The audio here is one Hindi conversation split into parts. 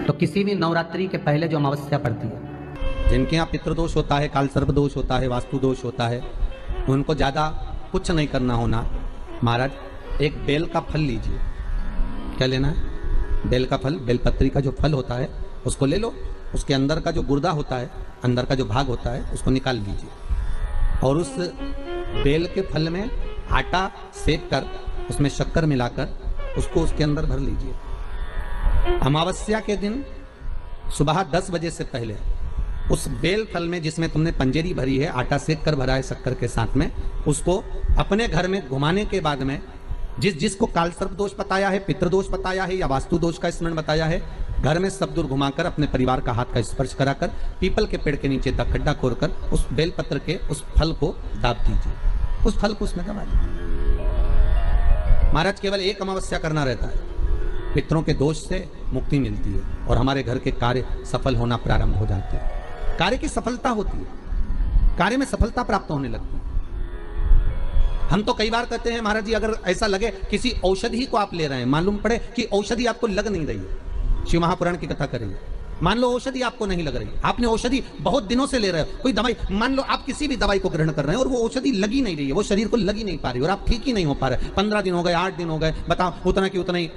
तो किसी भी नवरात्रि के पहले जो अमावस्या पड़ती है, जिनके यहाँ पितृदोष होता है, काल सर्प दोष होता है, वास्तु दोष होता है, उनको ज़्यादा कुछ नहीं करना होना। महाराज एक बेल का फल लीजिए। क्या लेना है? बेल का फल, बेलपत्री का जो फल होता है उसको ले लो। उसके अंदर का जो गुर्दा होता है, अंदर का जो भाग होता है, उसको निकाल लीजिए और उस बेल के फल में आटा सेक कर उसमें शक्कर मिलाकर उसको उसके अंदर भर लीजिए। अमावस्या के दिन सुबह 10 बजे से पहले उस बेल फल में जिसमें तुमने पंजेरी भरी है, आटा सेक कर भरा है शक्कर के साथ में, उसको अपने घर में घुमाने के बाद में जिसको काल सर्प दोष बताया है, पितृदोष बताया है या वास्तु दोष का स्मरण बताया है, घर में सब दूर घुमाकर अपने परिवार का हाथ का स्पर्श कराकर पीपल के पेड़ के नीचे खड्डा खोदकर उस बेलपत्र के उस फल को दाब दीजिए। उस फल को उसमें दबा दीजिए। महाराज केवल एक अमावस्या करना रहता है, पितरों के दोष से मुक्ति मिलती है और हमारे घर के कार्य सफल होना प्रारंभ हो जाते हैं। कार्य की सफलता होती है, कार्य में सफलता प्राप्त होने लगती है। हम तो कई बार कहते हैं महाराज जी, अगर ऐसा लगे किसी औषधि को आप ले रहे हैं, मालूम पड़े कि औषधि आपको लग नहीं रही है, शिव महापुराण की कथा करेंगे, मान लो औषधि आपको नहीं लग रही, आपने औषधि बहुत दिनों से ले रहे हो, कोई दवाई, मान लो आप किसी भी दवाई को ग्रहण कर रहे हैं और वो औषधि लगी नहीं रही है, वो शरीर को लगी नहीं पा रही और आप ठीक ही नहीं हो पा रहे, 15 दिन हो गए, 8 दिन हो गए, बताओ, उतना की उतना ही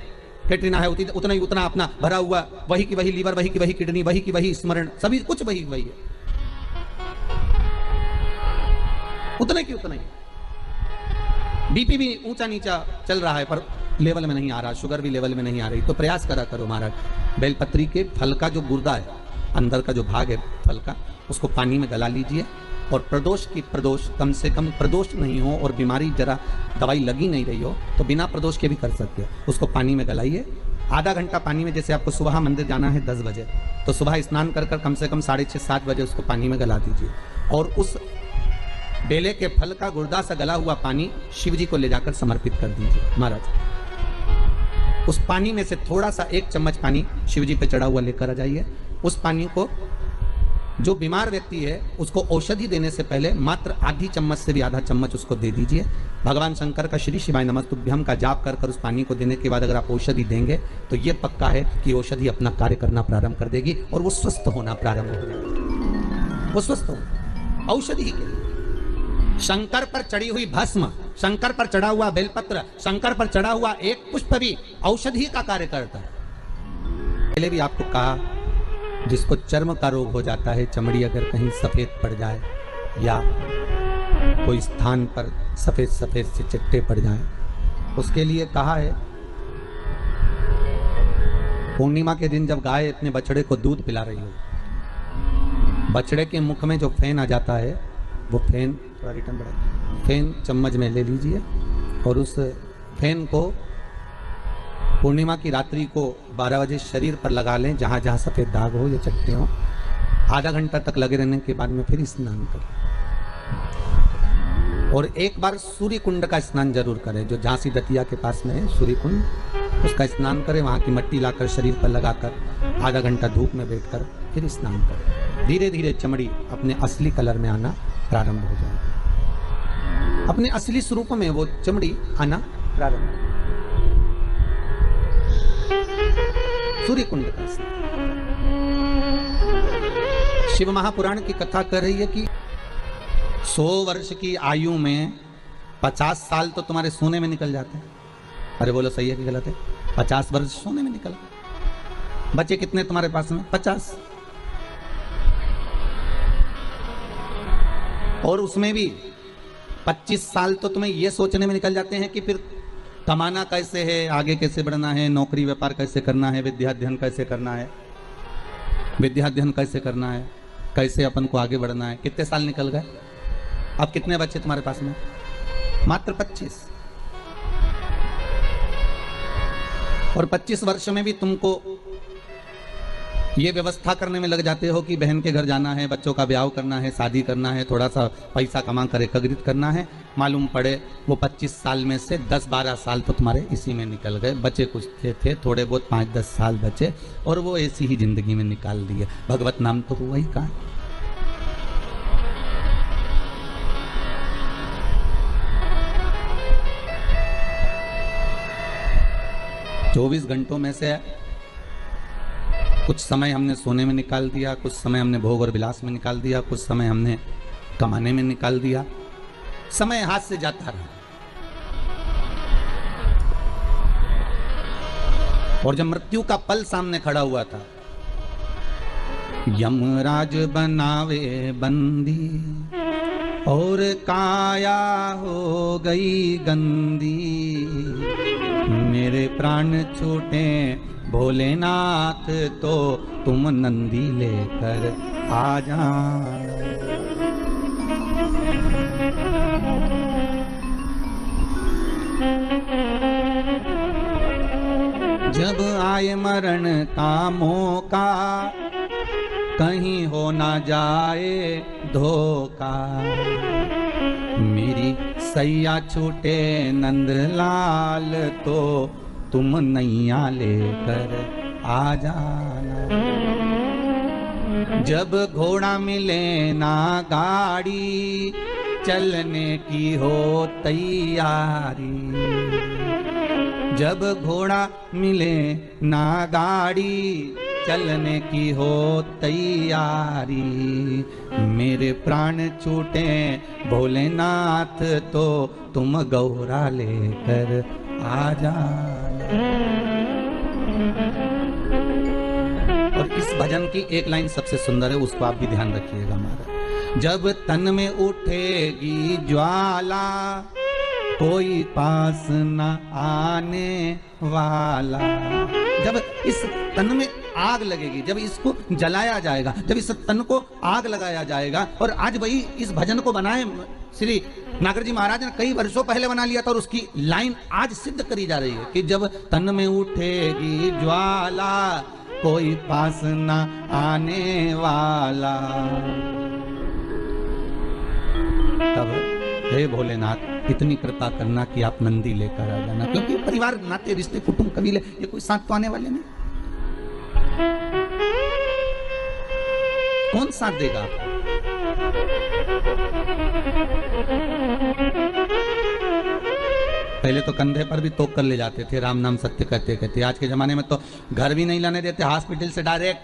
कैटरीना है, उतना ही उतना अपना भरा हुआ, वही की वही लीवर, वही की वही किडनी, वही की वही स्मरण, सभी कुछ वही वही है, उतने की उतना ही। बीपी भी ऊंचा नीचा चल रहा है पर लेवल में नहीं आ रहा, शुगर भी लेवल में नहीं आ रही, तो प्रयास करा करो महाराज, बेलपत्री के फल का जो गुर्दा है, अंदर का जो भाग है फल का, उसको पानी में गला लीजिए और प्रदोष कम से कम प्रदोष नहीं हो और बीमारी जरा दवाई लगी नहीं रही हो तो बिना प्रदोष के भी कर सकते हो। उसको पानी में गलाइए, आधा घंटा पानी में, जैसे आपको सुबह मंदिर जाना है 10 बजे, तो सुबह स्नान कर कम से कम 6:30-7 बजे उसको पानी में गला दीजिए और उस बेले के फल का गुर्दा से गला हुआ पानी शिव जी को ले जाकर समर्पित कर दीजिए। महाराज उस पानी में से थोड़ा सा 1 चम्मच पानी शिव जी पे चढ़ा हुआ लेकर आ जाइए। उस पानी को जो बीमार व्यक्ति है उसको औषधि देने से पहले मात्र आधी चम्मच से भी आधा चम्मच उसको दे दीजिए। भगवान शंकर का श्री शिवाय नमस्तुभ्यम का जाप कर कर उस पानी को देने के बाद अगर आप औषधि देंगे तो ये पक्का है कि औषधि अपना कार्य करना प्रारंभ कर देगी और वो स्वस्थ होना प्रारंभ हो जाएगी। वो स्वस्थ हो औषधि के लिए शंकर पर चढ़ी हुई भस्म, शंकर पर चढ़ा हुआ बेलपत्र, शंकर पर चढ़ा हुआ एक पुष्प भी औषधि का कार्य करता है। पहले भी आपको कहा, जिसको चर्म का रोग हो जाता है, चमड़ी अगर कहीं सफेद पड़ जाए या कोई स्थान पर सफेद सफेद से चिट्टे पड़ जाएं, उसके लिए कहा है पूर्णिमा के दिन जब गाय अपने बछड़े को दूध पिला रही हो, बछड़े के मुख में जो फेन आ जाता है वो फेन चम्मच में ले लीजिए और उस फेन को पूर्णिमा की रात्रि को 12 बजे शरीर पर लगा लें, जहाँ जहाँ सफ़ेद दाग हो या चट्टे हो। आधा घंटा तक लगे रहने के बाद में फिर स्नान करें और एक बार सूर्य कुंड का स्नान जरूर करें, जो झांसी दतिया के पास में है सूर्य कुंड, उसका स्नान करें। वहाँ की मिट्टी लाकर शरीर पर लगाकर आधा घंटा धूप में बैठकर फिर स्नान करें। धीरे धीरे चमड़ी अपने असली कलर में आना प्रारंभ हो जाए, अपने असली स्वरूप में वो चमड़ी आना प्रारंभ। सूर्य कुंड का शिव महापुराण की कथा कर रही है कि 100 वर्ष की आयु में 50 साल तो तुम्हारे सोने में निकल जाते हैं। अरे बोलो सही है कि गलत है? 50 वर्ष सोने में निकल, बचे कितने तुम्हारे पास में? 50। और उसमें भी 25 साल तो तुम्हें ये सोचने में निकल जाते हैं कि फिर कमाना कैसे है, आगे कैसे बढ़ना है, नौकरी व्यापार कैसे करना है, विद्या अध्ययन कैसे करना है, कैसे अपन को आगे बढ़ना है। कितने साल निकल गए? अब कितने बच्चे तुम्हारे पास में? मात्र 25। और 25 वर्ष में भी तुमको ये व्यवस्था करने में लग जाते हो कि बहन के घर जाना है, बच्चों का ब्याह करना है, शादी करना है, थोड़ा सा पैसा कमा कर एकत्रित करना है। मालूम पड़े वो 25 साल में से 10-12 साल तो तुम्हारे इसी में निकल गए। बचे कुछ थे थोड़े बहुत 5-10 साल बचे और वो ऐसी ही जिंदगी में निकाल दिए। भगवत नाम तो हुआ ही कहाँ। 24 घंटों में से कुछ समय हमने सोने में निकाल दिया, कुछ समय हमने भोग और विलास में निकाल दिया, कुछ समय हमने कमाने में निकाल दिया। समय हाथ से जाता रहा। और जब मृत्यु का पल सामने खड़ा हुआ था, यमराज बनावे बंदी और काया हो गई गंदी, मेरे प्राण छूटे भोलेनाथ तो तुम नंदी लेकर आ जाना। जब आए मरण का मौका, कहीं हो ना जाए धोखा, मेरी सैया छूटे नंदलाल तो तुम नैया लेकर आ जाना। जब घोड़ा मिले ना गाड़ी, चलने की हो तैयारी, जब घोड़ा मिले ना गाड़ी, चलने की हो तैयारी, मेरे प्राण छूटे भोलेनाथ तो तुम गौरा लेकर आ जाना। और इस भजन की एक लाइन सबसे सुंदर है, उसको आप भी ध्यान रखिएगा महाराज। जब तन में उठेगी ज्वाला, कोई पास न आने वाला। जब इस तन में आग लगेगी, जब इसको जलाया जाएगा, जब इस तन को आग लगाया जाएगा, और आज वही इस भजन को बनाए श्री नागर जी महाराज ने कई वर्षों पहले बना लिया था, और उसकी लाइन आज सिद्ध करी जा रही है कि जब तन में उठेगी ज्वाला, कोई पास न आने वाला। तब हे भोलेनाथ इतनी कृपा करना कि आप नंदी लेकर आ जाना, क्योंकि परिवार, नाते, रिश्ते, कुटुंब, कबीले, ये कोई साथ तो आने वाले नहीं। कौन साथ देगा आपको? पहले तो कंधे पर भी तोक कर ले जाते थे, राम नाम सत्य कहते कहते। आज के जमाने में तो घर भी नहीं लाने देते, हॉस्पिटल से डायरेक्ट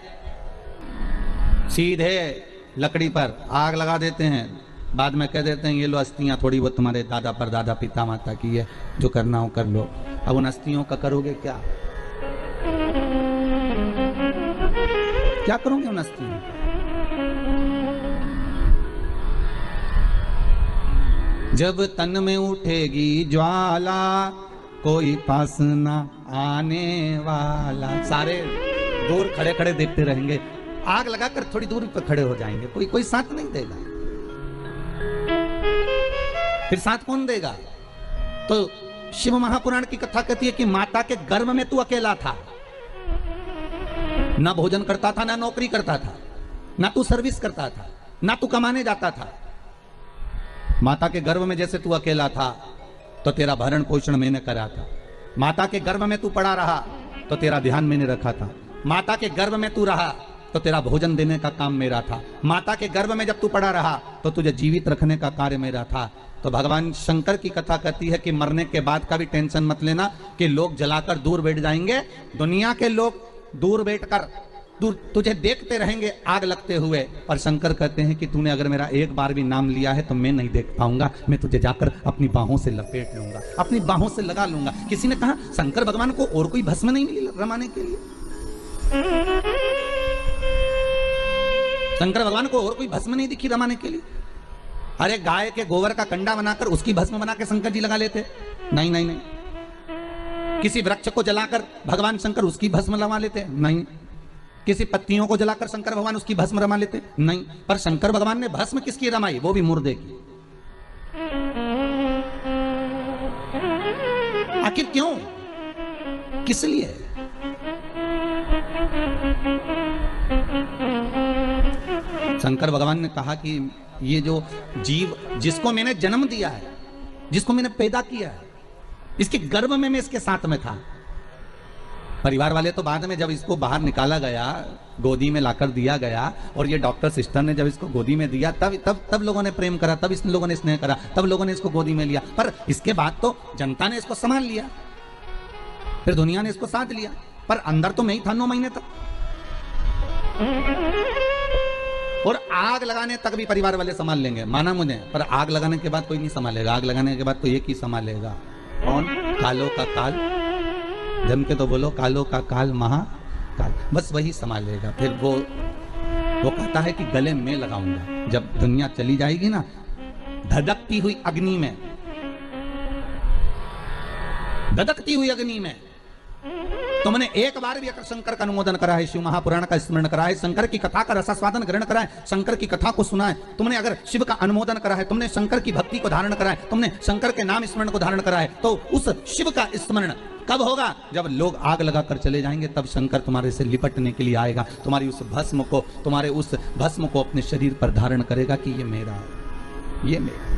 सीधे लकड़ी पर आग लगा देते हैं, बाद में कह देते हैं ये लो अस्थियां, थोड़ी बहुत तुम्हारे दादा परदादा पिता माता की है, जो करना हो कर लो। अब उन अस्थियों का करोगे क्या? क्या करोगे उन अस्थियों? जब तन में उठेगी ज्वाला, कोई पास न आने वाला। सारे दूर खड़े खड़े देखते रहेंगे, आग लगाकर थोड़ी दूरी पर खड़े हो जाएंगे, कोई साथ नहीं देगा। फिर साथ कौन देगा? तो शिव महापुराण की कथा कहती है कि माता के गर्भ में तू अकेला था, ना भोजन करता था, ना नौकरी करता था, ना तू सर्विस करता था, ना तू कमाने जाता था। माता के गर्भ में जैसे तू अकेला था तो तेरा भरण पोषण मैंने करा था। माता के गर्भ में तू पड़ा रहा तो तेरा ध्यान मैंने रखा था। माता के गर्भ में तू रहा तो तेरा भोजन देने का काम मेरा था। माता के गर्भ में जब तू पड़ा रहा तो तुझे जीवित रखने का कार्य मेरा था। तो भगवान शंकर की कथा कहती है कि मरने के बाद का भी टेंशन मत लेना कि लोग जलाकर दूर बैठ जाएंगे। दुनिया के लोग दूर बैठकर तुझे देखते रहेंगे आग लगते हुए, पर शंकर कहते हैं कि तूने अगर मेरा एक बार भी नाम लिया है तो मैं नहीं देख पाऊंगा, मैं तुझे जाकर अपनी बाहों से लपेट लूंगा, अपनी बाहों से लगा लूंगा। किसी ने कहा शंकर भगवान को और कोई भस्म नहीं मिली रमाने के लिए? शंकर भगवान को और कोई भस्म नहीं दिखी रमाने के लिए? अरे गाय के गोबर का कंडा बनाकर उसकी भस्म बना के शंकर जी लगा लेते? नहीं नहीं नहीं। किसी वृक्ष को जलाकर भगवान शंकर उसकी भस्म लगा लेते? नहीं। किसी पत्तियों को जलाकर शंकर भगवान उसकी भस्म रमा लेते? नहीं। पर शंकर भगवान ने भस्म किसकी रमाई? वो भी मुर्दे की। आखिर क्यों? किस लिए? शंकर भगवान ने कहा कि ये जो जीव जिसको मैंने जन्म दिया है, जिसको मैंने पैदा किया है, इसके गर्भ में मैं इसके साथ में था। परिवार वाले तो बाद में जब इसको बाहर निकाला गया, गोदी में लाकर दिया गया, और ये डॉक्टर सिस्टर ने जब इसको गोदी में दिया, तब लोगों ने प्रेम करा, तब इस लोगों ने स्नेह करा, तब लोगों ने इसको गोदी में लिया। पर इसके बाद तो जनता ने इसको संभाल लिया, फिर दुनिया ने इसको साथ लिया, पर अंदर तो मैं ही था 9 महीने तक। और आग लगाने तक भी परिवार वाले संभाल लेंगे, माना मुझे, पर आग लगाने के बाद कोई नहीं संभालेगा। आग लगाने के बाद तो एक ही संभालेगा, कौन? कालो का काल। जम के तो बोलो, कालो का काल महाकाल, बस वही संभालेगा। फिर वो कहता है कि गले में लगाऊंगा। जब दुनिया चली जाएगी ना, धधकती हुई अग्नि में, धधकती हुई अग्नि में तुमने एक बार भी अगर शंकर का अनुमोदन करा है, शिव महापुराण का स्मरण करा है, शंकर की कथा का रसास्वादन ग्रहण करा है, शंकर की कथा को सुना है, तुमने अगर शिव का अनुमोदन करा है, तुमने शंकर की भक्ति को धारण करा है, तुमने शंकर के नाम स्मरण को धारण करा है, तो उस शिव का स्मरण कब होगा? जब लोग आग लगाकर चले जाएंगे, तब शंकर तुम्हारे से लिपटने के लिए आएगा, तुम्हारी उस भस्म को, तुम्हारे उस भस्म को अपने शरीर पर धारण करेगा कि ये मेरा है, ये मेरा।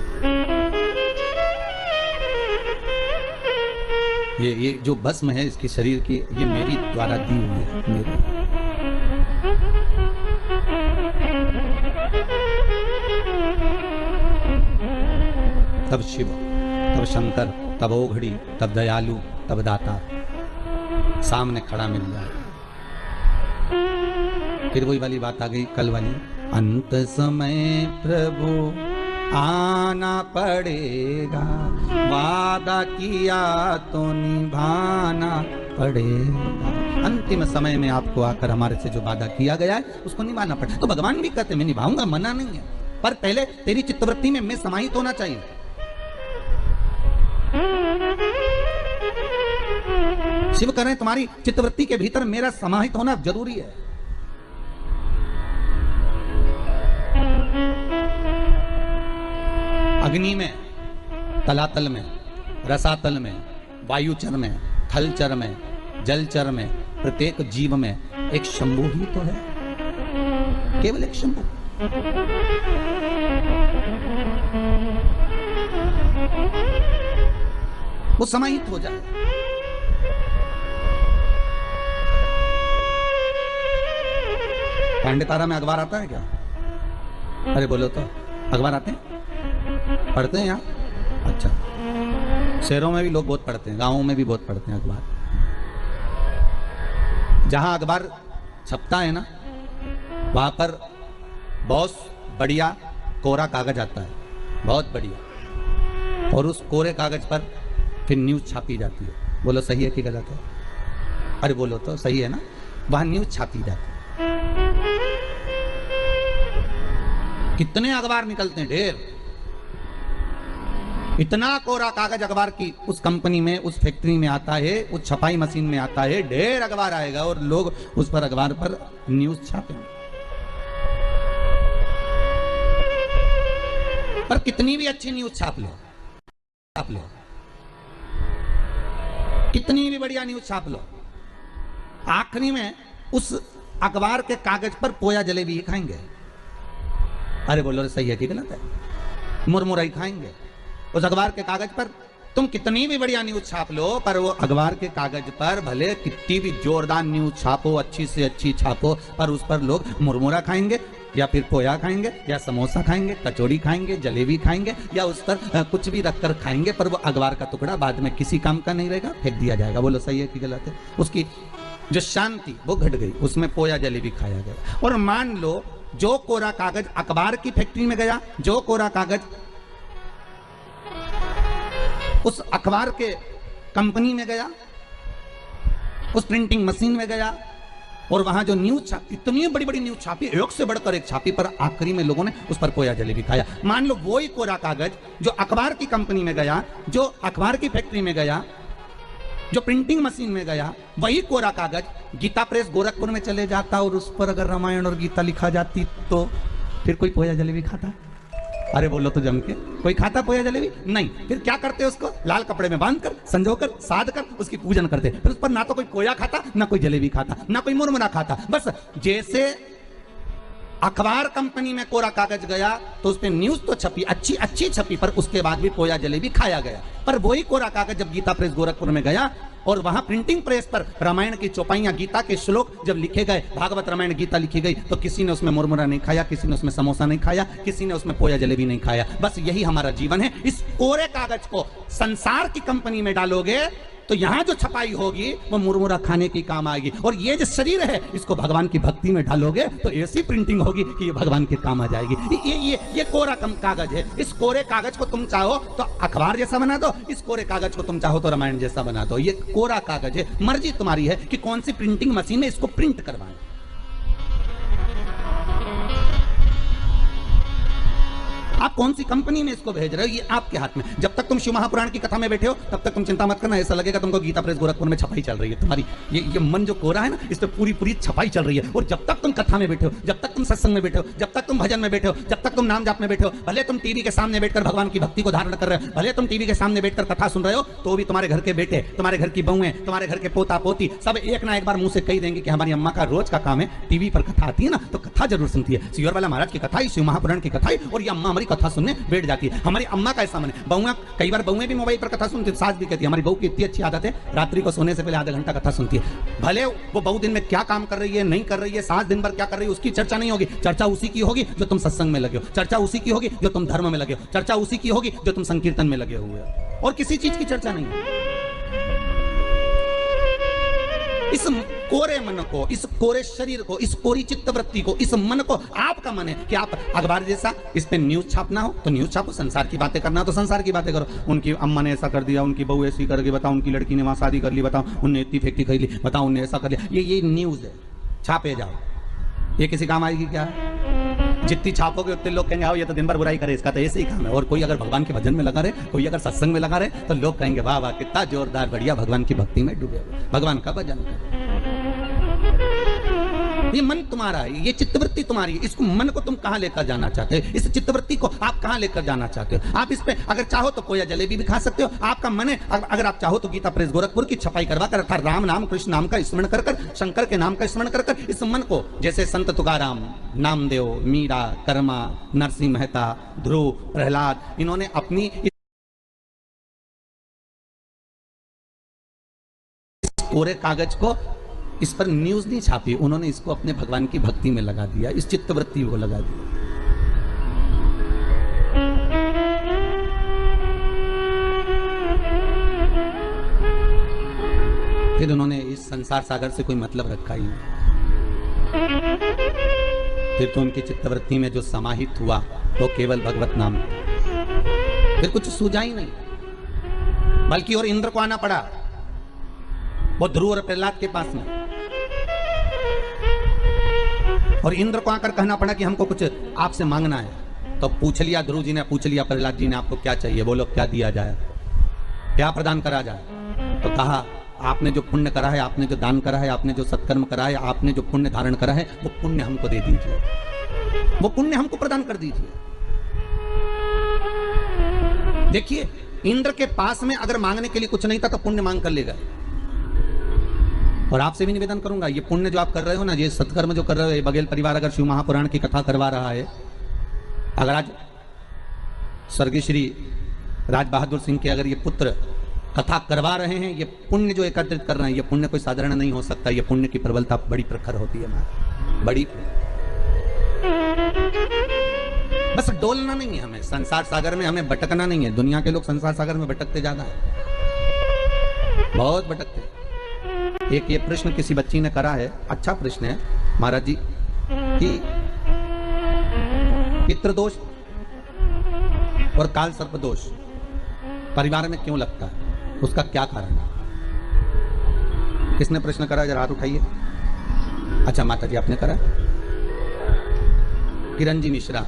ये जो भस्म है इसके शरीर की, ये मेरी द्वारा दी हुई है, मेरी। तब शिव, तब शंकर, तब ओघड़ी, तब दयालु, तब दाता सामने खड़ा मिल जाए। फिर वही वाली बात आ गई कल वाली, अंत समय प्रभु आना पड़ेगा, वादा किया तो निभाना पड़ेगा। अंतिम समय में आपको आकर हमारे से जो वादा किया गया है उसको निभाना पड़ेगा। तो भगवान भी कहते मैं निभाऊंगा, मना नहीं है, पर पहले तेरी चित्तवृत्ति में मैं समाहित होना चाहिए। शिव कह रहे हैं तुम्हारी चित्तवृत्ति के भीतर मेरा समाहित होना जरूरी है। अग्नि में, तलातल में, रसातल में, वायुचर में, थलचर में, जलचर में, प्रत्येक जीव में एक शंभु ही तो है, केवल एक शंभु। वो समाहित हो जाए। पांडेतारा में अखबार आता है क्या? अरे बोलो तो, अखबार आते हैं? पढ़ते हैं यहाँ? अच्छा, शहरों में भी लोग बहुत पढ़ते हैं, गांवों में भी बहुत पढ़ते हैं अखबार। जहां अखबार छपता है ना, वहां पर बहुत बढ़िया कोरा कागज आता है, बहुत बढ़िया, और उस कोरे कागज पर फिर न्यूज छापी जाती है। बोलो सही है कि गलत है? अरे बोलो तो, सही है ना? वहां न्यूज छापी जाती है। कितने अखबार निकलते हैं, ढेर। इतना कोरा कागज अखबार की उस कंपनी में, उस फैक्ट्री में आता है, उस छपाई मशीन में आता है, ढेर अखबार आएगा और लोग उस पर अखबार पर न्यूज छापेंगे। पर कितनी भी अच्छी न्यूज छाप लो, कितनी भी बढ़िया न्यूज छाप लो, आखिरी में उस अखबार के कागज पर पोया जलेबी ही खाएंगे। अरे बोलो सही है कि गलत है? मुरमुराई खाएंगे उस अखबार के कागज पर। तुम कितनी भी बढ़िया न्यूज छाप लो, पर वो अखबार के कागज पर भले कितनी भी जोरदार न्यूज छापो, अच्छी से अच्छी छापो, पर उस पर लोग मुरमुरा खाएंगे, या फिर पोया खाएंगे, या समोसा खाएंगे, कचौड़ी खाएंगे, जलेबी खाएंगे, या उस पर कुछ भी रखकर खाएंगे, पर वो अखबार का टुकड़ा बाद में किसी काम का नहीं रहेगा, फेंक दिया जाएगा। बोलो सही है कि गलत है? उसकी जो शांति वो घट गई, उसमें पोया जलेबी खाया गया। और मान लो जो कोरा कागज अखबार की फैक्ट्री में गया, जो कोरा कागज उस अखबार के कंपनी में गया, उस प्रिंटिंग मशीन में गया, और वहां जो न्यूज छापी, इतनी बड़ी बड़ी न्यूज छापी, एक से बढ़कर एक छापी, पर आखिरी में लोगों ने उस पर पोया जलेबी खाया। मान लो वही कोरा कागज जो अखबार की कंपनी में गया, जो अखबार की फैक्ट्री में गया, जो प्रिंटिंग मशीन में गया, वही कोरा कागज गीता प्रेस गोरखपुर में चले जाता और उस पर अगर रामायण और गीता लिखा जाती, तो फिर कोई पोया जलेबी खाता? अरे बोलो तो जम के, कोई खाता पोया जलेबी? नहीं। फिर क्या करते उसको? लाल कपड़े में बांधकर, संजोकर, साध कर उसकी पूजन करते। फिर उस पर ना तो कोई पोया खाता, ना कोई जलेबी खाता, ना कोई मुरमुरा खाता। बस जैसे अखबार कंपनी में कोरा कागज गया तो उस पर न्यूज तो छपी, अच्छी अच्छी छपी, पर उसके बाद भी पोया जलेबी खाया गया। पर वही कोरा कागज जब गीता प्रेस गोरखपुर में गया और वहां प्रिंटिंग प्रेस पर रामायण की चौपाइयां, गीता के श्लोक जब लिखे गए, भागवत रामायण गीता लिखी गई, तो किसी ने उसमें मुरमुरा नहीं खाया, किसी ने उसमें समोसा नहीं खाया, किसी ने उसमें पोया जलेबी नहीं खाया। बस यही हमारा जीवन है। इस कोरे कागज को संसार की कंपनी में डालोगे तो यहाँ जो छपाई होगी वो मुरमुरा खाने की काम आएगी। और ये जो शरीर है इसको भगवान की भक्ति में डालोगे तो ऐसी प्रिंटिंग होगी कि ये भगवान के काम आ जाएगी। ये कोरा कागज है। इस कोरे कागज को तुम चाहो तो अखबार जैसा बना दो, इस कोरे कागज को तुम चाहो तो रामायण जैसा बना दो। ये कोरा कागज है, मर्जी तुम्हारी है कि कौन सी प्रिंटिंग मशीन में इसको प्रिंट करवाएं। आप कौन सी कंपनी में इसको भेज रहे हो ये आपके हाथ में। जब तक तुम शिव महापुराण की कथा में बैठे हो तब तक तुम चिंता मत करना, ऐसा लगेगा तुमको गीता प्रेस गोरखपुर में छपाई चल रही है। तुम्हारी ये मन जो कोरा है ना, इस पे पूरी छपाई चल रही है। और जब तक तुम कथा में बैठे हो, जब तक तुम सत्संग में बैठे हो, जब तक तुम भजन में बैठे हो, जब तक तुम नाम जाप में बैठे हो, भले तुम टीवी के सामने बैठकर भगवान की भक्ति को धारण कर रहे हो, भले तुम टीवी के सामने बैठकर कथा सुन रहे हो, तो भी तुम्हारे घर के बेटे, तुम्हारे घर की बहुएं, तुम्हारे घर के पोता पोती सब एक ना एक बार मुंह से कही देंगे कि हमारी अम्मा का रोज का काम है टीवी पर कथा आती है ना तो कथा जरूर सुनती है। सियोर वाला महाराज की कथा, शिव महापुराण की कथा, और ये अम्मा हमारी कथा सुनने बैठ जाती है। हमारी अम्मा का ऐसा मन है। बहुआ कई बार बहुएं भी मोबाइल पर कथा सुनती है। सास भी कहती है हमारी बहू की इतनी अच्छी आदत है, रात्रि को सोने से पहले आधा घंटा कथा सुनती है। भले वो बहू दिन में क्या काम कर रही है नहीं कर रही है, सास दिन भर क्या कर रही है उसकी चर्चा नहीं होगी। चर्चा उसी की होगी जो तुम सत्संग में लगे हो, चर्चा उसी की होगी जो तुम धर्म में लगे हो, चर्चा उसी की होगी जो तुम संकीर्तन में लगे हुए हो, और किसी चीज की चर्चा नहीं है। इस कोरे मन को, इस कोरे शरीर को, इस कोरी चित्तवृत्ति को, इस मन को, आपका मन है कि आप अखबार जैसा इस पे न्यूज छापना हो तो न्यूज छापो, संसार की बातें करना हो तो संसार की बातें करो। उनकी अम्मा ने ऐसा कर दिया, उनकी बहू ऐसी करके बताओ, उनकी लड़की ने वहां शादी कर ली बताओ, उनने इतनी फैक्ट्री खरीद ली बताओ, उनने ऐसा कर लिया। ये न्यूज है, छापे जाओ। ये किसी काम आएगी क्या? जितनी छापोगे उतने लोग कहेंगे आओ ये तो दिन भर बुराई करे, इसका तो ऐसे ही काम है। और कोई अगर भगवान के भजन में लगा रहे, कोई अगर सत्संग में लगा रहे तो लोग कहेंगे वाह वाह कितना जोरदार बढ़िया भगवान की भक्ति में डूबे, भगवान का भजन करे। ये मन तुम्हारा है, ये चित्तवृत्ति तुम्हारी है। इसको मन को तुम कहां लेकर जाना चाहते हो? इस चित्तवृत्ति को आप कहां लेकर जाना चाहते हो? आप इस पे अगर चाहो तो कोया जलेबी भी खा सकते हो, आपका मन है। अगर आप चाहो तो गीता प्रेस गोरखपुर की छपाई करवा कर अर्थात राम नाम कृष्ण नाम का स्मरण कर कर, शंकर के नाम का स्मरण कर कर इस मन को, जैसे संत तुकाराम, नामदेव, मीरा, कर्मा, नरसिंह मेहता, ध्रुव, प्रहलाद, इन्होंने अपनी कोरे कागज को इस पर न्यूज नहीं छापी, उन्होंने इसको अपने भगवान की भक्ति में लगा दिया, इस चित्तवृत्ति को लगा दिया। फिर उन्होंने इस संसार सागर से कोई मतलब रखा ही नहीं। फिर तो उनकी चित्तवृत्ति में जो समाहित हुआ वो केवल भगवत नाम, फिर कुछ सूझा ही नहीं। बल्कि और इंद्र को आना पड़ा, वो ध्रुव और प्रहलाद के पास में, और इंद्र को आकर कहना पड़ा कि हमको कुछ आपसे मांगना है। तो पूछ लिया ध्रुव जी ने, पूछ लिया प्रहलाद जी ने, आपको क्या चाहिए बोलो, क्या दिया जाए, क्या प्रदान करा जाए? तो कहा आपने जो पुण्य करा है, आपने जो दान करा है, आपने जो सत्कर्म करा है, आपने जो पुण्य धारण करा है वो पुण्य हमको दे दीजिए, वो पुण्य हमको प्रदान कर दीजिए। देखिए इंद्र के पास में अगर मांगने के लिए कुछ नहीं था तो पुण्य मांग कर लेगा। और आपसे भी निवेदन करूंगा, ये पुण्य जो आप कर रहे हो ना, ये सत्कर्म जो कर रहे हो, ये बघेल परिवार अगर शिव महापुराण की कथा करवा रहा है, अगर आज स्वर्गीय श्री राज बहादुर सिंह के अगर ये पुत्र कथा करवा रहे हैं, ये पुण्य जो एकत्रित कर रहे हैं, ये पुण्य कोई साधारण नहीं हो सकता। ये पुण्य की प्रबलता बड़ी प्रखर होती है, बड़ी। बस डोलना नहीं है हमें संसार सागर में, हमें भटकना नहीं है। दुनिया के लोग संसार सागर में भटकते ज्यादा है, बहुत भटकते। एक ये प्रश्न किसी बच्ची ने करा है, अच्छा प्रश्न है महाराज जी, कि पितृदोष और काल सर्प दोष परिवार में क्यों लगता है, उसका क्या कारण है? किसने प्रश्न करा, जरा हाथ उठाइए। अच्छा माता जी आपने करा, किरण जी मिश्रा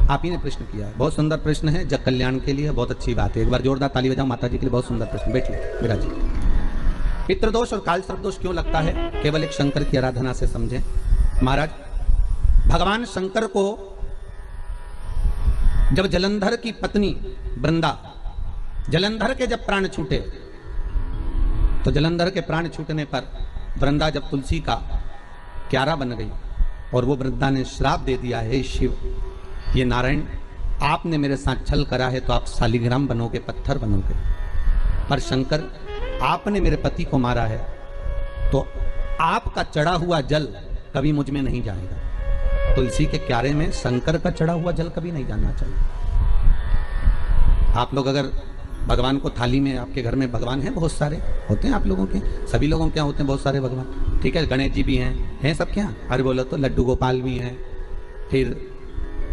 आप ही ने प्रश्न किया है। बहुत सुंदर प्रश्न है, जग कल्याण के लिए बहुत अच्छी बात है। एक बार जोरदार ताली बजाओ माता जी के लिए, बहुत सुंदर प्रश्न। बैठिए विराज जी। पितृदोष और काल सर्प दोष क्यों लगता है, केवल एक शंकर की आराधना से समझें। महाराज भगवान शंकर को जब जलंधर की पत्नी वृंदा, जलंधर के जब प्राण छूटे, तो जलंधर के प्राण छूटने पर वृंदा जब तुलसी का क्यारा बन गई और वो वृंदा ने श्राप दे दिया, हे शिव, ये नारायण आपने मेरे साथ छल करा है तो आप शालिग्राम बनोगे, पत्थर बनोगे। पर शंकर आपने मेरे पति को मारा है तो आपका चढ़ा हुआ जल कभी मुझ में नहीं जाएगा। तुलसी के क्यारे में शंकर का चढ़ा हुआ जल कभी नहीं जाना चाहिए। आप लोग अगर भगवान को थाली में, आपके घर में भगवान हैं बहुत सारे, होते हैं आप लोगों के, सभी लोगों के यहाँ होते हैं बहुत सारे भगवान, ठीक है। गणेश जी भी हैं सब क्या, अरे बोलो तो लड्डू गोपाल भी हैं, फिर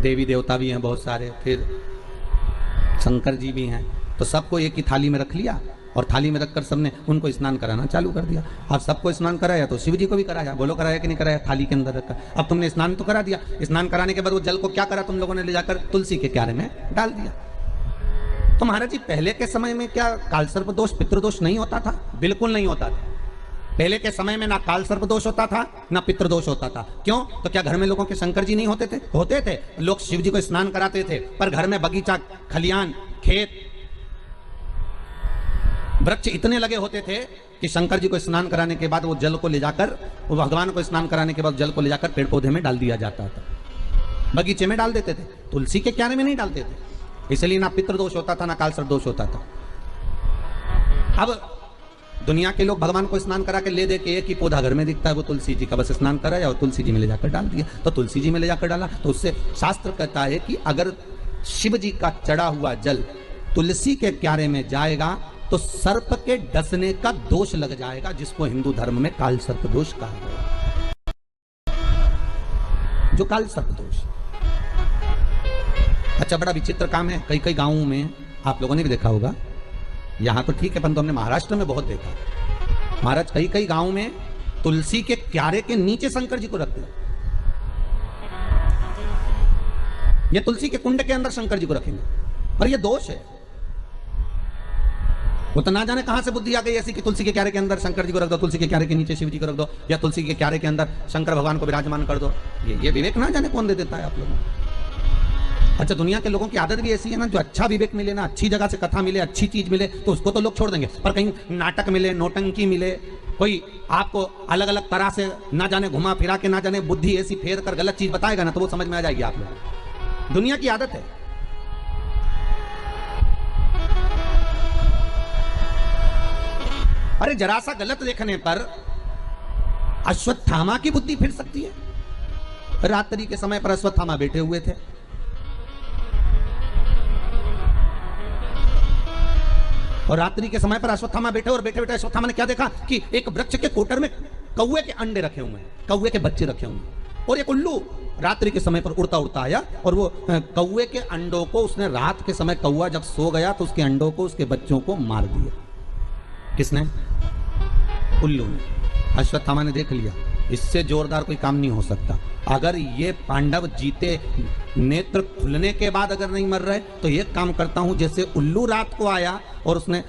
देवी देवता भी हैं बहुत सारे, फिर शंकर जी भी हैं। तो सबको एक ही थाली में रख लिया और थाली में रखकर सबने उनको स्नान कराना चालू कर दिया। अब सबको स्नान कराया तो शिव जी को भी कराया, बोलो कराया कि नहीं कराया, थाली के अंदर रखा। अब तुमने स्नान तो करा दिया, स्नान कराने के बाद वो जल को क्या करा तुम लोगों ने, ले जाकर तुलसी के क्यारे में डाल दिया। तो महाराज जी पहले के समय में क्या कालसर्प दोष पितृदोष नहीं होता था? बिल्कुल नहीं होता था। पहले के समय में ना कालसर्प दोष होता था ना पितृदोष होता था। क्यों? तो क्या घर में लोगों के शंकर जी नहीं होते थे? होते थे। लोग शिव जी को स्नान कराते थे, पर घर में बगीचा, खलियान, खेत, वृक्ष इतने लगे होते थे कि शंकर जी को स्नान कराने के बाद वो जल को ले जाकर, वो भगवान को स्नान कराने के बाद जल को ले जाकर पेड़ पौधे में डाल दिया जाता था, बगीचे में डाल देते थे, तुलसी के क्यारे में नहीं डालते थे। इसलिए ना पितृदोष होता था ना कालसर्प दोष होता था। अब दुनिया के लोग भगवान को स्नान करा के ले दे के एक ही पौधा घर में दिखता है, वो तुलसी जी का, बस स्नान कराया और तुलसी जी में ले जाकर डाल दिया। तो तुलसी जी में ले जाकर डाला तो उससे शास्त्र कहता है कि अगर शिव जी का चढ़ा हुआ जल तुलसी के क्यारे में जाएगा तो सर्प के डसने का दोष लग जाएगा, जिसको हिंदू धर्म में काल सर्प दोष कहा गया। जो काल सर्प दोष, अच्छा बड़ा विचित्र काम है। कई कई गांवों में आप लोगों ने भी देखा होगा, यहां तो ठीक है परंतु हमने महाराष्ट्र में बहुत देखा। महाराज कई कई गांवों में तुलसी के क्यारे के नीचे शंकर जी को रखते हैं, ये तुलसी के कुंड के अंदर शंकर जी को रखेंगे, और ये दोष है। वो तो ना जाने कहां से बुद्धि आ गई ऐसी कि तुलसी के क्यारे के अंदर शंकर जी को रख दो, तुलसी के क्यारे के नीचे शिव जी को रख दो, या तुलसी के क्यारे के अंदर शंकर भगवान को विराजमान कर दो। ये विवेक ना जाने कौन दे देता है आप लोगों को। अच्छा दुनिया के लोगों की आदत भी ऐसी है ना, जो अच्छा विवेक मिले ना, अच्छी जगह से कथा मिले, अच्छी चीज मिले तो उसको तो लोग छोड़ देंगे, पर कहीं नाटक मिले, नौटंकी मिले, कोई आपको अलग अलग तरह से ना जाने घुमा फिरा के ना जाने बुद्धि ऐसी फेर कर गलत चीज बताएगा ना, तो वो समझ में आ जाएगी आप लोग। दुनिया की आदत है। अरे जरा सा गलत देखने पर अश्वत्थामा की बुद्धि फिर सकती है। रात्रि के समय पर अश्वत्थामा बैठे हुए थे, और रात्रि के समय पर अश्वत्थामा बैठे, और बैठे बैठे अश्वत्थामा ने क्या देखा कि एक वृक्ष के कोटर में कौवे के अंडे रखे हुए हैं, कौवे के बच्चे रखे हुए हैं, और एक उल्लू रात्रि के समय पर उड़ता उड़ता आया, और वो कौवे के अंडों को उसने, रात के समय कौवा जब सो गया तो उसके अंडों को, उसके बच्चों को मार दिया। किसने? उल्लू ने। अश्वत्थामा ने देख लिया इससे जोरदार कोई काम नहीं हो सकता, अगर ये पांडव जीते, नेत्र खुलने के बाद अगर नहीं मर रहे तो ये काम करता हूं, जैसे उल्लू रात को आया और उसने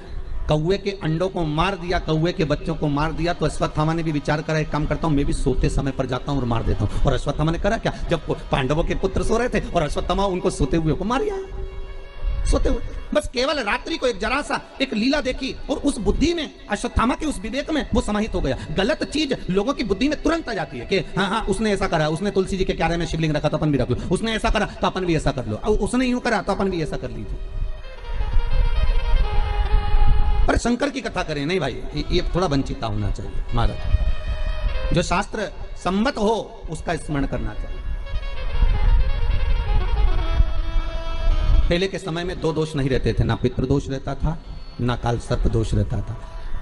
कौवे के अंडों को मार दिया, कौवे के बच्चों को मार दिया, तो अश्वत्थामा ने भी विचार करा एक काम करता हूं, मैं भी सोते समय पर जाता हूं और मार देता हूं। और अश्वत्थामा ने करा क्या, जब पांडवों के पुत्र सो रहे थे और अश्वत्थामा उनको सोते हुए को मार दिया, सोते हुए। बस केवल रात्रि को एक जरा सा एक लीला देखी, और उस बुद्धि में, अश्वत्थामा के उस विवेक में वो समाहित हो गया। गलत चीज लोगों की बुद्धि में तुरंत आ जाती है कि हाँ हाँ उसने ऐसा करा, उसने तुलसी जी के क्यारे में शिवलिंग रखा तो अपन भी रख लो, उसने ऐसा करा तो अपन भी ऐसा कर लो, उसने यूं करा तो अपन भी ऐसा कर लीजिए। अरे शंकर की कथा करें नहीं भाई, ये थोड़ा वंचिता होना चाहिए महाराज, जो शास्त्र सम्मत हो उसका स्मरण करना चाहिए। पहले के समय में दो दोष नहीं रहते थे, ना पितृदोष रहता था ना काल सर्प दोष रहता था।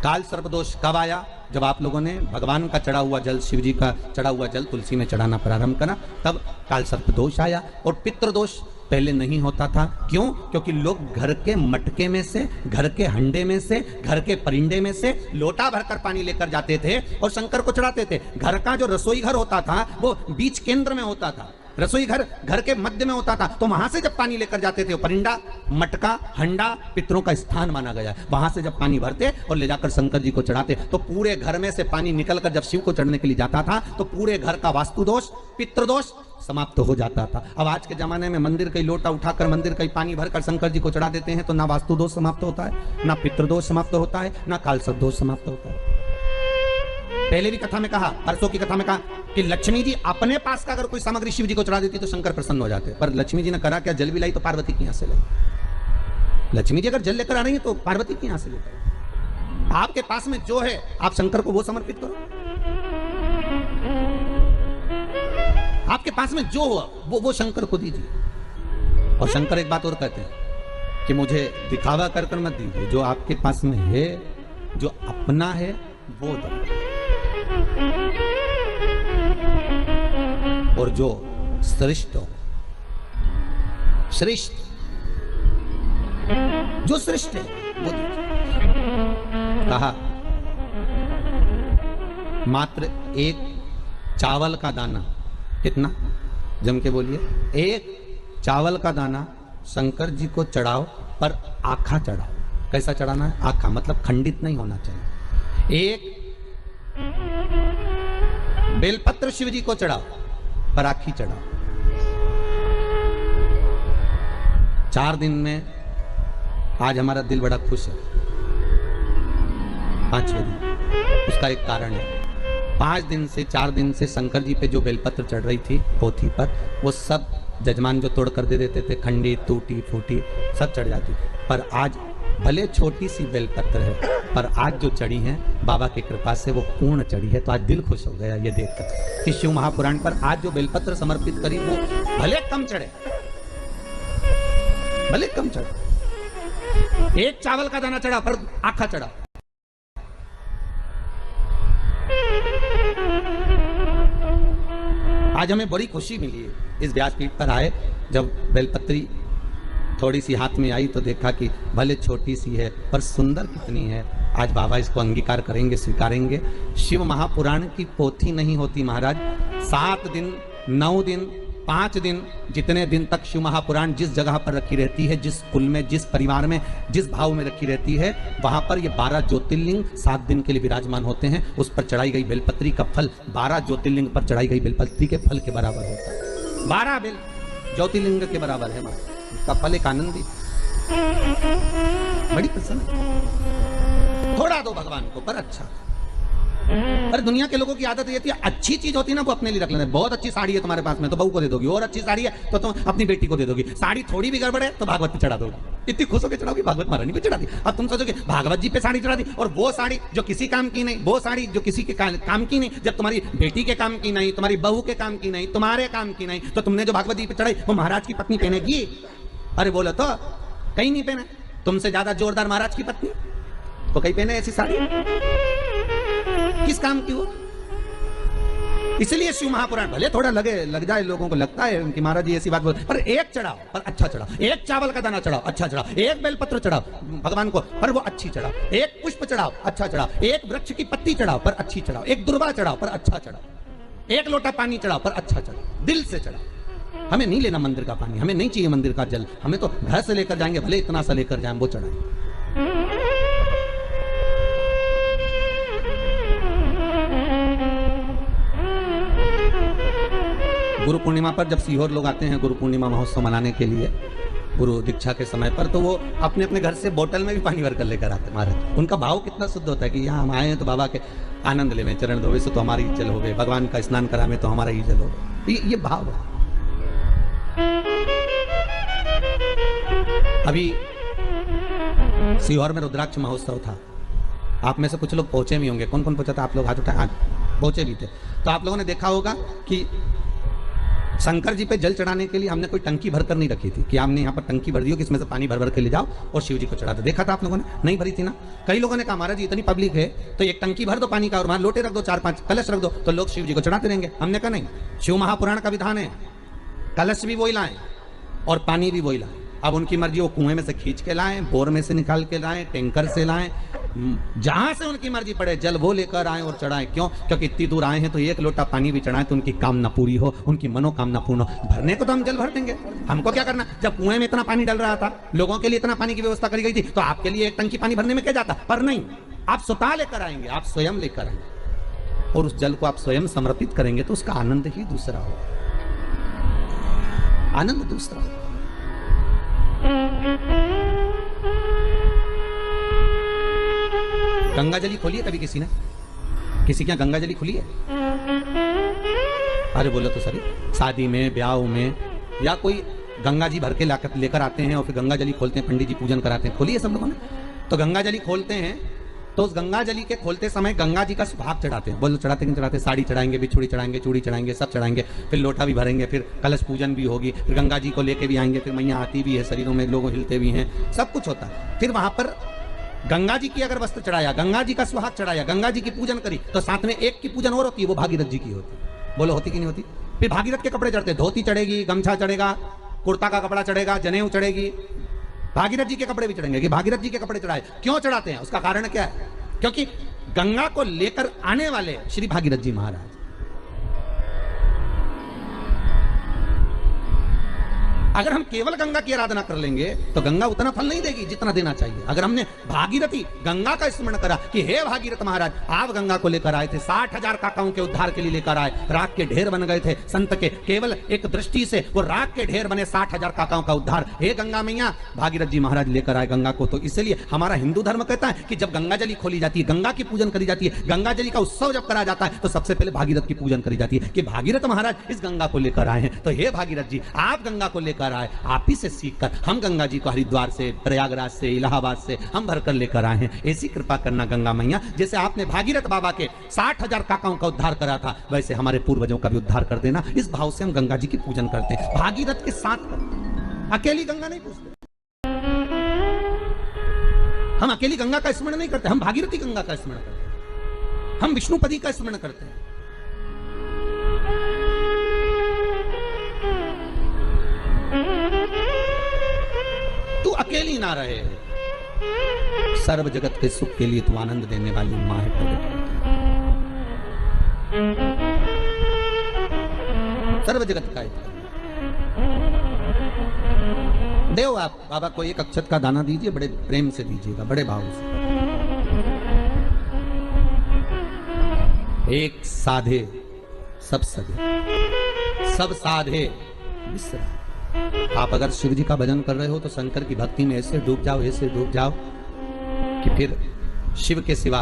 काल सर्प दोष कब आया? जब आप लोगों ने भगवान का चढ़ा हुआ जल, शिव जी का चढ़ा हुआ जल तुलसी में चढ़ाना प्रारंभ करा, तब काल सर्प दोष आया। और पितृदोष पहले नहीं होता था। क्यों? क्योंकि लोग घर के मटके में से, घर के हंडे में से, घर के परिंडे में से लोटा भरकर पानी लेकर जाते थे और शंकर को चढ़ाते थे। घर का जो रसोई घर होता था वो बीच केंद्र में होता था, रसोई घर घर के मध्य में होता था, तो वहां से जब पानी लेकर जाते थे, परिंडा, मटका, हंडा पितरों का स्थान माना गया है। वहां से जब पानी भरते और ले जाकर शंकर जी को चढ़ाते, तो पूरे घर में से पानी निकलकर जब शिव को चढ़ने के लिए जाता था तो पूरे घर का वास्तु दोष, पितृदोष समाप्त हो जाता था। अब आज के जमाने में मंदिर का लोटा उठाकर, मंदिर का पानी भरकर शंकर जी को चढ़ा देते हैं, तो ना वास्तु दोष समाप्त होता है, ना पितृदोष समाप्त होता है, ना कालसर्प दोष समाप्त होता है। पहले भी कथा में कहा, परसों की कथा में कहा कि लक्ष्मी जी अपने पास का अगर कोई सामग्री शिव जी को चढ़ा देती तो शंकर प्रसन्न हो जाते, पर लक्ष्मी जी ने करा क्या, जल भी लाई तो पार्वती की यहां से लाई। लक्ष्मी जी अगर जल लेकर आ रही है तो पार्वती की यहां से लेकर, आपके पास में जो है आप शंकर को वो समर्पित करो, आपके पास में जो हुआ वो शंकर को दीजिए। और शंकर एक बात और कहते हैं, कि मुझे दिखावा कर कर मत दीजिए, जो आपके पास में है, जो अपना है वो दो, और जो श्रेष्ठ हो, श्रेष्ठ जो श्रेष्ठ है वो दीजिए। कहा मात्र एक चावल का दाना, कितना जम के बोलिए, एक चावल का दाना शंकर जी को चढ़ाओ, पर आखा चढ़ाओ। कैसा चढ़ाना है? आखा, मतलब खंडित नहीं होना चाहिए। एक बेलपत्र शिव जी को चढ़ाओ, पर आखी चढ़ाओ। 4 दिन में आज हमारा दिल बड़ा खुश है। 5वें दिन उसका एक कारण है। 5 दिन से 4 दिन से शंकर जी पे जो बेलपत्र चढ़ रही थी पोथी पर, वो सब जजमान जो तोड़ कर दे देते थे, खंडी टूटी फूटी सब चढ़ जाती थी। पर आज भले छोटी सी बेलपत्र है, पर आज जो चढ़ी है बाबा की कृपा से वो पूर्ण चढ़ी है। तो आज दिल खुश हो गया ये देखकर कि शिव महापुराण पर आज जो बेलपत्र समर्पित करी वो भले कम चढ़े, भले कम चढ़े। एक चावल का दाना चढ़ा पर आखा चढ़ा। आज हमें बड़ी खुशी मिली है इस व्यासपीठ पर आए। जब बेलपत्री थोड़ी सी हाथ में आई तो देखा कि भले छोटी सी है पर सुंदर कितनी है। आज बाबा इसको अंगीकार करेंगे, स्वीकारेंगे। शिव महापुराण की पोथी नहीं होती महाराज। 7 दिन, 9 दिन, 5 दिन, जितने दिन तक शिव महापुराण जिस जगह पर रखी रहती है, जिस कुल में, जिस परिवार में, जिस भाव में रखी रहती है, वहां पर ये 12 ज्योतिर्लिंग 7 दिन के लिए विराजमान होते हैं। उस पर चढ़ाई गई बेलपत्री का फल 12 ज्योतिर्लिंग पर चढ़ाई गई बेलपत्री के फल के बराबर होता है। 12 बेल ज्योतिर्लिंग के बराबर है। उसका फल एक आनंदी, बड़ी प्रसन्न। थोड़ा दो भगवान को, पर अच्छा। पर दुनिया के लोगों की आदत ये थी, अच्छी चीज होती है ना वो अपने लिए रख लेते। बहुत अच्छी साड़ी है तुम्हारे पास में तो बहू को दे दोगी, और अच्छी साड़ी है तो तुम अपनी बेटी को दे दोगी। साड़ी थोड़ी भी गड़बड़ है तो भागवत पे चढ़ा दोगी। इतनी खुश होकर चढ़ाओगी, भागवत महारानी पे चढ़ा दी। अब तुम सोचोगे भागवत जी पे साड़ी चढ़ा दी, और वो साड़ी जो किसी काम की नहीं, वो साड़ी जो किसी के काम की नहीं, जब तुम्हारी बेटी के काम की नहीं, तुम्हारी बहू के काम की नहीं, तुम्हारे काम की नहीं, तो तुमने जो भागवत जी पे चढ़ाई वो महाराज की पत्नी पहनेगी? अरे बोलो तो कहीं नहीं पहने। तुमसे ज्यादा जोरदार महाराज की पत्नी तो कहीं पहने ऐसी साड़ी? किस काम की हो? इसलिए शिव महापुराण भले थोड़ा लग जाए, लोगों को लगता है कि महाराज जी ऐसी बात बोल, पर एक चढ़ाओ पर अच्छा चढ़ाओ। एक चावल का दाना चढ़ाओ, अच्छा चढ़ाओ। एक बेलपत्र चढ़ाओ भगवान को, पर वो अच्छी चढ़ाओ। एक पुष्प चढ़ाओ, अच्छा चढ़ाओ। एक वृक्ष की पत्ती चढ़ाओ, पर अच्छी चढ़ाओ। एक दुर्वा चढ़ाओ, पर अच्छा चढ़ाओ। एक लोटा पानी चढ़ाओ, पर अच्छा चढ़ाओ। दिल से चढ़ाओ। हमें नहीं लेना मंदिर का पानी, हमें नहीं चाहिए मंदिर का जल, हमें तो घर से लेकर जाएंगे, भले इतना सा लेकर जाएं, वो चढ़ाएं। गुरु पूर्णिमा पर जब सीहोर लोग आते हैं गुरु पूर्णिमा महोत्सव मनाने के लिए, गुरु दीक्षा के समय पर, तो वो अपने अपने घर से बोतल में भी पानी भर कर लेकर आते हैं महाराज। उनका भाव कितना शुद्ध होता है कि यहाँ हम आए हैं तो बाबा के आनंद ले, चरण धोवे से तो हमारी जल हो गए, भगवान का स्नान करा में तो हमारा ही जल हो गए। ये भाव है। अभी सीहोर में रुद्राक्ष महोत्सव था। आप में से कुछ लोग पहुंचे भी होंगे। कौन कौन पहुंचा था? आप लोग हाथ उठाए। पहुंचे भी थे तो आप लोगों ने देखा होगा कि शंकर जी पे जल चढ़ाने के लिए हमने कोई टंकी भरकर नहीं रखी थी कि हमने यहाँ पर टंकी भर दी हो कि इसमें से पानी भर भर के ले जाओ और शिव जी को चढ़ा दो। देखा था आप लोगों ने? नहीं भरी थी ना। कई लोगों ने कहा महाराज जी इतनी पब्लिक है तो एक टंकी भर दो पानी का और वहां लोटे रख दो, 4-5 कलश रख दो तो लोग शिव जी को चढ़ाते रहेंगे। हमने कहा नहीं, शिव महापुराण का विधान है कलश भी वही लाएं और पानी भी वही लाएं। अब उनकी मर्जी, वो कुएं में से खींच के लाएं, बोर में से निकाल के लाएं, टैंकर से लाएं, जहां से उनकी मर्जी पड़े जल वो लेकर आए और चढ़ाएं। क्यों? क्योंकि इतनी दूर आए हैं तो एक लोटा पानी भी चढ़ाएं तो उनकी कामना पूरी हो, उनकी मनोकामना पूर्ण हो। भरने को तो हम जल भर देंगे, हमको क्या करना? जब कुएं में इतना पानी डल रहा था, लोगों के लिए इतना पानी की व्यवस्था करी गई थी, तो आपके लिए एक टंकी पानी भरने में क्या जाता? पर नहीं, आप स्वतः लेकर आएंगे, आप स्वयं लेकर आएंगे और उस जल को आप स्वयं समर्पित करेंगे तो उसका आनंद ही दूसरा हो, आनंद दूसरा हो। गंगा जली खोली है कभी किसी ने? किसी के यहाँ गंगा जली खुली है? अरे बोलो तो सही। शादी में, ब्याह में, या कोई गंगा जी भर के लेकर आते हैं और फिर गंगा जली खोलते हैं, पंडित जी पूजन कराते हैं। खोली है सब लोगों ने? तो गंगा जली खोलते हैं तो उस गंगा जली के खोलते समय गंगा जी का सुहाग चढ़ाते हैं। बोलो चढ़ाते नहीं चढ़ाते? साड़ी चढ़ाएंगे, बिछुड़ी चढ़ाएंगे, चूड़ी चढ़ाएंगे, सब चढ़ाएंगे, फिर लोटा भी भरेंगे, फिर कलश पूजन भी होगी, फिर गंगा जी को लेके भी आएंगे, फिर मैया आती भी है, शरीरों में लोग हिलते भी हैं, सब कुछ होता है। फिर वहां पर गंगा जी की अगर वस्त्र चढ़ाया, गंगा जी का सुहाग चढ़ाया, गंगा जी की पूजन करी, तो साथ में एक की पूजन और होती है, वो भागीरथ जी की होती है। बोलो होती कि नहीं होती? फिर भागीरथ के कपड़े चढ़ते, धोती चढ़ेगी, गमछा चढ़ेगा, कुर्ता का कपड़ा चढ़ेगा, जनेऊ चढ़ेगी, भागीरथ जी के कपड़े भी चढ़ेंगे। कि भागीरथ जी के कपड़े चढ़ाए, क्यों चढ़ाते हैं? उसका कारण क्या है? क्योंकि गंगा को लेकर आने वाले श्री भागीरथ जी महाराज। अगर हम केवल गंगा की आराधना कर लेंगे तो गंगा उतना फल नहीं देगी जितना देना चाहिए। अगर हमने भागीरथी गंगा का स्मरण करा कि हे भागीरथ महाराज, आप गंगा को लेकर आए थे, 60,000 काकाओं के उद्धार के लिए लेकर आए, राख के ढेर बन गए थे संत के, केवल एक दृष्टि से वो राख के ढेर बने, 60,000 काकाओं का उद्धार। हे गंगा मैया, भागीरथ जी महाराज लेकर आए गंगा को। तो इसलिए हमारा हिंदू धर्म कहता है कि जब गंगा जली खोली जाती है, गंगा की पूजन करी जाती है, गंगा जली का उत्सव जब करा जाता है, तो सबसे पहले भागीरथ की पूजन करी जाती है कि भागीरथ महाराज इस गंगा को लेकर आए हैं। तो हे भागीरथ जी, आप गंगा को लेकर आए, आप ही से सीखकर हम गंगा जी को हरिद्वार से, प्रयागराज से, इलाहाबाद से हम भरकर लेकर आए हैं। ऐसी कृपा करना गंगा मैया, जैसे आपने भागीरथ बाबा के 60,000 काकाओं का उद्धार करा था, वैसे हमारे पूर्वजों का भी उद्धार कर देना। इस भाव से हम गंगा जी की पूजन करते हैं, भागीरथ के साथ करते, अकेली गंगा नहीं पूजते। हम अकेली गंगा का स्मरण नहीं करते, हम भागीरथी गंगा का स्मरण करते हैं, हम विष्णुपदी का स्मरण करते हैं। तू अकेली ना रहे, सर्व जगत के सुख के लिए तू आनंद देने वाली मां है प्रगट। सर्व जगत का देव। आप बाबा को एक अक्षत का दाना दीजिए, बड़े प्रेम से दीजिएगा, बड़े भाव से। एक साधे सब सधे, सब साधे विसरा। आप अगर शिव जी का भजन कर रहे हो तो शंकर की भक्ति में ऐसे डूब जाओ, ऐसे डूब जाओ कि फिर शिव के सिवा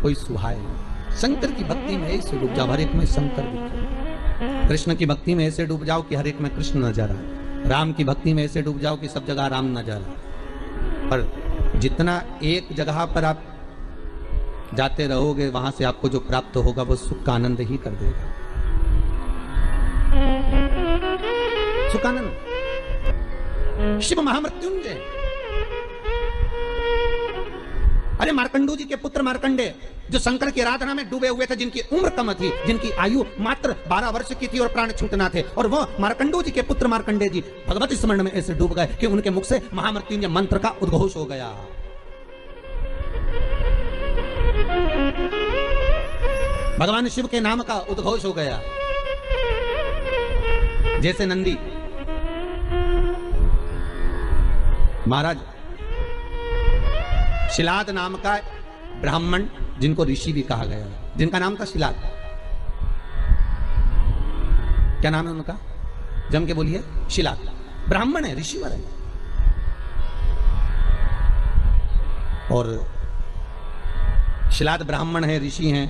कोई सुहाए नहीं। शंकर की भक्ति में ऐसे डूब जाओ, हर एक में शंकर दिखे। कृष्ण की भक्ति में ऐसे डूब जाओ कि हर एक में कृष्ण नजर आए। राम की भक्ति में ऐसे डूब जाओ कि सब जगह राम नजर आए। पर जितना एक जगह पर आप जाते रहोगे, वहां से आपको जो प्राप्त होगा वो सुख का आनंद ही कर देगा। सुखानंद शिव महामृत्युंजय। अरे मार्कंडू जी के पुत्र मार्कंडे, जो शंकर की आराधना में डूबे हुए थे, जिनकी उम्र कम थी, जिनकी आयु मात्र 12 वर्ष की थी और प्राण छूटना थे, और वो मार्कंडू जी के पुत्र मार्कंडे जी भगवत स्मरण में ऐसे डूब गए कि उनके मुख से महामृत्युंजय मंत्र का उद्घोष हो गया। भगवान शिव के नाम का उद्घोष हो गया। जैसे नंदी महाराज, शिलाद नाम का ब्राह्मण, जिनको ऋषि भी कहा गया, जिनका नाम था शिलाद। क्या नाम है उनका? जम के बोलिए। शिलाद ब्राह्मण है, ऋषिवर है। और शिलाद ब्राह्मण है, ऋषि हैं,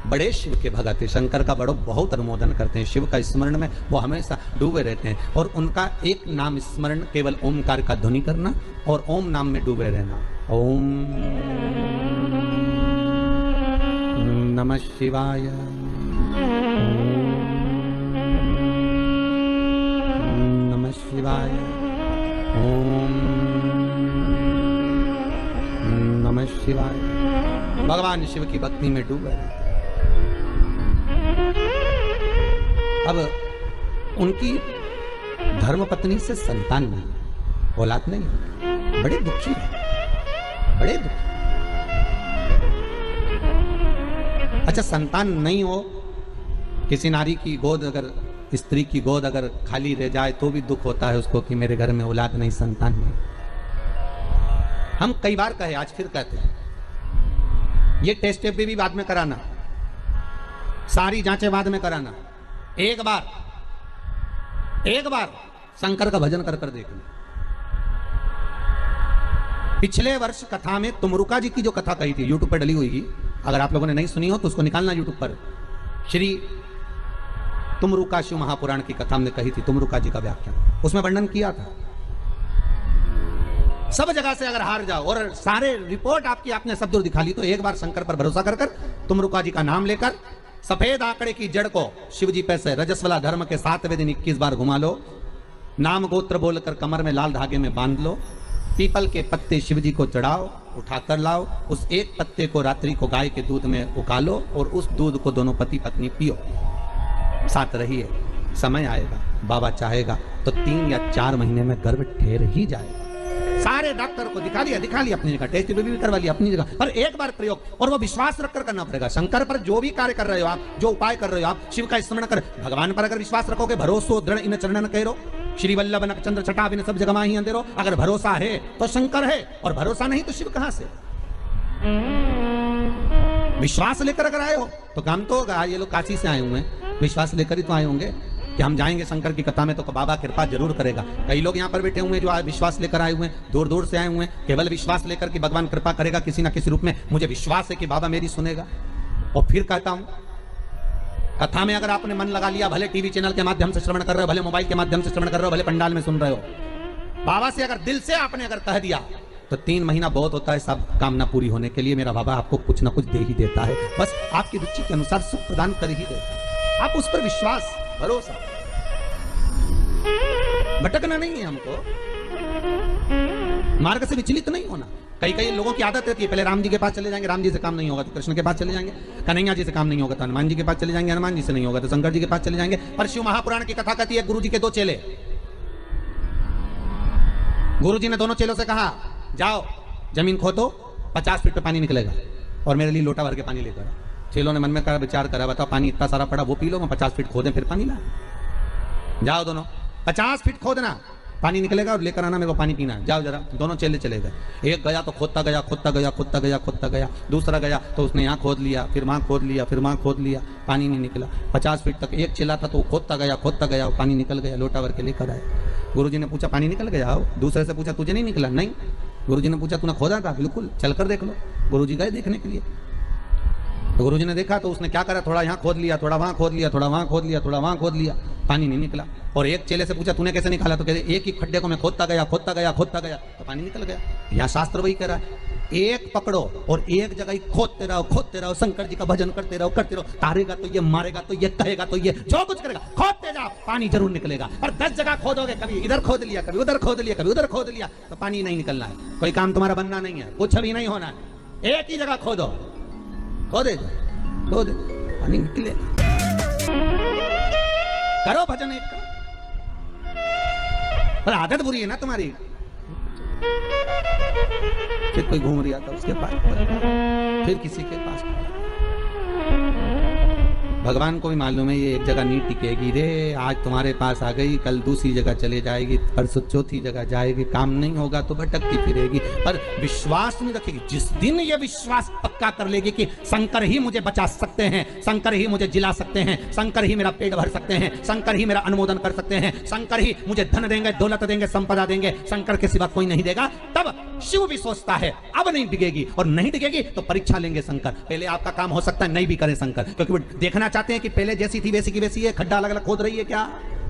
बड़े शिव के भगत है, शंकर का बहुत अनुमोदन करते हैं, शिव का स्मरण में वो हमेशा डूबे रहते हैं। और उनका एक नाम स्मरण, केवल ओमकार का ध्वनि करना और ओम नाम में डूबे रहना। ओम नमः शिवाय, ओम नमः शिवाय, ओम नमः शिवाय। भगवान शिव की भक्ति में डूबे रहते। अब उनकी धर्मपत्नी से संतान नहीं, औलाद नहीं, बड़े दुखी है, बड़े दुखी। अच्छा, संतान नहीं हो, किसी नारी की गोद, अगर स्त्री की गोद अगर खाली रह जाए तो भी दुख होता है उसको कि मेरे घर में औलाद नहीं, संतान नहीं। हम कई बार कहे, आज फिर कहते हैं, ये टेस्ट भी बाद में कराना, सारी जांचें बाद में कराना। एक बार शंकर का भजन कर कर देखना। पिछले वर्ष कथा में तुमरुका जी की जो कथा कही थी, यूट्यूब पर डली हुई, अगर आप लोगों ने नहीं सुनी हो तो उसको निकालना यूट्यूब पर। श्री तुमरुका शिव महापुराण की कथा हमने कही थी, तुमरुका जी का व्याख्यान, उसमें वर्णन किया था सब जगह से अगर हार जाओ और सारे रिपोर्ट आपकी आपने सब दूर दिखा ली, तो एक बार शंकर पर भरोसा कर कर तुम रुका जी का नाम लेकर सफेद आंकड़े की जड़ को शिव जी पे से रजस्वला धर्म के 7वें दिन 21 बार घुमा लो, नाम गोत्र बोलकर कमर में लाल धागे में बांध लो, पीपल के पत्ते शिव जी को चढ़ाओ, उठाकर लाओ, उस एक पत्ते को रात्रि को गाय के दूध में उकालो और उस दूध को दोनों पति पत्नी पियो, साथ रहिए। समय आएगा, बाबा चाहेगा तो 3 या 4 महीने में गर्भ ठहर ही जाएगा। सारे डॉक्टर को दिखा लिया अपनी जगह, टेस्ट भी करवा लिया अपनी जगह, पर एक बार प्रयोग और वो विश्वास रखकर करना पड़ेगा। शंकर पर जो भी कार्य कर रहे हो आप, जो उपाय कर रहे हो आप, शिव का स्मरण कर, भगवान पर अगर विश्वास रखोगे, भरोसो दृढ़ इन चरणन करो, श्री वल्लभ नक्षत्र छटा बिन सब जगह ही अंधेरो। अगर भरोसा है तो शंकर है, और भरोसा नहीं तो शिव कहां से? विश्वास लेकर अगर आए हो तो काम तो होगा। ये लोग काशी से आए हुए हैं, विश्वास लेकर ही तो आए होंगे कि हम जाएंगे शंकर की कथा में तो बाबा कृपा जरूर करेगा। कई लोग यहाँ पर बैठे हुए हैं जो विश्वास लेकर आए हुए हैं, दूर दूर से आए हुए हैं, केवल विश्वास लेकर कि भगवान कृपा करेगा किसी ना किसी रूप में, मुझे विश्वास है कि बाबा मेरी सुनेगा। और फिर कहता हूं, कथा में अगर आपने मन लगा लिया, भले टीवी चैनल के माध्यम से श्रवण कर रहे हो, भले मोबाइल के माध्यम से श्रवण कर रहे हो, भले पंडाल में सुन रहे हो, बाबा से अगर दिल से आपने अगर कह दिया तो 3 महीना बहुत होता है सब कामना पूरी होने के लिए। मेरा बाबा आपको कुछ ना कुछ दे ही देता है, बस आपकी रुचि के अनुसार सुख प्रदान कर ही देता है। आप उस पर विश्वास, भरोसा, भटकना नहीं है हमको, मार्ग से विचलित नहीं होना। कई लोगों की आदत रहती है, पहले राम जी के पास चले जाएंगे, राम जी से काम नहीं होगा तो कृष्ण के पास चले जाएंगे, कन्हैया जी से काम नहीं होगा तो हनुमान जी के पास चले जाएंगे, हनुमान जी से नहीं होगा तो शंकर जी के पास चले जाएंगे। पर शिव महापुराण की कथा कहती है, गुरु जी के 2 चेले, गुरु जी ने दोनों चेलों से कहा, जाओ जमीन खोदो, 50 फीट पे पानी निकलेगा और मेरे लिए लोटा भर के पानी लेकर। चेलों ने मन में विचार करा, बताओ पानी इतना सारा पड़ा, वो पी लो, मैं 50 फीट खोदें फिर पानी ला। जाओ दोनों 50 फीट खोदना, पानी निकलेगा और लेकर आना, मेरे को पानी पीना है, जाओ जरा। दोनों चेले चले गए, एक गया तो खोदता गया, दूसरा गया तो उसने यहाँ खोद लिया, फिर वहाँ खोद लिया, फिर वहाँ खोद लिया, पानी नहीं निकला। 50 फीट तक एक चेला था तो खोदता गया, पानी निकल गया, लोटा भर के लेकर आए। गुरुजी ने पूछा पानी निकल गया? दूसरे से पूछा तुझे नहीं निकला? नहीं। गुरुजी ने पूछा तूने खोदा था? बिल्कुल, चलकर देख लो। गुरुजी गए देखने के लिए, तो गुरुजी ने देखा तो उसने क्या करा, थोड़ा यहाँ खोद लिया, थोड़ा वहाँ खोद लिया, थोड़ा वहाँ खोद लिया, थोड़ा वहाँ खोद लिया, पानी नहीं निकला। और एक चेले से पूछा तूने कैसे निकाला, तो कहते एक ही खड्डे को मैं खोदता गया तो पानी निकल गया। यहाँ शास्त्र वही कह रहा है, एक पकड़ो और एक जगह ही खोदते रहो, शंकर जी का भजन करते रहो, तारेगा तो ये, मारेगा तो ये, कहेगा तो ये, जो कुछ करेगा खोदते जाओ, पानी जरूर निकलेगा। और 10 जगह खोदोगे, कभी इधर खोद लिया, कभी उधर खोद लिया, कभी उधर खोद लिया, तो पानी नहीं निकलना है। कोई काम तुम्हारा बनना नहीं है, कुछ भी नहीं होना है, एक ही जगह खोदो, खोदे पानी निकले। करो भजन एक का, पर आदत बुरी है ना तुम्हारी। फिर कोई घूम रहा था उसके पास, फिर किसी के पास। भगवान को भी मालूम है ये एक जगह नहीं टिकेगी रे, आज तुम्हारे पास आ गई, कल दूसरी जगह चले जाएगी, परसों चौथी जगह जाएगी, काम नहीं होगा तो भटकती फिरेगी, पर विश्वास नहीं रखेगी। जिस दिन ये विश्वास पक्का कर लेगी कि शंकर ही मुझे बचा सकते हैं, शंकर ही मुझे जिला सकते हैं, शंकर ही मेरा पेट भर सकते हैं, शंकर ही मेरा अनुमोदन कर सकते हैं, शंकर ही मुझे धन देंगे, दौलत देंगे, संपदा देंगे, शंकर के सिवा कोई नहीं देगा, तब शिव भी सोचता है अब नहीं टिकेगी, और नहीं टिकेगी तो परीक्षा लेंगे शंकर। पहले आपका काम हो सकता है नहीं भी करे शंकर, क्योंकि वो देखना चाहते हैं कि पहले जैसी थी वैसी की वैसी है, खड्डा अलग अलग खोद रही है क्या,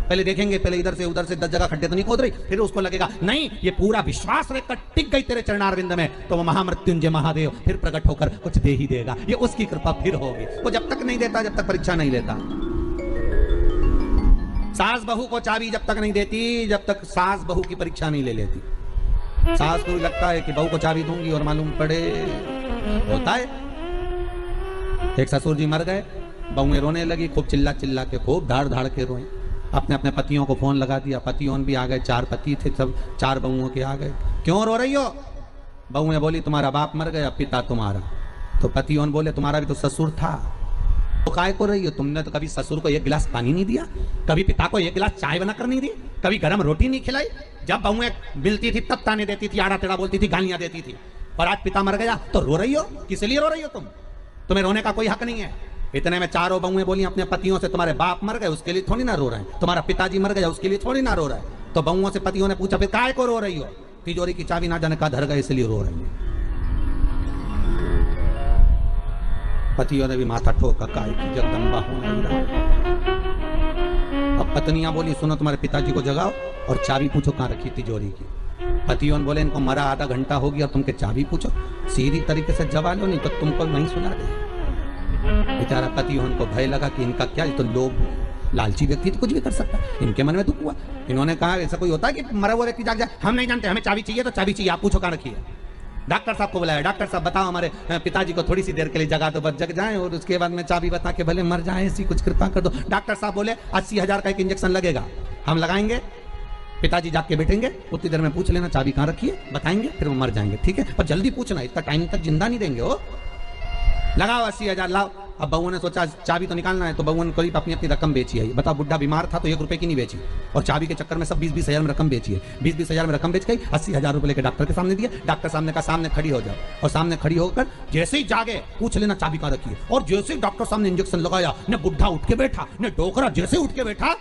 पहले देखेंगे, पहले इधर से उधर से 10 जगह खड्डे तो नहीं खोद रही, फिर उसको लगेगा नहीं ये पूरा विश्वास रहकर टिक गई तेरे चरणारविंद में, तो वो महामृत्युंजय महादेव फिर प्रकट होकर कुछ दे ही देगा, ये उसकी कृपा फिर होगी। वो जब तक नहीं देता, जब तक परीक्षा नहीं लेता। सास बहू को चाबी जब तक नहीं देती, जब तक सास बहू की परीक्षा नहीं ले लेती। सास को लगता है कि बहू को चाबी दूंगी और मालूम पड़े होता है। एक ससुर जी मर गए, बहुएं रोने लगी, खूब चिल्ला चिल्ला के, खूब धाड़ के रोए, अपने अपने पतियों को फोन लगा दिया, पतियों भी आ गए, 4 पति थे, सब 4 बहुओं के आ गए। क्यों रो रही हो? बहुएं बोली तुम्हारा बाप मर गया, पिता तुम्हारा। तो पतियों बोले तुम्हारा भी तो ससुर था, तो काय को रही हो? तुमने तो कभी ससुर को 1 गिलास पानी नहीं दिया, कभी पिता को 1 गिलास चाय बनाकर नहीं दी, कभी गर्म रोटी नहीं खिलाई। जब बहुएं मिलती थी तब ताने देती थी, आड़ा टेढ़ा बोलती थी, गालियां देती थी, और आज पिता मर गया तो रो रही हो? किस लिए रो रही हो? तुम्हें रोने का कोई हक नहीं है। इतने में 4 बहुएं बोली अपने पतियों से तुम्हारे बाप मर गए उसके लिए थोड़ी ना रो रहे हैं, तुम्हारा पिताजी मर गया उसके लिए थोड़ी ना रो रहे हैं। तो बहुओं से पतियों ने पूछा फिर काय को रो रही हो? तिजोरी की चाबी ना जाने का धर गए इसलिए रो रही है। पतियों ने भी माथा ठोका, काय की जगदम्बा हो। अब पत्नियां बोली सुनो तुम्हारे पिताजी को जगाओ और चाबी पूछो कहां रखी तिजोरी की। पतियों बोले इनको मरा आधा घंटा हो गया, तुम के चाबी पूछो, सीधी तरीके से जवाब लो, नहीं तो तुमको वहीं सुना दे। बेचारा पतियों को भय लगा कि इनका क्या, तो लोग लालची व्यक्ति तो कुछ भी कर सकता है। इनके मन में दुख हुआ। इन्होंने कहा ऐसा कोई होता है कि मरा हुआ व्यक्ति जाग जाए? हम नहीं जानते, हमें चाबी चाहिए तो चाबी चाहिए, आप पूछो कहाँ रखी है। डॉक्टर साहब को बुलाया, डॉक्टर साहब बताओ हमारे पिताजी को थोड़ी सी देर के लिए जगा दो, बस जग जाएं और उसके बाद में चाबी बता के भले मर जाएं, ऐसी कुछ कृपा कर दो। डॉक्टर साहब बोले 80,000 का एक इंजेक्शन लगेगा, हम लगाएंगे, पिताजी जाग के बैठेंगे, उतनी देर में पूछ लेना चाबी कहाँ रखी है, बताएंगे, फिर वो मर जाएंगे, ठीक है? पर जल्दी पूछना, इतना टाइम तक जिंदा नहीं देंगे वो। लगाओ 80,000 लाओ। अब बहू ने सोचा चाबी तो निकालना है, तो बहू ने करीब अपनी अपनी रकम बेची है। बताओ, बुढ़ा बीमार था तो 1 रुपए की नहीं बेची, और चाबी के चक्कर में सब 20-20 हजार में रकम बेची है। 20-20 हजार में रकम बेच गई, 80,000 रुपए लेकर डॉक्टर के सामने दिया। डॉक्टर सामने का सामने खड़ी हो जाओ, और सामने खड़ी होकर जैसे ही जागे पूछ लेना चाबी कहाँ रखी है। और जैसे ही डॉक्टर सामने इंजेक्शन लगाया, न बुढ़ा उठ के बैठा, न डोकरा जैसे उठ के बैठा,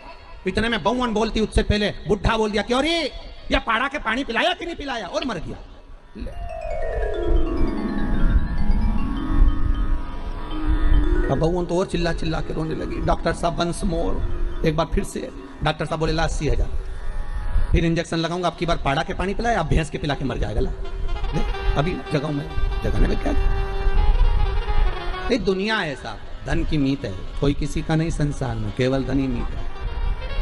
इतने में बहू बोलती उससे पहले बुढ़ा बोल दिया, क्यों रे या पाड़ा के पानी पिलाया कि नहीं पिलाया, और मर गया। अब बहू तो और चिल्ला चिल्ला के रोने लगी। डॉक्टर साहब वंस मोर, एक बार फिर से डॉक्टर साहब बोले ला 80,000, फिर इंजेक्शन लगाऊंगा, अब की बार पाड़ा के पानी पिलाया, अब भैंस के पिला के मर जाएगा। ला अभी जगाऊं मैं, जगाने में क्या, ये दुनिया है साहब, धन की मीत है, कोई किसी का नहीं संसार में, केवल धन ही मीत है।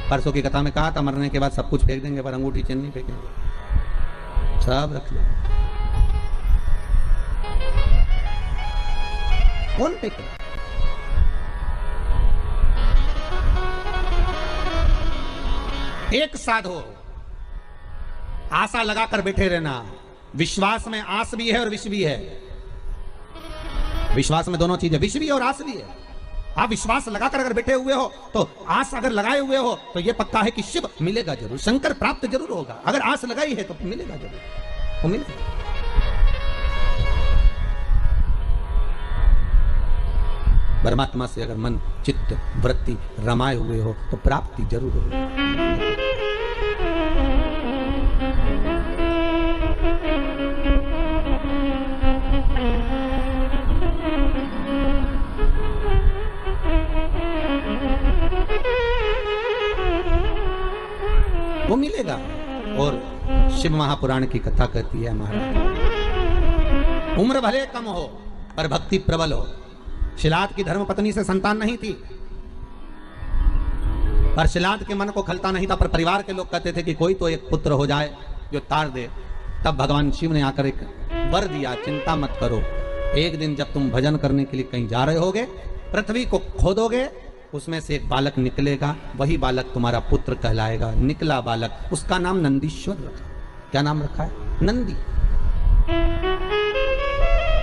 परसों की कथा में कहा था मरने के बाद सब कुछ फेंक देंगे, पर अंगूठी चेन नहीं फेंकेंगे, सब रख लो। कौन फेंके? एक साधो, आशा लगाकर बैठे रहना। विश्वास में आस भी है और विष भी है। विश्वास में दोनों चीजें, विष भी और आस भी है। आप विश्वास लगाकर अगर बैठे हुए हो, तो आस अगर लगाए हुए हो, तो यह पक्का है कि शिव मिलेगा जरूर, शंकर प्राप्त जरूर होगा। अगर आस लगाई है तो मिलेगा जरूर, वो मिलेगा। परमात्मा से अगर मन चित्त वृत्ति रमाए हुए हो तो प्राप्ति जरूर होगी। वो मिलेगा। और शिव महापुराण की कथा कहती है महाराज, उम्र भले कम हो पर भक्ति प्रबल हो। शिलाद की धर्म पत्नी से संतान नहीं थी, पर शिलाद के मन को खलता नहीं था, पर परिवार के लोग कहते थे कि कोई तो एक पुत्र हो जाए जो तार दे। तब भगवान शिव ने आकर एक वर दिया, चिंता मत करो, एक दिन जब तुम भजन करने के लिए कहीं जा रहे होगे, पृथ्वी को खोदोगे, उसमें से एक बालक निकलेगा, वही बालक तुम्हारा पुत्र कहलाएगा। निकला बालक, उसका नाम नंदीश्वर रखा। क्या नाम रखा है? नंदी।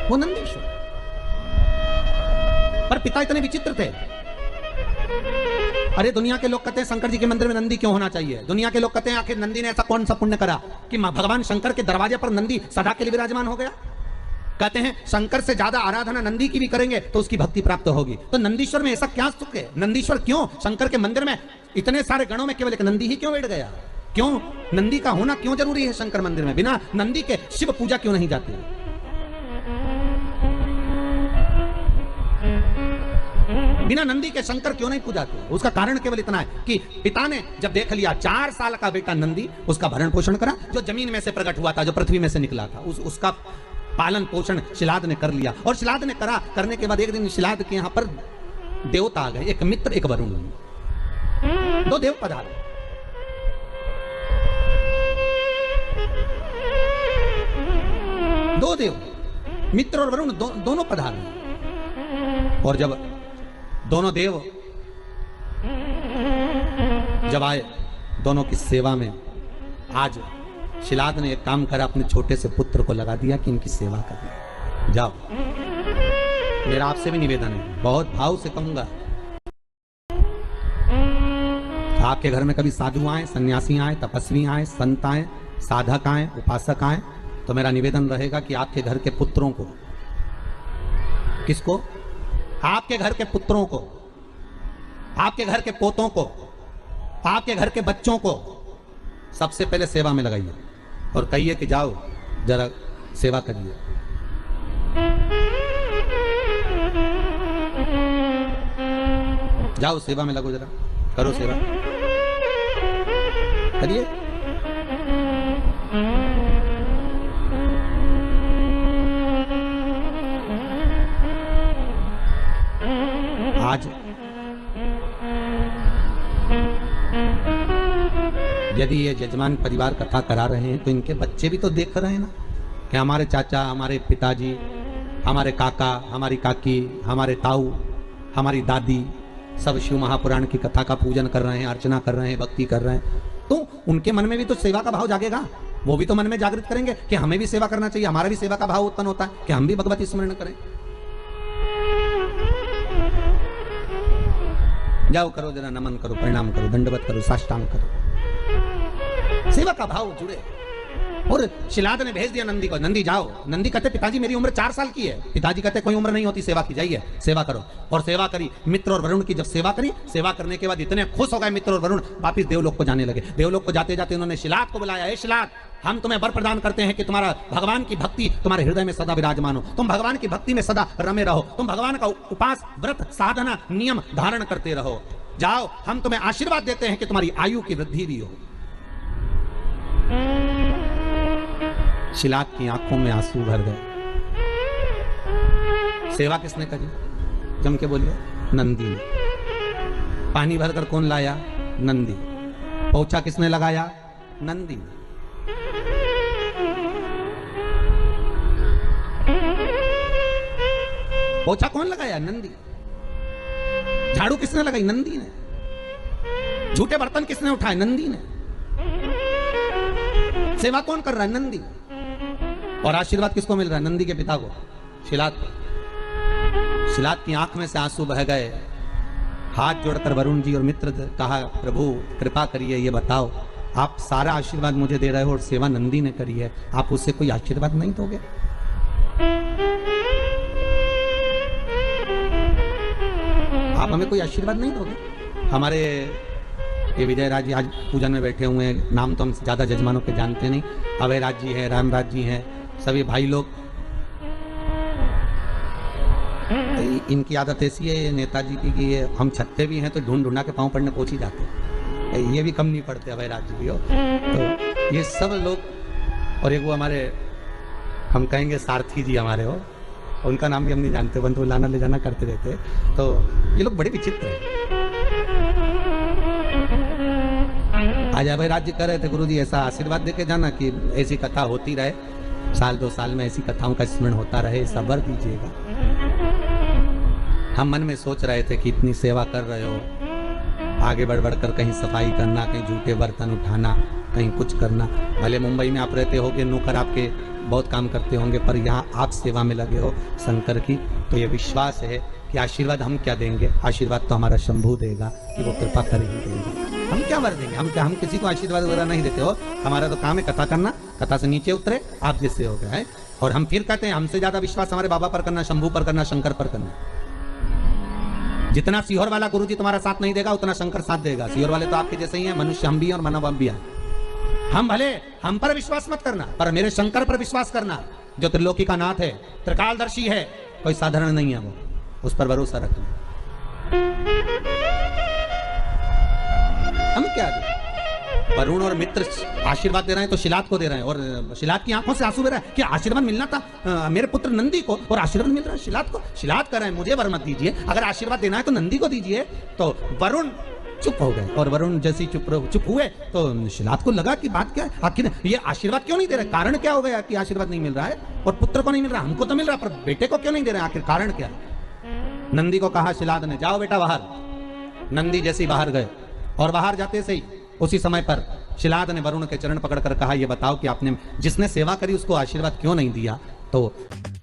वो नंदीश्वर। पर पिता इतने विचित्र थे। अरे दुनिया के लोग कहते हैं शंकर जी के मंदिर में नंदी क्यों होना चाहिए? दुनिया के लोग कहते हैं आखिर नंदी ने ऐसा कौन सा पुण्य करा कि भगवान शंकर के दरवाजे पर नंदी सदा के लिए विराजमान हो गया? कहते हैं शंकर से ज्यादा आराधना नंदी की भी करेंगे तो उसकी भक्ति प्राप्त होगी। तो नंदीश्वर में ऐसा क्या सुख है? नंदीश्वर क्यों शंकर के मंदिर में इतने सारे गणों में केवल एक नंदी ही क्यों बैठ गया? क्यों नंदी का होना क्यों जरूरी है शंकर मंदिर में? बिना नंदी के शिव पूजा क्यों नहीं जाती? बिना नंदी के शंकर क्यों नहीं पूजाते? उसका कारण केवल इतना है कि पिता ने जब देख लिया 4 साल का बेटा नंदी, उसका भरण पोषण करा, जो जमीन में से प्रकट हुआ था, जो पृथ्वी में से निकला था, उसका पालन पोषण शिलाद ने कर लिया। और शिलाद ने करने के बाद एक दिन शिलाद के यहां पर देवता आ गए, एक मित्र एक वरुण, 2 देव पधारे। दो देव, मित्र और वरुण दोनों पधारे। और जब दोनों देव जब आए, दोनों की सेवा में आज शिलाद ने एक काम करा, अपने छोटे से पुत्र को लगा दिया कि इनकी सेवा करना। जाओ, मेरा आपसे भी निवेदन है, बहुत भाव से कहूंगा, आपके घर में कभी साधु आए, सन्यासी आए, तपस्वी आए, संत आए, साधक आए, उपासक आए, तो मेरा निवेदन रहेगा कि आपके घर के पुत्रों को, किसको? आपके घर के पुत्रों को, आपके घर के पोतों को, आपके घर के बच्चों को सबसे पहले सेवा में लगाइए और कहिए कि जाओ जरा सेवा करिए। जाओ सेवा में लगो, जरा करो सेवा, करिए। आज यदि ये जजमान परिवार कथा करा रहे हैं तो इनके बच्चे भी तो देख रहे हैं ना कि हमारे चाचा, हमारे पिताजी, हमारे काका, हमारी काकी, हमारे ताऊ, हमारी दादी सब शिव महापुराण की कथा का पूजन कर रहे हैं, अर्चना कर रहे हैं, भक्ति कर रहे हैं, तो उनके मन में भी तो सेवा का भाव जागेगा। वो भी तो मन में जागृत करेंगे कि हमें भी सेवा करना चाहिए, हमारा भी सेवा का भाव उत्पन्न होता है कि हम भी भगवती स्मरण करें। जाओ करो, जरा नमन करो, प्रणाम करो, दंडवत करो, साष्टांग करो, सेवा का भाव जुड़े। और शिलाद ने भेज दिया नंदी को, नंदी जाओ। नंदी कहते पिताजी मेरी उम्र 4 साल की है। पिताजी कहते कोई उम्र नहीं होती सेवा की, जाइए सेवा करो। और सेवा करी मित्र और वरुण की। जब सेवा करी, सेवा करने के बाद इतने खुश हो गए मित्र और वरुण, वापिस देवलोक को जाने लगे। देवलोक को जाते जाते उन्होंने शिलाद को बुलाया, ए शिलाद, हम तुम्हें वर प्रदान करते हैं कि तुम्हारा भगवान की भक्ति तुम्हारे हृदय में सदा विराजमान हो, तुम भगवान की भक्ति में सदा रमे रहो, तुम भगवान का उपास, व्रत, साधना, नियम धारण करते रहो। जाओ, हम तुम्हें आशीर्वाद देते हैं कि तुम्हारी आयु की वृद्धि भी हो। शिलाद की आंखों में आंसू भर गए। सेवा किसने करी? जम के बोलिए, नंदी ने। पानी भरकर कौन लाया? नंदी। पोछा किसने लगाया? नंदी ने। पोछा कौन लगाया? नंदी। झाड़ू किसने लगाई? नंदी ने। झूठे बर्तन किसने उठाए? नंदी ने। सेवा कौन कर रहा है? नंदी। और आशीर्वाद किसको मिल रहा है? नंदी के पिता को, शिलाद को। शिलाद की आंख में से आंसू बह गए। हाथ जोड़कर वरुण जी और मित्र कहा, प्रभु कृपा करिए, ये बताओ, आप सारा आशीर्वाद मुझे दे रहे हो और सेवा नंदी ने करी है, आप उससे कोई आशीर्वाद नहीं दोगे? आप हमें कोई आशीर्वाद नहीं दोगे? हमारे ये विजयराज जी आज पूजन में बैठे हुए हैं, नाम तो हम ज्यादा जजमानों के जानते नहीं। अभयराज जी हैं, रामराज जी हैं, सभी भाई लोग। इनकी आदत ऐसी है नेताजी की कि ये हम छत्ते भी हैं तो ढूंढ ढूंढा के पाँव पड़ने पहुंच ही जाते हैं। ये भी कम नहीं पड़ते अभयराज जी भी हो। तो ये सब लोग, और एक वो हमारे हम कहेंगे सारथी जी हमारे हो, उनका नाम भी हम नहीं जानते, बंधु लाना ले जाना करते रहते। तो ये लोग बड़े विचित्र हैं। आज अभयराज जी कह रहे थे, गुरु जी ऐसा आशीर्वाद देके जाना कि ऐसी कथा होती रहे, 1-2 साल में ऐसी कथाओं का स्मरण होता रहे, सबर दीजिएगा। हम मन में सोच रहे थे कि इतनी सेवा कर रहे हो, आगे बढ़ बढ़कर कहीं सफाई करना, कहीं जूठे बर्तन उठाना, कहीं कुछ करना। भले मुंबई में आप रहते होगे, नौकर आपके बहुत काम करते होंगे, पर यहाँ आप सेवा में लगे हो शंकर की, तो ये विश्वास है कि आशीर्वाद हम क्या देंगे? आशीर्वाद तो हमारा शंभू देगा कि वो कृपा कर ही देगा। हम क्या वर देंगे? हम किसी को आशीर्वाद वगैरह नहीं देते हो। हमारा तो काम है कथा करना, कथा से नीचे उतरे आप जिससे हो गए। और हम फिर कहते हैं हमसे ज्यादा विश्वास हमारे बाबा पर करना, शंभू पर करना, शंकर पर करना। जितना सीहोर वाला गुरु जी तुम्हारा साथ नहीं देगा, उतना शंकर साथ देगा। सीहोर वाले तो आपके जैसे ही हैं, मनुष्य हम भी हैं और मानव हम भी हैं। हम भले हम पर विश्वास मत करना, पर मेरे शंकर पर विश्वास करना, जो त्रिलोकी का नाथ है, त्रिकालदर्शी है, कोई साधारण नहीं है वो, उस पर भरोसा रखना। हम क्या दें? वरुण और मित्र आशीर्वाद दे रहे हैं तो शिलाद को दे रहे हैं, और शिलाद की आंखों से आंसू बह रहा है कि आशीर्वाद मिलना था मेरे पुत्र नंदी को, और आशीर्वाद मिल रहा है शिलाद को। शिलाद कर रहे हैं, मुझे वर मत दीजिए, अगर आशीर्वाद देना है तो नंदी को दीजिए। तो वरुण चुप हो गए, और वरुण जैसे चुप हुए तो शिलाद को लगा कि बात क्या है, आखिर ये आशीर्वाद क्यों नहीं दे रहे? कारण क्या हो गया कि आशीर्वाद नहीं मिल रहा है? और पुत्र को नहीं मिल रहा, हमको तो मिल रहा, पर बेटे को क्यों नहीं दे रहे? आखिर कारण क्या है? नंदी को कहा शिलाद ने, जाओ बेटा बाहर। नंदी जैसे बाहर गए, और बाहर जाते से ही उसी समय पर शिलाद ने वरुण के चरण पकड़कर कहा, ये बताओ कि आपने जिसने सेवा करी उसको आशीर्वाद क्यों नहीं दिया? तो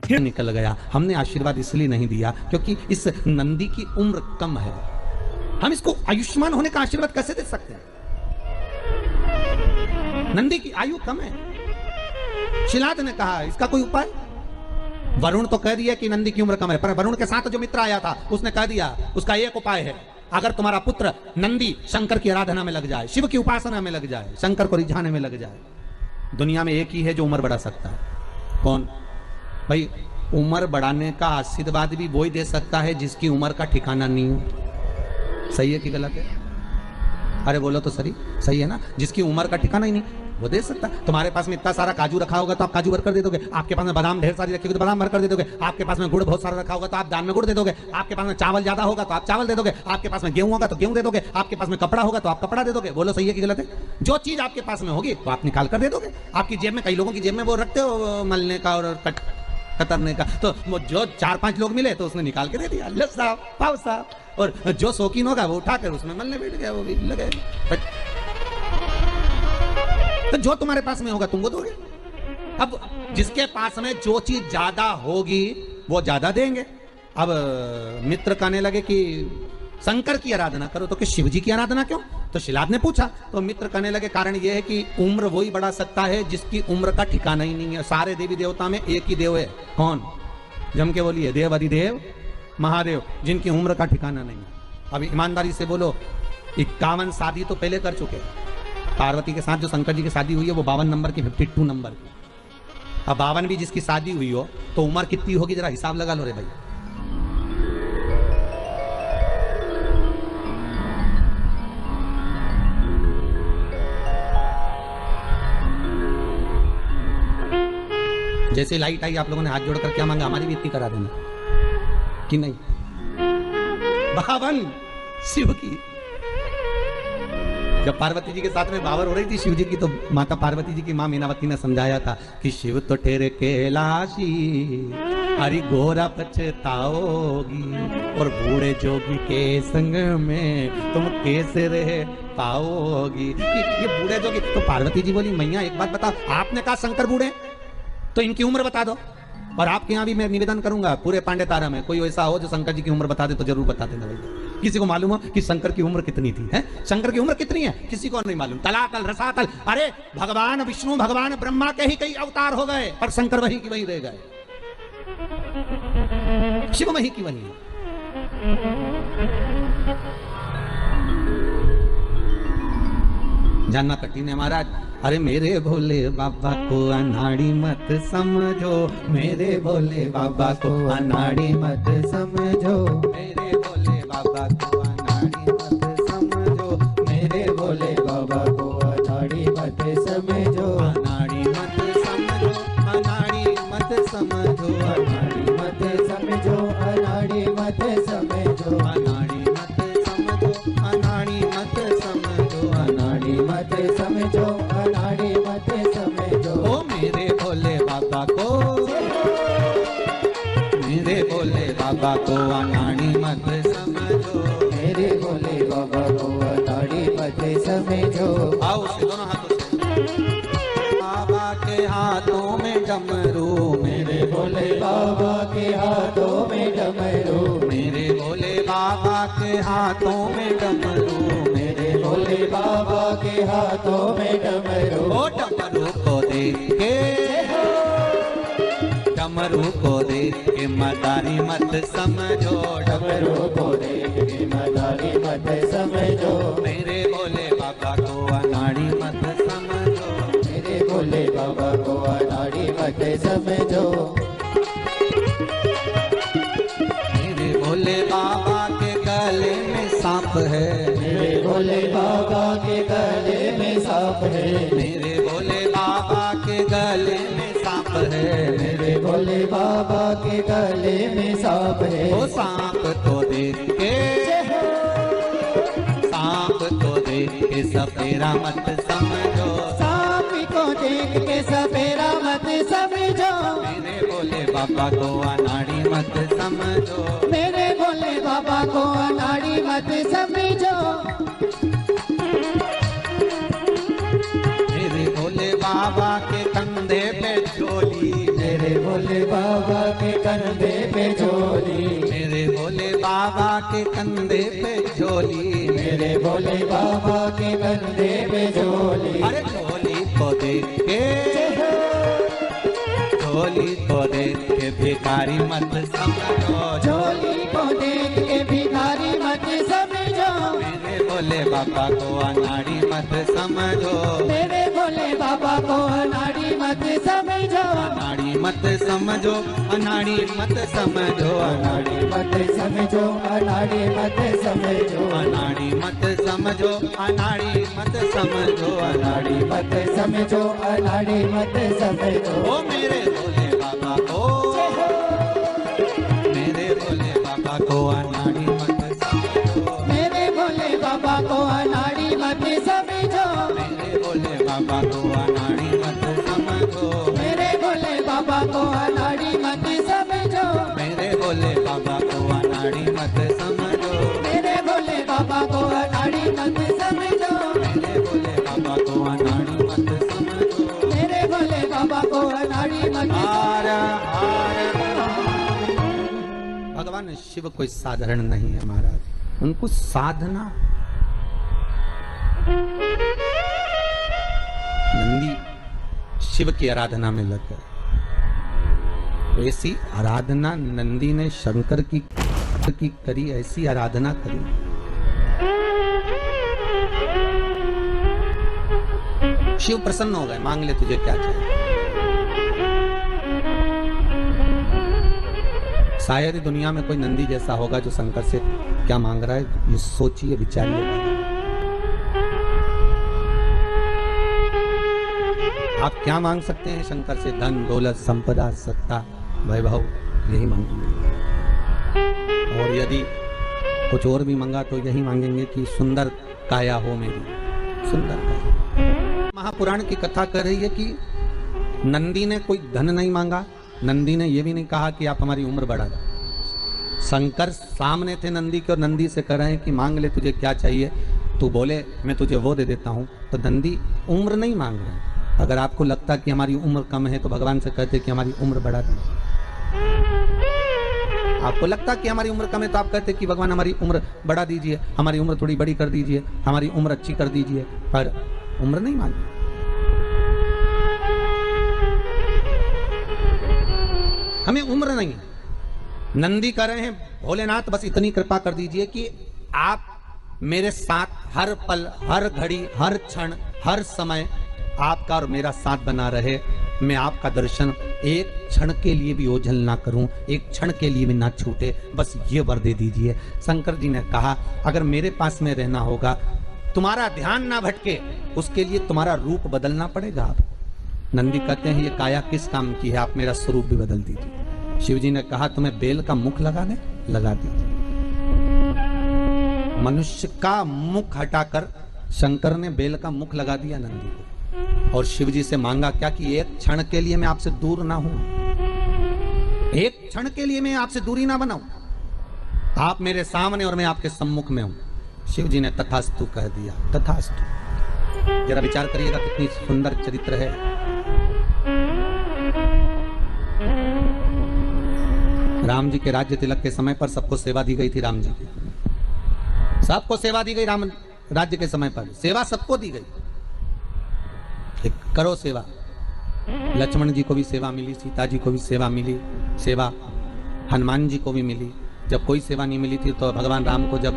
फिर निकल गया, हमने आशीर्वाद इसलिए नहीं दिया क्योंकि इस नंदी की उम्र कम है, हम इसको आयुष्मान होने का आशीर्वाद कैसे दे सकते हैं? नंदी की आयु कम है। शिलाद ने कहा, इसका कोई उपाय? वरुण तो कह दिया कि नंदी की उम्र कम है, पर वरुण के साथ जो मित्र आया था उसने कह दिया उसका एक उपाय है, अगर तुम्हारा पुत्र नंदी शंकर की आराधना में लग जाए, शिव की उपासना में लग जाए, शंकर को रिझाने में लग जाए। दुनिया में एक ही है जो उम्र बढ़ा सकता है। कौन? भाई, उम्र बढ़ाने का आशीर्वाद भी वही दे सकता है जिसकी उम्र का ठिकाना नहीं हो। सही है कि गलत है? अरे बोलो तो सही है ना। जिसकी उम्र का ठिकाना ही नहीं वो दे सकता। तुम्हारे पास में इतना सारा काजू रखा होगा तो आप काजू भरकर दे दोगे। आपके पास में बादाम ढेर सारी रखी होगी तो बादाम भरकर दे दोगे। आपके पास में गुड़ बहुत सारा रखा होगा तो आप दान में गुड़ दे दोगे। आपके पास में चावल ज्यादा होगा तो आप चावल दे दोगे। आपके पास में गेहूं होगा तो गेहूं दे दोगे। आपके पास में कपड़ा होगा तो आप कपड़ा दे दोगे। बोलो सही है कि गलत है? जो चीज आपके पास में होगी तो आप निकाल कर दे दोगे। आपकी जेब में, कई लोगों की जेब में वो रखते हो मलने का और कतरने का, तो वो जो 4-5 लोग मिले तो उसने निकाल के दे दिया, लो साहब, पाओ साहब। और जो शौकीन होगा वो उठाकर उसमें मलने बैठ गया, वो भी लगे। तो जो तुम्हारे पास में होगा तुम वो दोगे। अब जिसके पास में जो चीज ज्यादा होगी वो ज्यादा देंगे। अब मित्र कहने लगे कि शंकर की आराधना करो, तो कि शिव जी की आराधना क्यों? तो शिलाद ने पूछा तो मित्र कहने लगे कारण यह है कि उम्र वही बढ़ा सकता है जिसकी उम्र का ठिकाना ही नहीं है। सारे देवी देवता में एक ही देव है, कौन? जम के बोलिए, देव अधिदेव महादेव, जिनकी उम्र का ठिकाना नहीं है। अब ईमानदारी से बोलो, 51 शादी तो पहले कर चुके। पार्वती के साथ जो शंकर जी की शादी हुई है वो 52 नंबर की, 52 नंबर की। अब 52 भी जिसकी शादी हुई हो तो उम्र कितनी होगी जरा हिसाब लगा लो रे भाई। जैसे लाइट आई आप लोगों ने हाथ जोड़कर क्या मांगा? हमारी भी इतनी करा देना कि नहीं? 52 शिव की। जब पार्वती जी के साथ में बावर हो रही थी शिव जी की, तो माता पार्वती जी की मां मीनावती ने समझाया था कि शिव तो ठहरे कैलाशी, हरि घोरा पछताओगी, और बूढ़े जोगी के संग में तुम कैसे रह पाओगी। ये बूढ़े जोगी। तो पार्वती जी बोली मैया एक बात बताओ, आपने कहा शंकर बूढ़े, तो इनकी उम्र बता दो। और आपके यहाँ भी मैं निवेदन करूंगा पूरे पांडे तारा में कोई ऐसा हो जो शंकर जी की उम्र बता दे तो जरूर बता देना भाई। किसी को मालूम हो कि शंकर की उम्र कितनी थी? है शंकर की उम्र कितनी है? किसी को नहीं मालूम। तलातल रसातल, अरे भगवान विष्णु भगवान ब्रह्मा के ही कई अवतार हो गए पर शंकर वही की वही रह गए, शिव वही की वही। जानना कठिन है महाराज। अरे मेरे भोले बाबा को अनाड़ी मत समझो, मेरे भोले बाबा को अनाड़ी मत समझो, मेरे भोले बाबा को अनाड़ी मत समझो, मेरे भोले बाबा को अनाड़ी मत समझो, अनाड़ी मत समझो, अनाड़ी मत समझो, अनाड़ी मत समझो, अनाड़ी मत समझो, अनाड़ी मत समझो, अनाड़ी मत समझो, अनाड़ी मत समझो, अनाड़ी मत समझो। ओ मेरे भोले बाबा को, मेरे भोले बाबा को अनाड़ी मत समझो, मेरे भोले बाबा को अनाड़ी मत समझो। आओ से दोनों हाथों से। बाबा के हाथों में डमरू, मेरे भोले बाबा के हाथों में डमरू, मेरे भोले बाबा के हाथों में डमरू, मेरे भोले बाबा के हाथों में डमरू। ओ डमरू को देख के, डमरू को देख के मदारी मत समझो, डमरू को देख के मदारी मत समझो, मेरे भोले बाबा को अनाड़ी मत समझो, मेरे भोले बाबा को अनाड़ी मत समझो। मेरे भोले बाबा के गले में सांप है, मेरे भोले बाबा के गले में सांप है, मेरे भोले बाबा के गले में सांप है, मेरे भोले बाबा के गले में सांप है। वो सांप को देख के, सांप को देख के सपेरा मत समझो, सांप को देख के सपेरा मत समझो, मेरे भोले बाबा को अनाड़ी मत समझो, मेरे भोले बाबा को अनाड़ी मत समझो। मेरे भोले बाबा के कंधे पे झोली, मेरे भोले बाबा के कंधे पे झोली, मेरे भोले बाबा के कंधे पे झोली, मेरे भोले बाबा के कंधे पे झोली। अरे झोली को देख के, झोली को देख के भिखारी मत समझो, झोली को देख के भिखारी मत समझो, मेरे भोले बाबा को अनाड़ी मत समझो, मेरे भोले बाबा को अनाड़ी मत समझो, अनाड़ी मत समझो, अनाड़ी मत समझो, अनाड़ी मत समझो, अनाड़ी मत समझो, अनाड़ी मत समझो, अनाड़ी मत समझो, अनाड़ी मत समझो, अनाड़ी मत समझो। ओ मेरे भोले बाबा को, मेरे भोले बाबा को अनाड़ी मत समझो, मेरे भोले बाबा को अनाड़ी मत समझो, मेरे भोले बाबा को अनाड़ी मत समझो, मेरे भोले बाबा को अनाड़ी मत समझो, मेरे भोले बाबा को अनाड़ी मत समझो, मेरे भोले बाबा को अनाड़ी मत समझो, मेरे भोले बाबा को अनाड़ी मत समझो। मेरे भोले बाबा को अनाड़ी मत हार हार भगवान शिव कोई साधारण नहीं है महाराज, उनको साधना। नंदी शिव की आराधना में लग गए, ऐसी आराधना नंदी ने शंकर की करी, ऐसी आराधना करी। शिव प्रसन्न हो गए, मांग ले तुझे क्या चाहिए। शायद ही दुनिया में कोई नंदी जैसा होगा जो शंकर से क्या मांग रहा है, ये सोचिए, विचारिए। आप क्या मांग सकते हैं शंकर से? धन, दौलत, संपदा, सत्ता, वैभव, यही मांगेंगे। और यदि कुछ और भी मांगा तो यही मांगेंगे कि सुंदर काया हो मेरी, सुंदर काया। महापुराण की कथा कर रही है कि नंदी ने कोई धन नहीं मांगा, नंदी ने यह भी नहीं कहा कि आप हमारी उम्र बढ़ा दो। शंकर सामने थे नंदी के, और नंदी से कह रहे हैं कि मांग ले तुझे क्या चाहिए, तू बोले मैं तुझे वो दे देता हूं। तो नंदी उम्र नहीं मांग रहे हैं। अगर आपको लगता कि हमारी उम्र कम है तो भगवान से कहते कि हमारी उम्र बढ़ा दीजिए। आपको लगता कि हमारी उम्र कम है तो आप कहते कि भगवान हमारी उम्र बढ़ा दीजिए, हमारी उम्र थोड़ी बड़ी कर दीजिए, हमारी उम्र अच्छी कर दीजिए। पर उम्र नहीं मांगी। हमें उम्र नहीं। नंदी कह रहे हैं भोलेनाथ बस इतनी कृपा कर दीजिए कि आप मेरे साथ हर पल, हर घड़ी, हर क्षण, हर समय आपका और मेरा साथ बना रहे। मैं आपका दर्शन एक क्षण के लिए भी ओझल ना करूं, एक क्षण के लिए भी ना छूटे, बस ये वर दे दीजिए। शंकर जी ने कहा अगर मेरे पास में रहना होगा, तुम्हारा ध्यान ना भटके, उसके लिए तुम्हारा रूप बदलना पड़ेगा। आप नंदी कहते हैं ये काया किस काम की है, आप मेरा स्वरूप भी बदल दीजिए। शिव जी ने कहा तुम्हें बेल का मुख लगाने, लगा दीजिए। मनुष्य का मुख हटाकर शंकर ने बेल का मुख लगा दिया नंदी को। और शिव जी से मांगा क्या कि एक क्षण के लिए मैं आपसे दूर ना हूं, एक क्षण के लिए मैं आपसे दूरी ना बनाऊं। आप मेरे सामने और मैं आपके सम्मुख में हूं। शिव जी ने तथास्तु कह दिया। तथास्तु। जरा विचार करिएगा कितनी सुंदर चरित्र है। राम जी के राज्य तिलक के समय पर सबको सेवा दी गई थी। राम जी की सबको सेवा दी गई। राम राज्य के समय पर सेवा सबको दी गई। एक करो सेवा। लक्ष्मण जी को भी सेवा मिली, सीता जी को भी सेवा मिली, सेवा हनुमान जी को भी मिली। जब कोई सेवा नहीं मिली थी तो भगवान राम को जब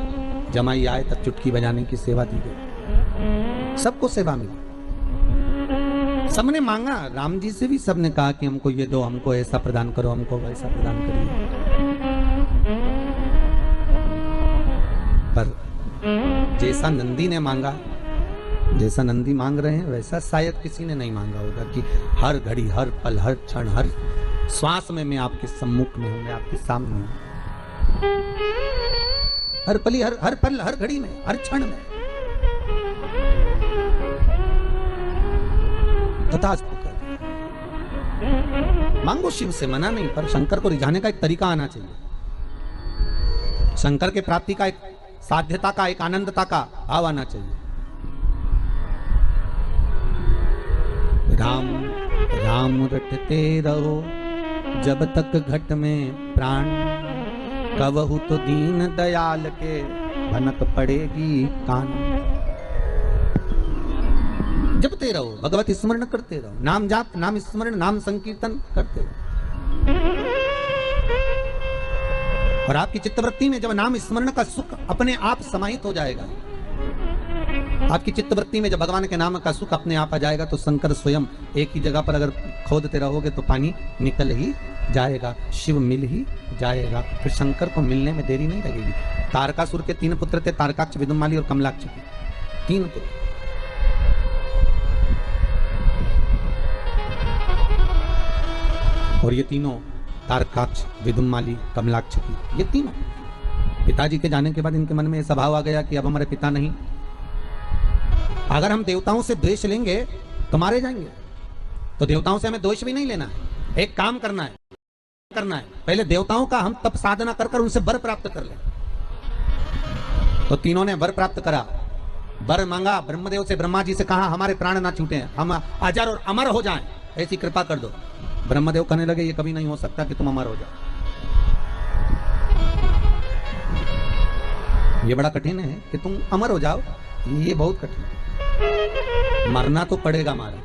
जमाई आए तब चुटकी बजाने की सेवा दी गई। सबको सेवा मिली, सबने मांगा। राम जी से भी सबने कहा कि हमको ये दो, हमको ऐसा प्रदान करो, हमको वैसा प्रदान करिए। पर जैसा नंदी ने मांगा, जैसा नंदी मांग रहे हैं वैसा शायद किसी ने नहीं मांगा होगा कि हर घड़ी, हर पल, हर क्षण, हर श्वास में मैं आपके सम्मुख में हूं, मैं आपके सामने हूं। हर पल, हर घड़ी में, हर क्षण में। तथास्तु कर दिया। मांगो, शिव से मना नहीं, पर शंकर को रिझाने का एक तरीका आना चाहिए। शंकर के प्राप्ति का एक साध्यता का, एक आनंदता का भाव आना चाहिए। राम राम रटते रहो जब तक घट में प्राण, कबहू तो दीन दयाल के भनक पड़ेगी कान। जपते रहो, भगवत स्मरण करते रहो, नाम जाप, नाम स्मरण, नाम संकीर्तन करते रहो। और आपकी चित्तवृत्ति में जब नाम स्मरण का सुख अपने आप समाहित हो जाएगा, आपकी चित्तवृत्ति में जब भगवान के नाम का सुख अपने आप आ जाएगा तो शंकर स्वयं एक ही जगह पर अगर खोदते रहोगे तो पानी निकल ही जाएगा, शिव मिल ही जाएगा। फिर शंकर को मिलने में देरी नहीं लगेगी। तारकासुर के 3 पुत्र थे, तारकाक्ष, विदुमाली और कमलाक्ष के 3 पुत्र। और ये तीनों तारकाक्ष, विदुमाली, कमलाक्ष की, ये तीनों पिताजी के जाने के बाद इनके मन में यह स्वभाव आ गया कि अब हमारे पिता नहीं, अगर हम देवताओं से द्वेष लेंगे तो मारे जाएंगे। तो देवताओं से हमें द्वेष भी नहीं लेना है, एक काम करना है पहले देवताओं का हम तप साधना कर उनसे वर प्राप्त कर ले। तो तीनों ने वर प्राप्त करा, वर मांगा ब्रह्मदेव से, ब्रह्मा जी से कहा हमारे प्राण ना छूटे, हम अजर और अमर हो जाएं, ऐसी कृपा कर दो। ब्रह्मदेव कहने लगे ये कभी नहीं हो सकता कि तुम अमर हो जाओ, ये बड़ा कठिन है कि तुम अमर हो जाओ, ये बहुत कठिन है। मरना तो पड़ेगा महाराज,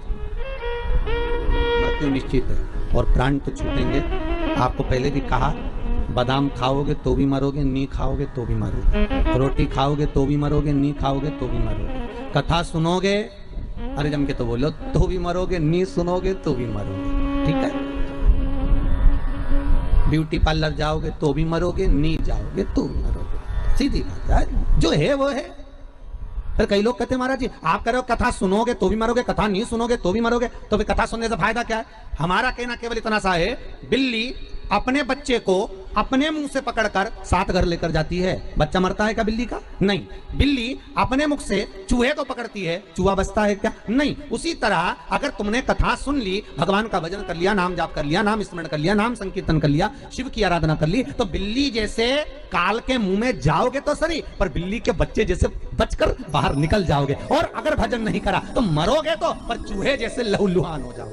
मृत्यु निश्चित है और प्राण तो छूटेंगे। आपको पहले भी कहा, बादाम खाओगे तो भी मरोगे, नी खाओगे तो भी मरोगे, रोटी खाओगे तो भी मरोगे, नी खाओगे तो भी मरोगे, कथा सुनोगे, अरे जम के तो बोलो, तो भी मरोगे, नी सुनोगे तो भी मरोगे, ठीक है। ब्यूटी पार्लर जाओगे तो भी मरोगे, नी जाओगे तो भी मरोगे, सीधी बात है, जो है वो है। फिर कई लोग कहते हैं महाराज जी आप कह रहे हो कथा सुनोगे तो भी मरोगे, कथा नहीं सुनोगे तो भी मरोगे, तो फिर कथा सुनने से फायदा क्या है? हमारा कहना केवल इतना सा है, बिल्ली अपने बच्चे को अपने मुंह से पकड़कर 7 घर लेकर जाती है, बच्चा मरता है क्या बिल्ली का? नहीं। बिल्ली अपने मुख से चूहे को पकड़ती है, चूहा बचता है क्या? नहीं। उसी तरह अगर तुमने कथा सुन ली, भगवान का भजन कर लिया, नाम जाप कर लिया, नाम स्मरण कर लिया, नाम संकीर्तन कर लिया, शिव की आराधना कर ली, तो बिल्ली जैसे काल के मुंह में जाओगे तो सही, पर बिल्ली के बच्चे जैसे बचकर बाहर निकल जाओगे। और अगर भजन नहीं करा तो मरोगे तो, पर चूहे जैसे लहूलुहान हो जाओ।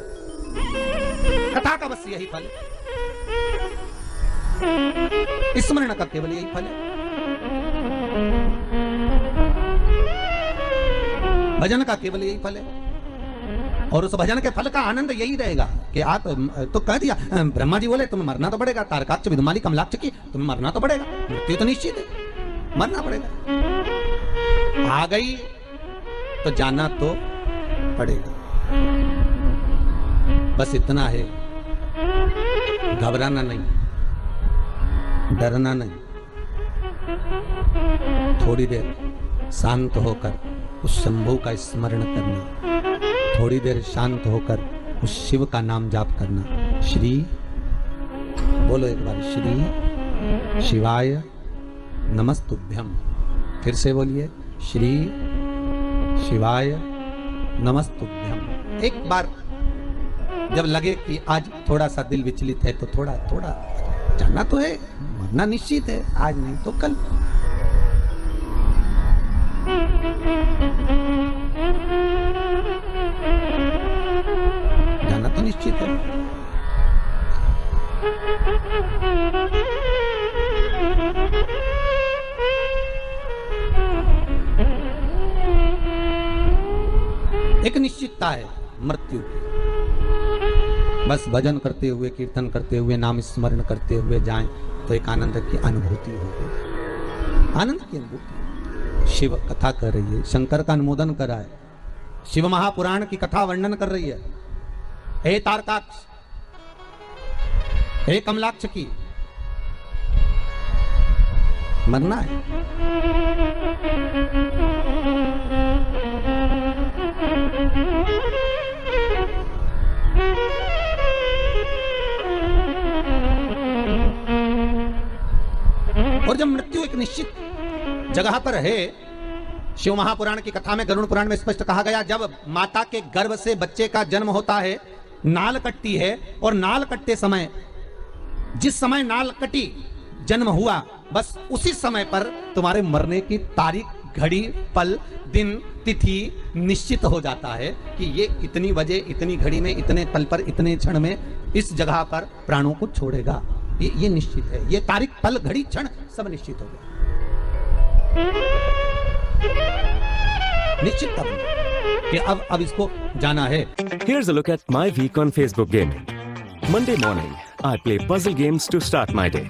कथा का बस यही फल, स्मरण का केवल यही फल है, भजन का केवल यही फल है। और उस भजन के फल का आनंद यही रहेगा कि आप तो कह दिया, ब्रह्मा जी बोले तुम्हें मरना तो पड़ेगा, तारकाक्ष, विदुमाली, कमलाक्ष की तुम्हें मरना तो पड़ेगा, मृत्यु तो निश्चित है, मरना पड़ेगा। आ गई तो जाना तो पड़ेगा, बस इतना है, घबराना नहीं, डरना नहीं, थोड़ी देर शांत होकर उस शंभू का स्मरण करना, थोड़ी देर शांत होकर उस शिव का नाम जाप करना। श्री बोलो एक बार, श्री शिवाय नमस्तुभ्यम, फिर से बोलिए, श्री शिवाय नमस्तुभ्यम। एक बार जब लगे कि आज थोड़ा सा दिल विचलित है तो थोड़ा थोड़ा जाना तो है, मरना निश्चित है, आज नहीं तो कल। जाना तो निश्चित है। एक निश्चितता है मृत्यु की, बस भजन करते हुए, कीर्तन करते हुए, नाम स्मरण करते हुए जाएं तो एक आनंद की अनुभूति होगी, आनंद की अनुभूति। शिव कथा कर रही है, शंकर का अनुमोदन कर रहा है, शिव महापुराण की कथा वर्णन कर रही है। हे तारकाक्ष, हे कमलाक्ष की, मरना है। और जब मृत्यु एक निश्चित जगह पर है, शिव महापुराण की कथा में, गरुड़ पुराण में स्पष्ट कहा गया, जब माता के गर्भ से बच्चे का जन्म होता है, नाल कटती है, और नाल कटते समय, जिस समय नाल कटी, जन्म हुआ, बस उसी समय पर तुम्हारे मरने की तारीख, घड़ी, पल, दिन, तिथि निश्चित हो जाता है कि ये इतनी बजे, इतनी घड़ी में, इतने पल पर, इतने क्षण में इस जगह पर प्राणों को छोड़ेगा। ये निश्चित है, ये तारीख, पल, घड़ी, क्षण सब निश्चित हो गया, निश्चित तब कि अब इसको जाना है। Here's a look at my week on Facebook gaming. Monday morning, I play puzzle games to start my day.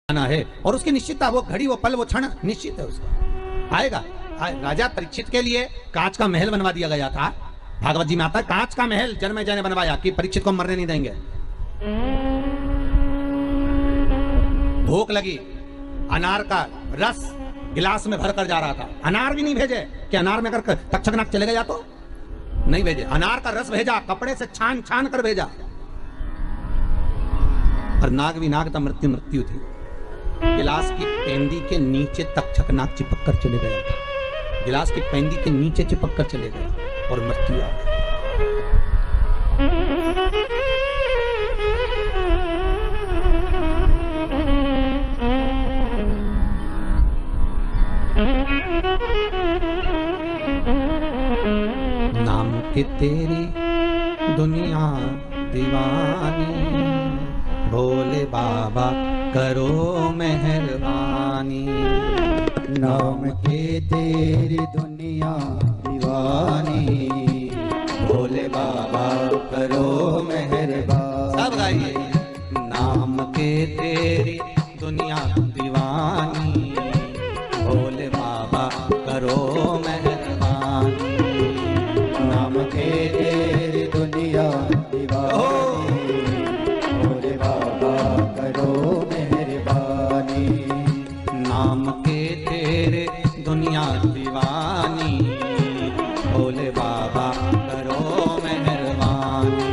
जाना है, और उसकी निश्चितता, वो घड़ी, वो पल, वो क्षण निश्चित है, उसका आएगा। राजा परीक्षित के लिए कांच का महल बनवा दिया गया था। भागवत जी में आता है कांच का महल जन्मेजय ने बनवाया कि परीक्षित को मरने नहीं देंगे। भूख लगी, अनार का रस गिलास में भर कर जा रहा था। अनार भी नहीं भेजे कि अनार में कर तक्षक नाग चले गया, तो नहीं भेजे। अनार का रस भेजा, कपड़े से छान छान कर भेजा। और नाग भी नाग था, मृत्यु थी। गिलास की पेंदी के नीचे तक्षक नाग चिपक कर चले गया था। गिलास की पेंदी के नीचे चिपक कर चले गए और मृत्यु आ गई। नाम के तेरी दुनिया दीवानी, भोले बाबा करो मेहरबानी। नाम के तेरी दुनिया दीवानी, भोले बाबा करो मेहरबानी। सब गाइए। नाम के तेरी दुनिया दीवानी, भोले बाबा करो मेहरबानी। नाम के तेरी दुनिया दीवानी, भोले बाबा करो मेहरबानी। नाम के तेरे दुनिया दीवानी, भोले बाबा करो मेहरबानी।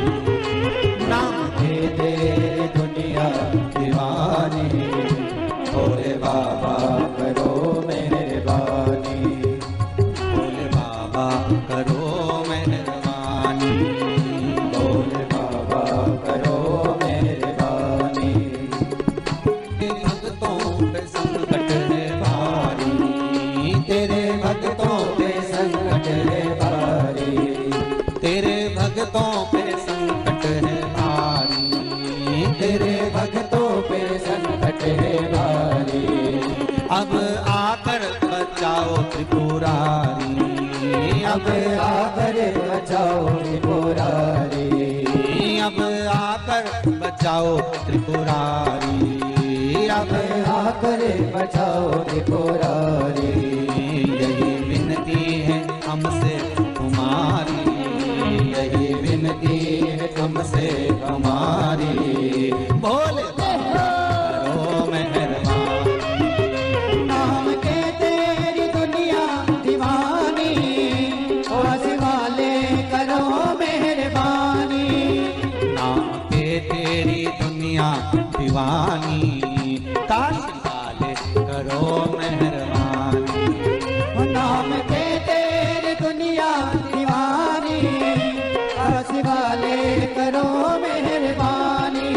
नाम के तेरी दुनिया दीवानी, भोले बाबा करो मेहरबानी। भोले बाबा करो मेहरबानी। भोले बाबा करो मेहरबानी। भक्तों पे संकट है भारी, तेरे भक्तों पे संकट है भारी। तेरे भक्तों पे संकट है भारी। तेरे भक्तों पे संकट है भारी। अब आकर बचाओ त्रिपुरारी। अब आकर बचाओ त्रिपुरारी। अब आकर बचाओ त्रिपुरारी। अब आकर बचाओ त्रिपुरारी। यही विनती है हमसे तुम्हारी, यही विनती है हमसे तुम्हारी। भोले बाबा करो मेहरबानी। नाम के तेरी दुनिया दीवानी, बस वाले करो मेहरबानी। नाम के तेरी दुनिया दीवानी, काश वाले करो मेहरबानी। नाम के तेरी दुनिया दीवानी, बस वाले करो मेहरबानी।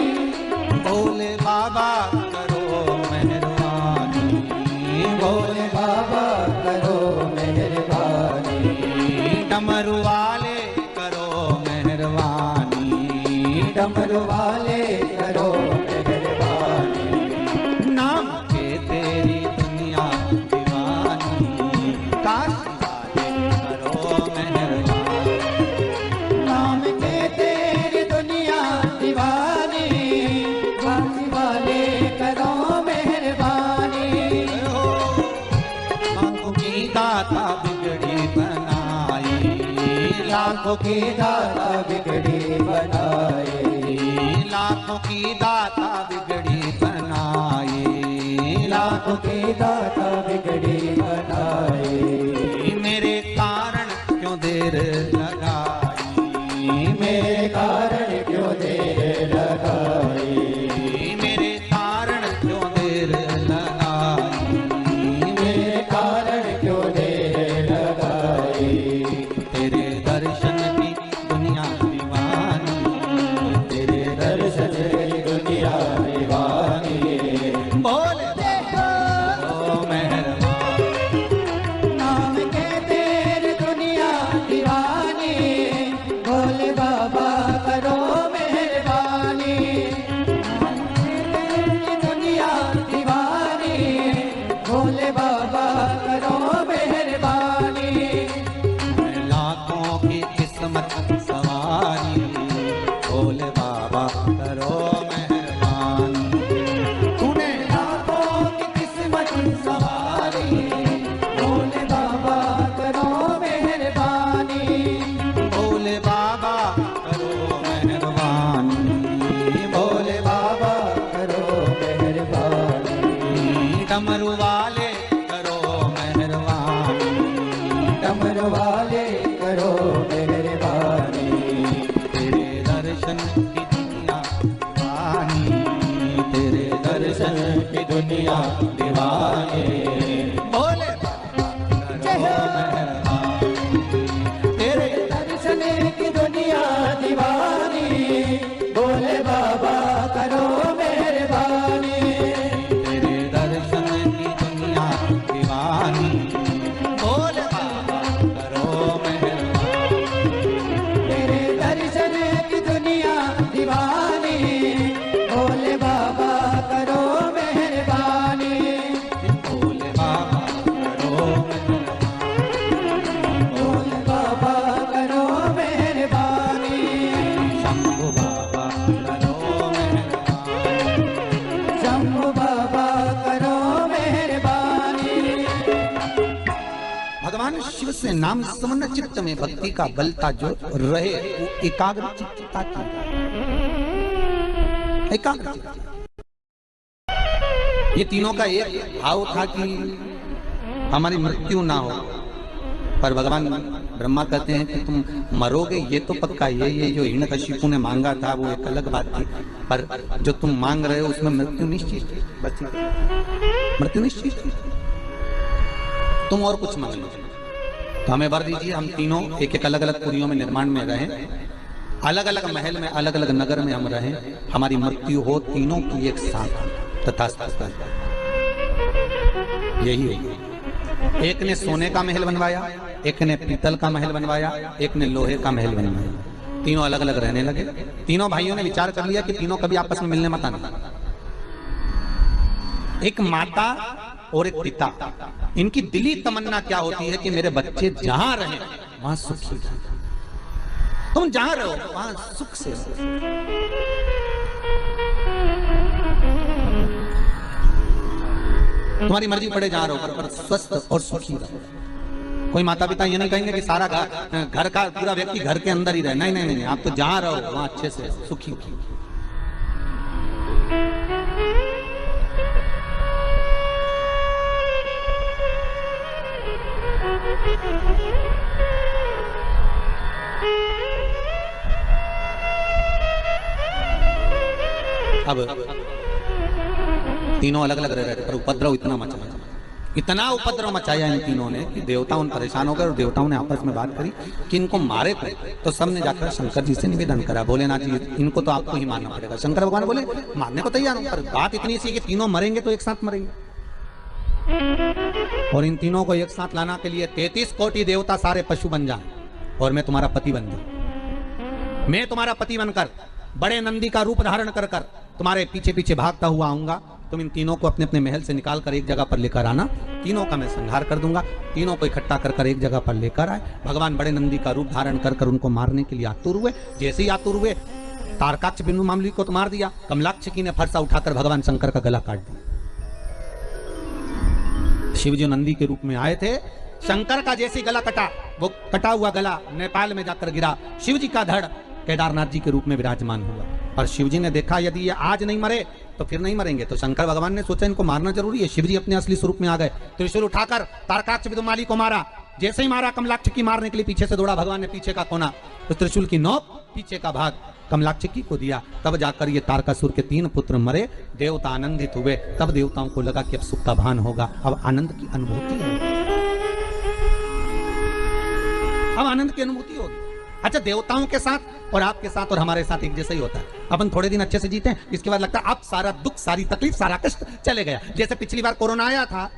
भोले बाबा करो मेहरबानी। भोले भोले बाबा करो मेहरबानी। डमरू वाले करो मेहरबानी। डमरू वाले करो मेहरबानी। नाम के तेरी दुनिया दीवानी, काश वाले करो मेहरबानी। नाम के तेरी दुनिया दीवानी, बस वाले करो मेहरबानी। लाखों की दाता बिगड़ी बनाई, लाखों की दाता बिगड़ी बनाए। लाखों की दाता बिगड़ी बनाई। लाखों की दाता बिगड़ी बनाए। मेरे कारण क्यों देर लगाई। मेरे कारण क्यों देर लगाई। मेरे कारण क्यों देर लगाई। मेरे कारण क्यों देर लगाई। तेरे दर्शन की दुनिया दीवानी, तेरे दर्शन की दुनिया दीवानी। भोले बाबा करो मेहरबानी। अमर वाले करो मेहरबानी। तेरे दर्शन की दुनिया दीवानी, तेरे दर्शन की दुनिया दीवानी। बोले तेरे दर्शन की दुनिया दीवानी, बोले बाबा करो मेहरबानी। तेरे दर्शन की दुनिया दीवानी, बोले बाबा करो मेहरबानी। तेरे दर्शन की दुनिया दीवानी, बोले बाबा करो मेहरबानी। बोले बाबा करो बोले बाबा करो मेहरबानी। शंभु बाबा करो मेहरबानी। शंभु बाबा करो मेहरबानी। भगवान शिव से नाम स्मरण चित्त में भक्ति का बलता जो रहे वो एकाग्र चित्तता की, एकाग्र चित्त। ये तीनों का एक भाव था कि हमारी मृत्यु ना हो, पर भगवान ब्रह्मा कहते हैं कि तुम मरोगे ये तो पक्का। ये जो हिरण्यकशिपु ने मांगा था वो एक अलग बात थी, पर जो तुम मांग रहे हो उसमें मृत्यु निश्चित थी, बच्ची मृत्यु निश्चित थी। तुम और कुछ मांग लो तो हमें वर दीजिए, हम तीनों एक एक अलग अलग पुरियों में निर्माण में रहें, अलग अलग महल में अलग अलग नगर में हम रहें, हमारी मृत्यु हो तीनों की एक साथ तथा यही है। एक ने सोने का महल बनवाया, एक ने पीतल का महल बनवाया, एक ने लोहे का महल बनवाया। तीनों अलग अलग रहने लगे। तीनों भाइयों ने विचार कर लिया कि तीनों कभी आपस में मिलने मत आना। एक माता और एक पिता, इनकी दिली तमन्ना क्या होती है कि मेरे बच्चे जहां रहें वहां सुखी रहें। तुम जहां रहो वहां सुख से रहो। तुम्हारी मर्जी पड़े जहां रहो, पर स्वस्थ और सुखी रहो। कोई माता पिता ये नहीं कहेंगे कि सारा घर का पूरा व्यक्ति घर के अंदर ही रहे। नहीं नहीं नहीं, आप तो जहां रहो वहां अच्छे से सुखी हो। अब तीनों अलग अलग रह रहे थे, पर उपद्रव इतना उपद्रव मचाया इन तीनों ने कि देवता उन परेशान हो गए और देवताओं ने आपस में बात करी कि इनको मारे को। तो सबने जाकर शंकर जी से निवेदन करा, भोलेनाथ जी इनको तो आपको ही मारना पड़ेगा। शंकर भगवान बोले मारने को तैयार हूं, पर बात इतनी सी कि तीनों मरेंगे तो एक साथ मरेंगे। और इन तीनों को एक साथ लाना के लिए 33 कोटि देवता सारे पशु बन जाए और मैं तुम्हारा पति बन जाऊं। मैं तुम्हारा पति बनकर बड़े नंदी का रूप धारण कर कर तुम्हारे पीछे पीछे भागता हुआ आऊंगा। तुम इन तीनों को अपने अपने महल से निकाल कर एक जगह पर लेकर आना। तीनों का मैं संहार कर दूंगा। तीनों को इकट्ठा कर कर एक जगह पर लेकर आए। भगवान बड़े नंदी का रूप धारण कर कर उनको मारने के लिए आतुर हुए। जैसे ही आतुर हुए, तारकाक्ष बिंदु मामली को तो मार दिया, कमलाक्ष की ने फरसा उठाकर भगवान शंकर का गला काट दिया। शिव जी नंदी के रूप में आए थे। शंकर का जैसे गला कटा, वो कटा हुआ गला नेपाल में जाकर गिरा। शिव जी का धड़ केदारनाथ जी के रूप में विराजमान हुआ। और शिव जी ने देखा यदि ये आज नहीं मरे तो फिर नहीं मरेंगे। तो शंकर भगवान ने सोचा इनको मारना जरूरी है। शिव जी अपने असली स्वरूप में आ गए। त्रिशूल उठाकर तारकाक्ष विदुमाली को मारा। जैसे ही मारा, कमलाक्ष की मारने के लिए पीछे से दौड़ा। भगवान ने पीछे का कोना, तो त्रिशूल की नोक पीछे का भाग कमलाक्ष की को दिया। तब जाकर ये तारकासुर के 3 पुत्र मरे। देवता आनंदित हुए। तब देवताओं को लगा कि अब सुख का भान होगा, अब आनंद की अनुभूति है, अब आनंद की अनुभूति होगी। अच्छा, देवताओं के साथ और आपके साथ और हमारे साथ एक जैसा ही होता है। अपन थोड़े दिन अच्छे से जीते हैं, इसके बाद लगता है अब सारा दुख, सारी तकलीफ, सारा कष्ट चले गया। जैसे पिछली बार कोरोना आया था,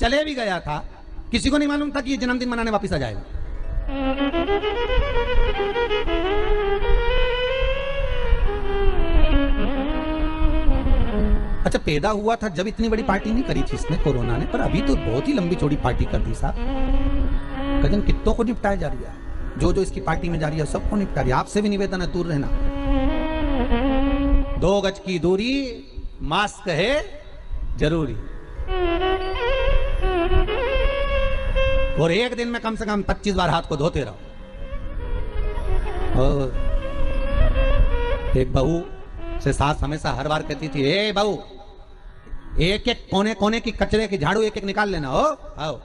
चले भी गया था, किसी को नहीं मालूम था कि ये जन्मदिन मनाने वापस आ जाएगा। अच्छा, पैदा हुआ था जब इतनी बड़ी पार्टी नहीं करी थी इसने, कोरोना ने, पर अभी तो बहुत ही लंबी चौड़ी पार्टी कर दी साहब। कदम कितनों को निपटाया जा रही है, जो जो इसकी पार्टी में जा रही है सबको निपटा रही है। आपसे भी निवेदन है, दूर रहना, 2 गज की दूरी, मास्क है जरूरी, और एक दिन में कम से कम 25 बार हाथ को धोते रहो। और एक बहू से सास हमेशा हर बार कहती थी, ए बहू, एक एक कोने कोने की कचरे की झाड़ू एक एक निकाल लेना। हो आओ,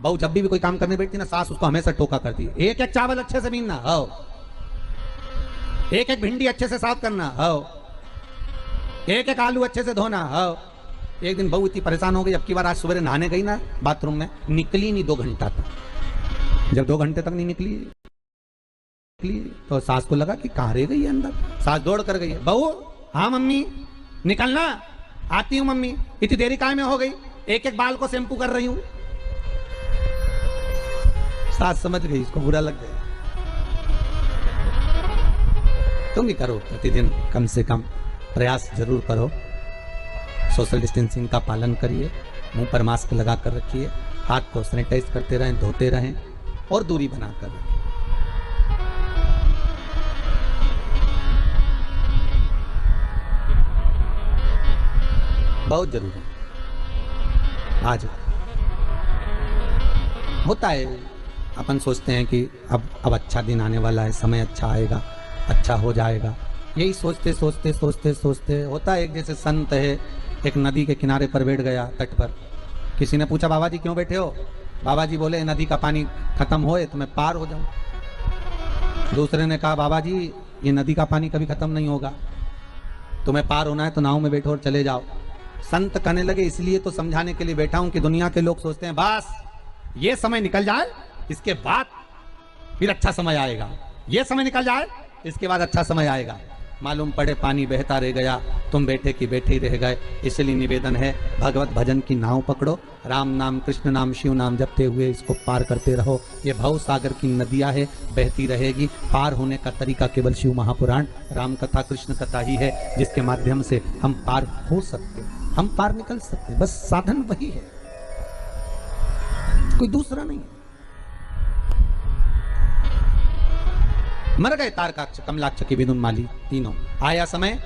बहू जब भी कोई काम करने बैठती ना, सास उसको हमेशा टोका करती है, एक एक चावल अच्छे से बीनना, हो एक एक भिंडी अच्छे से साफ करना, हो एक एक आलू अच्छे से धोना, हो। एक दिन बहू इतनी परेशान हो गई, अब की बार आज सुबह नहाने गई ना बाथरूम में, निकली नहीं 2 घंटा तक। जब 2 घंटे तक नहीं निकली तो सास को लगा कि कहाँ रह गई है अंदर। सास दौड़ कर गई, बहू हाँ मम्मी निकलना, आती हूँ मम्मी, इतनी देरी काहे में हो गई, एक एक बाल को शैम्पू कर रही हूँ। सास समझ गई, इसको बुरा लग गया। तुम भी करो, प्रतिदिन कम से कम प्रयास जरूर करो, सोशल डिस्टेंसिंग का पालन करिए, मुंह पर मास्क लगा कर रखिए, हाथ को सैनिटाइज करते रहें, धोते रहें और दूरी बनाकर रखें। बहुत जरूरी है। आज होता है, अपन सोचते हैं कि अब अच्छा दिन आने वाला है, समय अच्छा आएगा, अच्छा हो जाएगा, यही सोचते सोचते सोचते सोचते होता है। एक जैसे संत है, एक नदी के किनारे पर बैठ गया, तट पर। किसी ने पूछा बाबा जी क्यों बैठे हो? बाबा जी बोले नदी का पानी खत्म होए तो मैं पार हो जाऊं। दूसरे ने कहा बाबा जी ये नदी का पानी कभी खत्म नहीं होगा, तुम्हें पार होना है तो नाव में बैठो और चले जाओ। संत कहने लगे इसलिए तो समझाने के लिए बैठा हूं कि दुनिया के लोग सोचते हैं बस ये समय निकल जाए इसके बाद फिर अच्छा समय आएगा, ये समय निकल जाए इसके बाद अच्छा समय आएगा। मालूम पड़े पानी बहता रह गया, तुम बैठे की बैठे ही रह गए। इसलिए निवेदन है भगवत भजन की नाव पकड़ो, राम नाम कृष्ण नाम शिव नाम जपते हुए इसको पार करते रहो। ये भव सागर की नदियां है, बहती रहेगी। पार होने का तरीका केवल शिव महापुराण, राम कथा, कृष्ण कथा ही है जिसके माध्यम से हम पार हो सकते, हम पार निकल सकते। बस साधन वही है, कोई दूसरा नहीं। मर गए तारकाक्ष, कमलाक्ष की विदुन्माली तीनों। आया समय,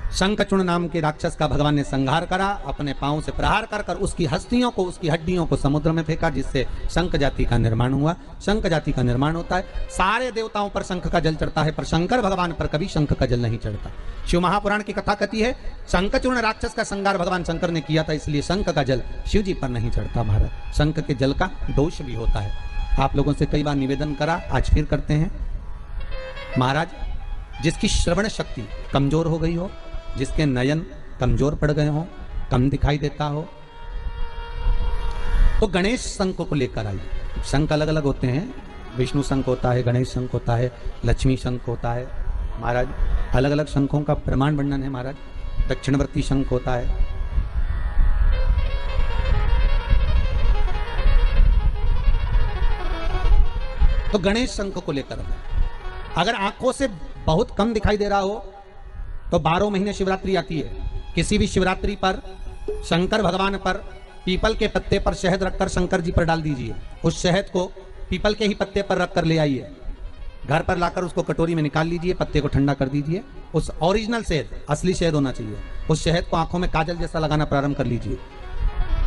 शंखचूर्ण नाम के राक्षस का भगवान ने संहार करा, अपने पांव से प्रहार कर कर उसकी हस्तियों को, उसकी हड्डियों को समुद्र में फेंका, जिससे शंख जाति का निर्माण हुआ। शंख जाति का निर्माण होता है, सारे देवताओं पर शंख का जल चढ़ता है, पर शंकर भगवान पर कभी शंख का जल नहीं चढ़ता। शिव महापुराण की कथा कहती है शंखचूर्ण राक्षस का संहार भगवान शंकर ने किया था, इसलिए शंख का जल शिव जी पर नहीं चढ़ता। महाराज शंख के जल का दोष भी होता है। आप लोगों से कई बार निवेदन करा, आज फिर करते हैं। महाराज जिसकी श्रवण शक्ति कमजोर हो गई हो, जिसके नयन कमजोर पड़ गए हो, कम दिखाई देता हो, तो गणेश शंख को लेकर आइए। शंख अलग अलग होते हैं, विष्णु शंख होता है, गणेश शंख होता है, लक्ष्मी शंख होता है। महाराज अलग अलग शंखों का प्रमाण वर्णन है। महाराज दक्षिणवर्ती शंख होता है, तो गणेश शंख को लेकर आइए। अगर आंखों से बहुत कम दिखाई दे रहा हो तो 12 महीने शिवरात्रि आती है, किसी भी शिवरात्रि पर शंकर भगवान पर पीपल के पत्ते पर शहद रखकर शंकर जी पर डाल दीजिए। उस शहद को पीपल के ही पत्ते पर रखकर ले आइए, घर पर लाकर उसको कटोरी में निकाल लीजिए, पत्ते को ठंडा कर दीजिए। उस ओरिजिनल शहद, असली शहद होना चाहिए, उस शहद को आंखों में काजल जैसा लगाना प्रारंभ कर लीजिए।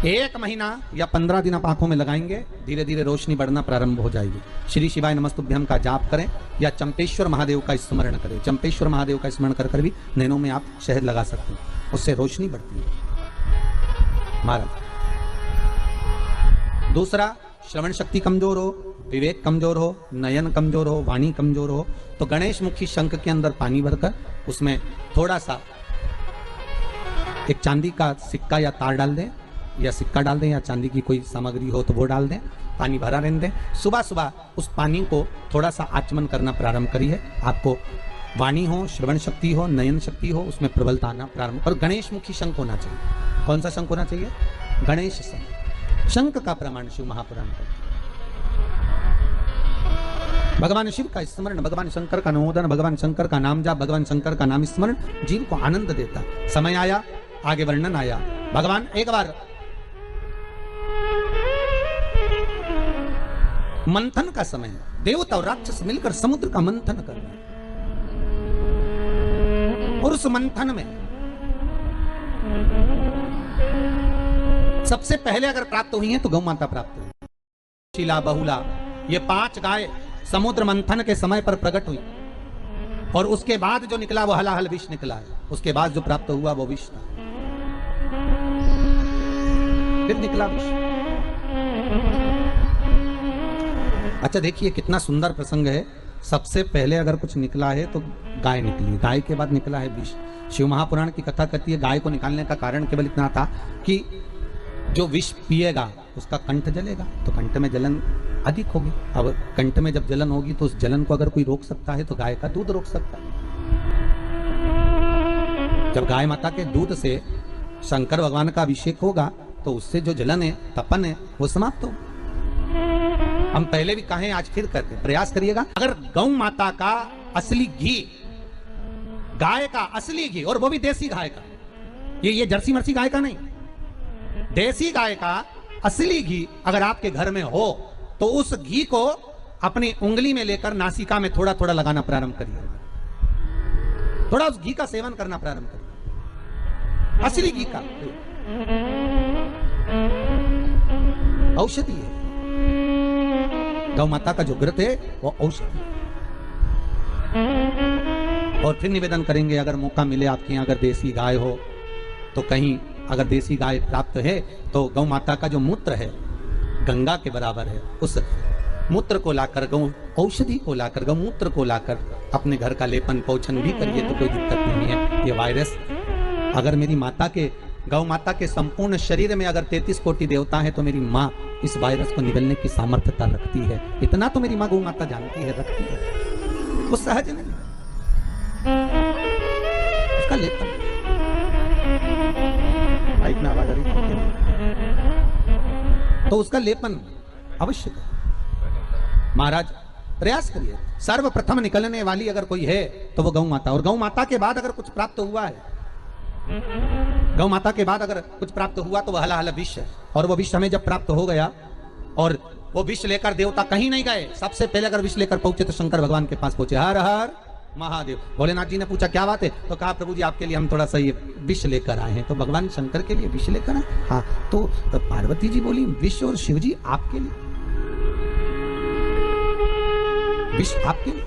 1 महीना या 15 दिन आप आंखों में लगाएंगे, धीरे धीरे रोशनी बढ़ना प्रारंभ हो जाएगी। श्री शिवाय नमस्तुभ्यम का जाप करें या चंपेश्वर महादेव का स्मरण करें। चंपेश्वर महादेव का स्मरण कर कर भी नैनों में आप शहद लगा सकते हैं, उससे रोशनी बढ़ती है। महाराज दूसरा, श्रवण शक्ति कमजोर हो, विवेक कमजोर हो, नयन कमजोर हो, वाणी कमजोर हो, तो गणेश मुखी शंख के अंदर पानी भरकर उसमें थोड़ा सा एक चांदी का सिक्का या तार डाल दें, या सिक्का डाल दें, या चांदी की कोई सामग्री हो तो वो डाल दें, पानी भरा रहने दें। सुबह सुबह उस पानी को थोड़ा सा आचमन करना प्रारंभ करिए। आपको वाणी हो, श्रवण शक्ति हो, नयन शक्ति हो, उसमें प्रबलता आना प्रारंभ। और गणेश मुखी शंख होना चाहिए। कौन सा शंख होना चाहिए? गणेश शंख। शंख का प्रमाण शिव महापुराण करते हैं। भगवान शिव का स्मरण, भगवान शंकर का अनुमोदन, भगवान शंकर का नाम जाप, भगवान शंकर का नाम स्मरण जीव को आनंद देता। समय आया, आगे वर्णन आया। भगवान एक बार मंथन का समय है, देवता और राक्षस मिलकर समुद्र का मंथन कर रहे हैं, और उस मंथन में सबसे पहले अगर प्राप्त हुई है तो गौ माता प्राप्त हुई। शीला, बहुला, ये 5 गाय समुद्र मंथन के समय पर प्रकट हुई, और उसके बाद जो निकला वो हलाहल विष निकला है। उसके बाद जो प्राप्त हुआ वो विष था, फिर निकला विष। अच्छा देखिए कितना सुंदर प्रसंग है। सबसे पहले अगर कुछ निकला है तो गाय निकली, गाय के बाद निकला है विष। शिव महापुराण की कथा कहती है गाय को निकालने का कारण केवल इतना था कि जो विष पिएगा उसका कंठ जलेगा, तो कंठ में जलन अधिक होगी। अब कंठ में जब जलन होगी तो उस जलन को अगर कोई रोक सकता है तो गाय का दूध रोक सकता है। जब गाय माता के दूध से शंकर भगवान का अभिषेक होगा तो उससे जो जलन है, तपन है, वो समाप्त हो। हम पहले भी कहें, आज फिर करते हैं, प्रयास करिएगा। अगर गौ माता का असली घी, गाय का असली घी, और वो भी देसी गाय का, ये जर्सी मर्सी गाय का नहीं, देसी गाय का असली घी अगर आपके घर में हो तो उस घी को अपनी उंगली में लेकर नासिका में थोड़ा थोड़ा लगाना प्रारंभ करिए। थोड़ा उस घी का सेवन करना प्रारंभ करिए, असली घी का। औषधि है, गौ माता का जो व्रत है वो औषधि। और फिर निवेदन करेंगे, अगर मौका मिले आपके यहाँ अगर देसी गाय हो तो कहीं अगर देसी गाय प्राप्त है तो गौ माता का जो मूत्र है गंगा के बराबर है, उस मूत्र को लाकर, गौ औषधि को लाकर, गौ मूत्र को लाकर अपने घर का लेपन पोषण भी करिए तो कोई दिक्कत नहीं है। ये वायरस अगर मेरी माता के, गौ माता के संपूर्ण शरीर में अगर 33 कोटि देवता है तो मेरी माँ इस वायरस को निगलने की सामर्थ्यता रखती है। इतना तो मेरी माँ गौ माता जानती है, रखती है, वो सहज नहीं। उसका लेपन माइक में आवाज आ रही तो उसका लेपन अवश्य करें। महाराज प्रयास करिए। सर्वप्रथम निकलने वाली अगर कोई है तो वो गौ माता, और गौ माता के बाद अगर कुछ प्राप्त हुआ है, गौ माता के बाद अगर कुछ प्राप्त हुआ तो वह हला हला विष है। और वो विष हमें जब प्राप्त हो गया और वो विष लेकर देवता कहीं नहीं गए, सबसे पहले अगर विष लेकर पहुंचे तो शंकर भगवान के पास पहुंचे। हर हर महादेव। भोलेनाथ जी ने पूछा क्या बात है, तो कहा प्रभु जी आपके लिए हम थोड़ा सा ये विष लेकर आए हैं। तो भगवान शंकर के लिए विष लेकर आए। हाँ, तो पार्वती जी बोली विष, और शिव जी आपके लिए विष, आपके लिए।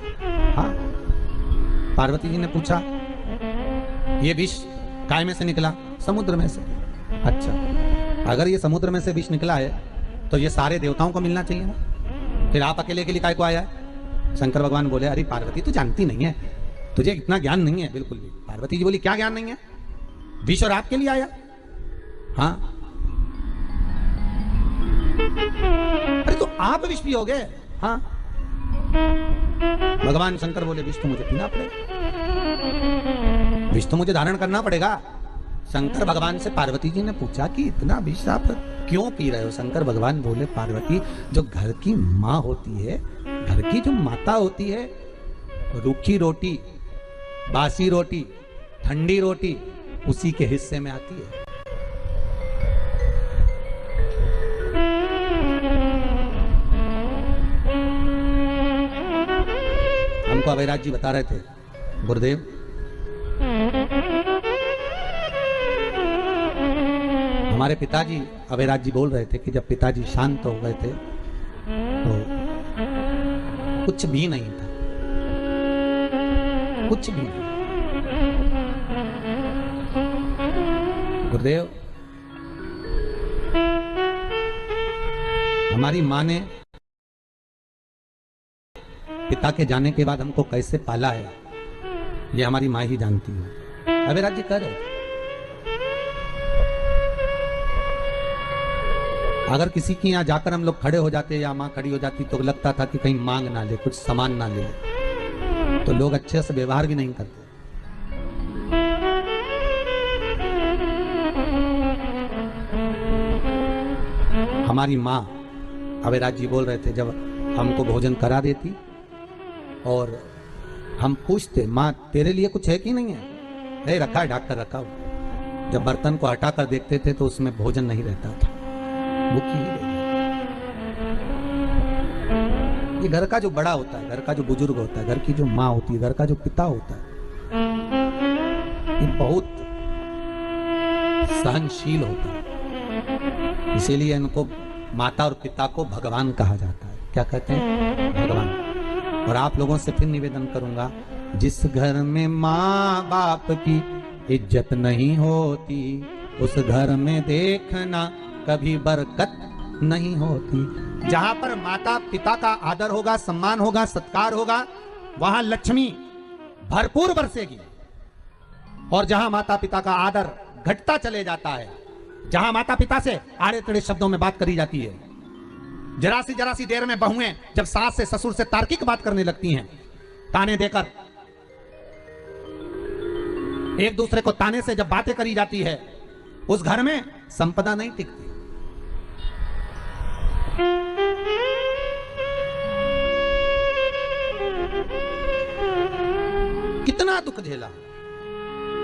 हाँ, पार्वती जी ने पूछा ये विष काय में से निकला? समुद्र में से। अच्छा, अगर ये समुद्र में से विष निकला है तो ये सारे देवताओं को मिलना चाहिए ना, फिर आप अकेले के लिए काय को आया है? शंकर भगवान बोले अरे पार्वती तू जानती नहीं है, तुझे इतना ज्ञान नहीं है बिल्कुल भी। पार्वती जी बोली क्या ज्ञान नहीं है, विष और आपके लिए आया? हाँ, अरे तो आप विष पियोगे? हाँ। भगवान शंकर बोले विष तो मुझे पीना पड़ेगा, विष तो मुझे धारण करना पड़ेगा। शंकर भगवान से पार्वती जी ने पूछा कि इतना विष आप क्यों पी रहे हो? शंकर भगवान बोले पार्वती, जो घर की माँ होती है, घर की जो माता होती है, रूखी रोटी, बासी रोटी, ठंडी रोटी उसी के हिस्से में आती है। हमको अभयराज जी बता रहे थे, गुरुदेव हमारे पिताजी, अभयराज जी बोल रहे थे कि जब पिताजी शांत हो गए थे तो कुछ भी नहीं था, कुछ भी नहीं। गुरुदेव हमारी माँ ने पिता के जाने के बाद हमको कैसे पाला है ये हमारी माँ ही जानती है। अभयराज जी कह रहे थे अगर किसी के यहाँ जाकर हम लोग खड़े हो जाते या माँ खड़ी हो जाती तो लगता था कि कहीं मांग ना ले, कुछ सामान ना ले, तो लोग अच्छे से व्यवहार भी नहीं करते। हमारी माँ, अभयराज जी बोल रहे थे, जब हमको भोजन करा देती और हम पूछते माँ तेरे लिए कुछ है कि नहीं है? नहीं, रखा है, ढक कर रखा हो। जब बर्तन को हटाकर देखते थे तो उसमें भोजन नहीं रहता था, भूखी ही रहती। ये घर का जो बड़ा होता है, घर का जो बुजुर्ग होता है, घर की जो माँ होती है, घर का जो पिता होता है, ये बहुत सहनशील होता है। इसीलिए इनको माता और पिता को भगवान कहा जाता है। क्या कहते हैं? भगवान। और आप लोगों से फिर निवेदन करूंगा, जिस घर में माँ बाप की इज्जत नहीं होती उस घर में देखना कभी बरकत नहीं होती। जहां पर माता पिता का आदर होगा, सम्मान होगा, सत्कार होगा, वहां लक्ष्मी भरपूर बरसेगी। और जहां माता पिता का आदर घटता चले जाता है, जहां माता पिता से आड़े टेढ़े शब्दों में बात करी जाती है, जरा सी देर में बहुएं जब सास से ससुर से तार्किक बात करने लगती हैं, ताने देकर एक दूसरे को ताने से जब बातें करी जाती है, उस घर में संपदा नहीं टिकती। कितना दुख झेला।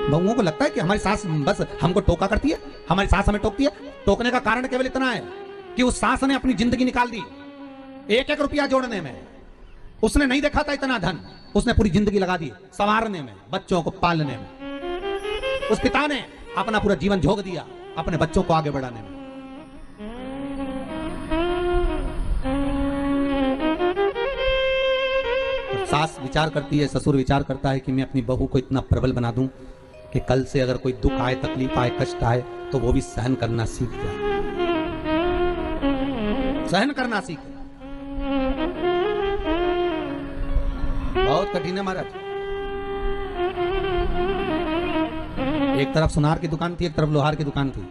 बहुओं को लगता है कि हमारी सास बस हमको टोका करती है, हमारी सास हमें टोकती है। टोकने का कारण केवल इतना है कि उस सास ने अपनी जिंदगी निकाल दी एक एक रुपया जोड़ने में। उसने नहीं देखा था इतना धन, उसने पूरी जिंदगी लगा दी संवारने में, बच्चों को पालने में। उस पिता ने अपना पूरा जीवन झोंक दिया अपने बच्चों को आगे बढ़ाने में। तो सास विचार करती है, ससुर विचार करता है कि मैं अपनी बहू को इतना प्रबल बना दूं कि कल से अगर कोई दुख आए, तकलीफ आए, कष्ट आए तो वो भी सहन करना सीख जाए, सहन करना सीखे। बहुत कठिन है महाराज। एक तरफ सुनार की दुकान थी, एक तरफ लोहार की दुकान थी।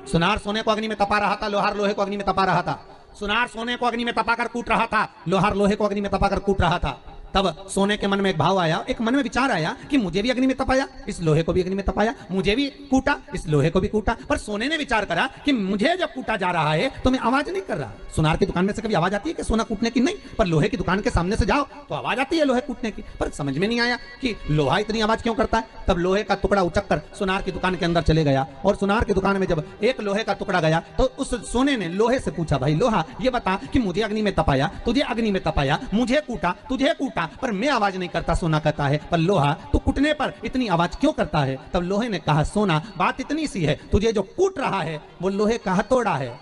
सुनार सोने को अग्नि में तपा रहा था, लोहार लोहे को अग्नि में तपा रहा था। सुनार सोने को अग्नि में तपाकर कूट रहा था, लोहार लोहे को अग्नि में तपाकर कूट रहा था। तब सोने के मन में एक भाव आया, एक मन में विचार आया कि मुझे भी अग्नि में तपाया, इस लोहे को भी अग्नि में तपाया, मुझे भी कूटा, इस लोहे को भी कूटा। पर सोने ने विचार करा कि मुझे जब कूटा जा रहा है तो मैं आवाज नहीं कर रहा। सुनार की दुकान में से कभी आवाज आती है कि सोना कूटने की? नहीं। पर लोहे की दुकान के सामने से जाओ तो आवाज आती है लोहे कूटने की। पर समझ में नहीं आया कि लोहा इतनी आवाज क्यों करता है। तब लोहे का टुकड़ा उचक कर सुनार की दुकान के अंदर चले गया, और सुनार की दुकान में जब एक लोहे का टुकड़ा गया तो उस सोने ने लोहे से पूछा, भाई लोहा ये बता कि मुझे अग्नि में तपाया, तुझे अग्नि में तपाया, मुझे कूटा, तुझे कूटा, पर मैं आवाज करता। सोना कहता है, पर लोहा तू कुटने पर इतनी आवाज क्यों करता है? तब लोहे ने कहा, सोना बात इतनी सी है, तुझे जो कूट रहा है वो लोहे का हथौड़ा है।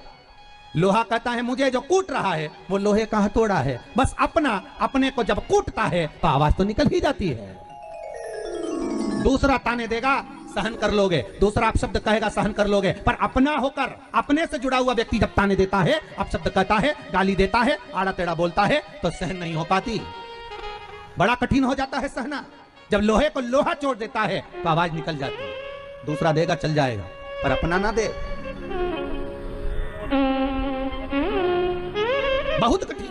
लोहा कहता है, मुझे जो कूट रहा है वो लोहे का हथौड़ा है। बस अपने को जब कूटता है तो आवाज तो निकल ही जाती है। दूसरा ताने देगा, सहन कर लोगे, दूसरा अपशब्द कहेगा, सहन कर लोगे, पर अपना होकर अपने से जुड़ा हुआ व्यक्ति जब ताने देता है, अपशब्द कहता है, गाली देता है, आड़ा टेढ़ा बोलता है, तो सहन नहीं हो पाती। बड़ा कठिन हो जाता है सहना। जब लोहे को लोहा चोट देता है तो आवाज निकल जाती है। दूसरा देगा चल जाएगा, पर अपना ना दे, बहुत कठिन।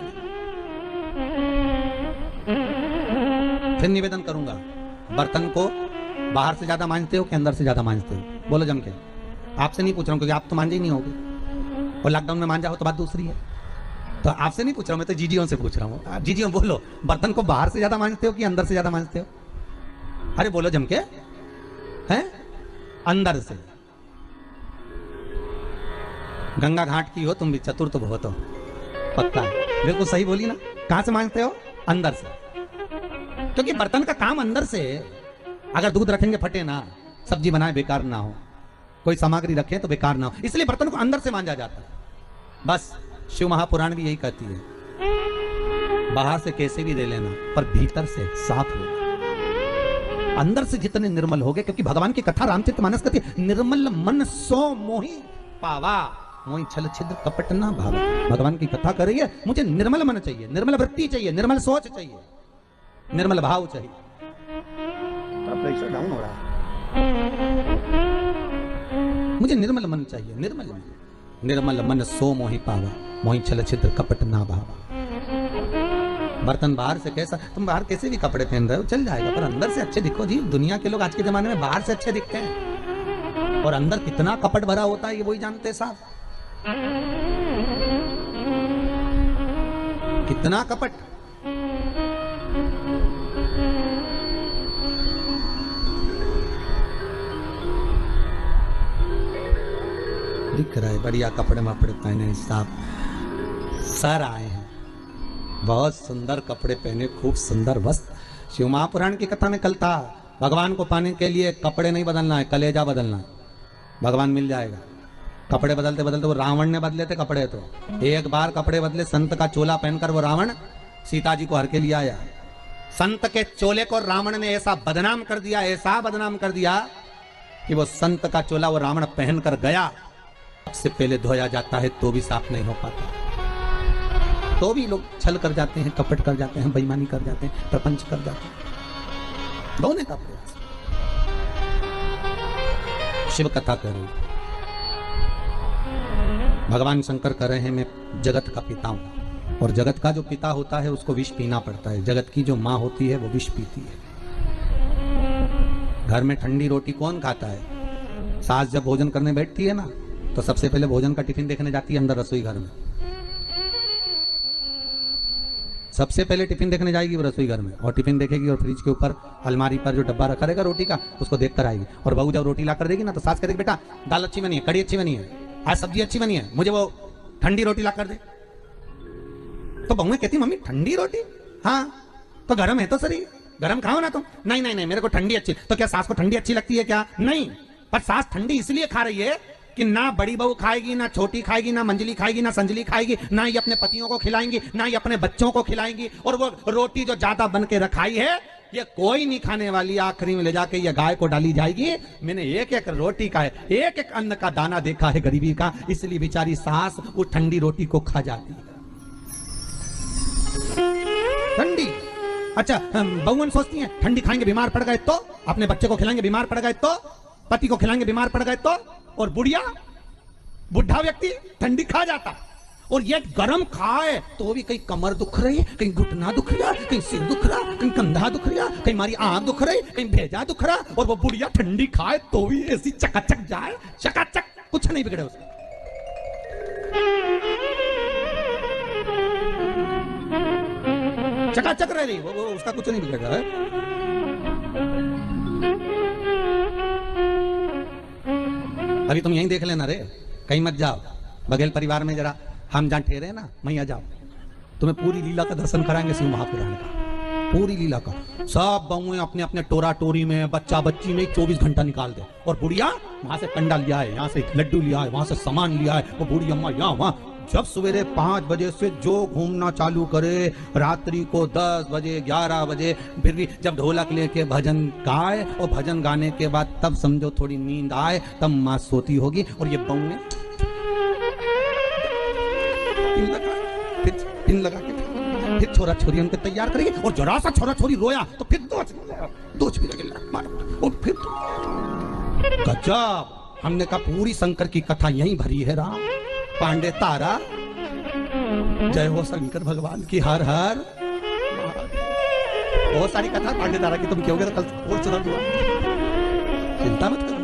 फिर निवेदन करूंगा, बर्तन को बाहर से ज्यादा मांजते हो कि अंदर से ज्यादा मांजते हो? बोलो जम के। आपसे नहीं पूछ रहा हूं क्योंकि आप तो मांजे ही नहीं होगे, और लॉकडाउन में मांजा हो तो बात दूसरी है। तो आपसे नहीं पूछ रहा हूं, मैं तो जीजियों से पूछ रहा हूं। आप जीजियों बोलो, बर्तन को बाहर से ज्यादा मांजते हो कि अंदर से ज्यादा मांजते हो? अरे बोलो जम के। हैं? अंदर से। गंगा घाट की हो तुम भी, चतुर तो बहुत हो, पक्का है, बिल्कुल सही बोली ना। कहां से मांजते हो? अंदर से। क्योंकि बर्तन का काम अंदर से। अगर दूध रखेंगे फटे ना, सब्जी बनाए बेकार ना हो, कोई सामग्री रखे तो बेकार ना हो, इसलिए बर्तन को अंदर से मांजा जाता है। बस शिव महापुराण भी यही कहती है, बाहर से कैसे भी दे लेना पर भीतर से साफ हो। अंदर से जितने निर्मल हो गए, क्योंकि भगवान की कथा रामचरितमानस कहती है, निर्मल मन सो मोहि पावा, मोहि छल छिद्र कपट ना भावा। भगवान की कथा कर रही है, मुझे निर्मल मन चाहिए, निर्मल वृत्ति चाहिए, निर्मल सोच चाहिए, निर्मल भाव चाहिए। प्रेशर डाउन हो रहा है, मुझे निर्मल मन चाहिए, निर्मल मन। निर्मल मन सो मोहि पावा, मोहि छल छिद्र कपट ना भावा। बर्तन बाहर से कैसा, तुम बाहर कैसे भी कपड़े पहन रहे हो चल जाएगा, पर अंदर से अच्छे दिखो जी। दुनिया के लोग आज के जमाने में बाहर से अच्छे दिखते हैं, और अंदर कितना कपट भरा होता है ये वही जानते हैं साहब। कितना कपट। दिख रहा है बढ़िया कपड़े वपड़े पहने साहब, सर आए हैं, बहुत सुंदर कपड़े पहने, खूब सुंदर वस्त्र। शिव महापुराण की कथा में कल था, भगवान को पाने के लिए कपड़े नहीं बदलना है, कलेजा बदलना है, भगवान मिल जाएगा। कपड़े बदलते बदलते वो रावण ने बदले थे कपड़े, तो एक बार कपड़े बदले, संत का चोला पहनकर वो रावण सीता जी को हर के लिए आया। संत के चोले को रावण ने ऐसा बदनाम कर दिया, ऐसा बदनाम कर दिया कि वो संत का चोला वो रावण पहन कर गया, सबसे पहले धोया जाता है तो भी साफ नहीं हो पाता, तो भी लोग छल कर जाते हैं, कपट कर जाते हैं, बेईमानी कर जाते हैं, प्रपंच कर जाते हैं, धोने का प्रयास। शिव कथा कर रही, भगवान शंकर कर रहे हैं मैं जगत का पिता हूं, और जगत का जो पिता होता है उसको विष पीना पड़ता है। जगत की जो माँ होती है वो विष पीती है। घर में ठंडी रोटी कौन खाता है? सास जब भोजन करने बैठती है ना, तो सबसे पहले भोजन का टिफिन देखने जाती है अंदर रसोई घर में। सबसे पहले टिफिन देखने जाएगी वो रसोई घर में, और टिफिन देखेगी और फ्रिज के ऊपर अलमारी पर जो डब्बा रखा रहेगा रोटी का उसको देख कर आएगी। और बहू जब रोटी ला कर देगी ना, तो सास कहेगी बेटा दाल अच्छी बनी है, कड़ी अच्छी बनी है, आज सब्जी अच्छी बनी है, मुझे वो ठंडी रोटी ला कर दे। तो बहू कहती मम्मी ठंडी रोटी? हाँ तो गरम है तो सही, गरम खाओ ना तुम। नहीं नहीं नहीं मेरे को ठंडी अच्छी। तो क्या सास को ठंडी अच्छी लगती है क्या? नहीं, पर सास ठंडी इसलिए खा रही है कि ना बड़ी बहू खाएगी, ना छोटी खाएगी, ना मंजली खाएगी, ना संजली खाएगी, ना ही अपने पतियों को खिलाएंगी, ना ही अपने बच्चों को खिलाएंगी। और वो रोटी जो ज्यादा बन के रखाई है ये कोई नहीं खाने वाली, आखिरी में ले जाके ये गाय को डाली जाएगी। मैंने एक एक रोटी का है, एक एक अन्न का दाना देखा है गरीबी का, इसलिए बेचारी सास वो ठंडी रोटी को खा जाती है। ठंडी, अच्छा बहुवन सोचती हैं ठंडी खाएंगे बीमार पड़ गए तो, अपने बच्चे को खिलाएंगे बीमार पड़ गए तो, पति को खिलाएंगे बीमार पड़ गए तो, और बुढ़िया बुढ़ा व्यक्ति ठंडी खा जाता, और ये गरम खाए तो भी कहीं कमर दुख रही, कहीं घुटना दुख रहा, कहीं सिर दुख रहा, कहीं कंधा दुख रहा, कहीं हमारी आंख दुख रही, कहीं भेजा दुख रहा, और वो बुढ़िया ठंडी खाए तो भी ऐसी चकाचक जाए, चकाचक, कुछ नहीं बिगड़े उसको। चकाचक रह रही, वो उसका कुछ नहीं बिगड़ रहा है। अभी तुम यहीं देख लेना रे, कहीं मत जाओ, बघेल परिवार में जरा हम जहां ठहरे ना मैया जाओ, तुम्हें पूरी लीला का दर्शन कराएंगे शिव महापुराण का, पूरी लीला का। सब बहुएं अपने अपने टोरा टोरी में, बच्चा बच्ची में 24 घंटा निकाल दे, और बुढ़िया वहां से कंडा लिया है, यहाँ से लड्डू लिया है, वहां से सामान लिया है, वो बूढ़ी अम्मा यहाँ वहां। जब सवेरे 5 बजे से जो घूमना चालू करे, रात्रि को 10 बजे 11 बजे, फिर भी जब ढोलक लेके भजन गाए, और भजन गाने के बाद तब समझो थोड़ी नींद आए, तब माँ सोती होगी। और ये बहू ने पिन लगा के फिर छोरा छोरी उनके तैयार करेगी, और जरा सा छोरा छोरी रोया तो फिर दोच भी लगे मार, और फिर गजब। हमने कहा पूरी शंकर की कथा यहीं भरी है राम। पांडे तारा, जय हो शंकर भगवान की, हर हर। बहुत सारी कथा पांडे तारा की, तुम कहोगे तो कल और सुना दूंगा, चिंता मत करो।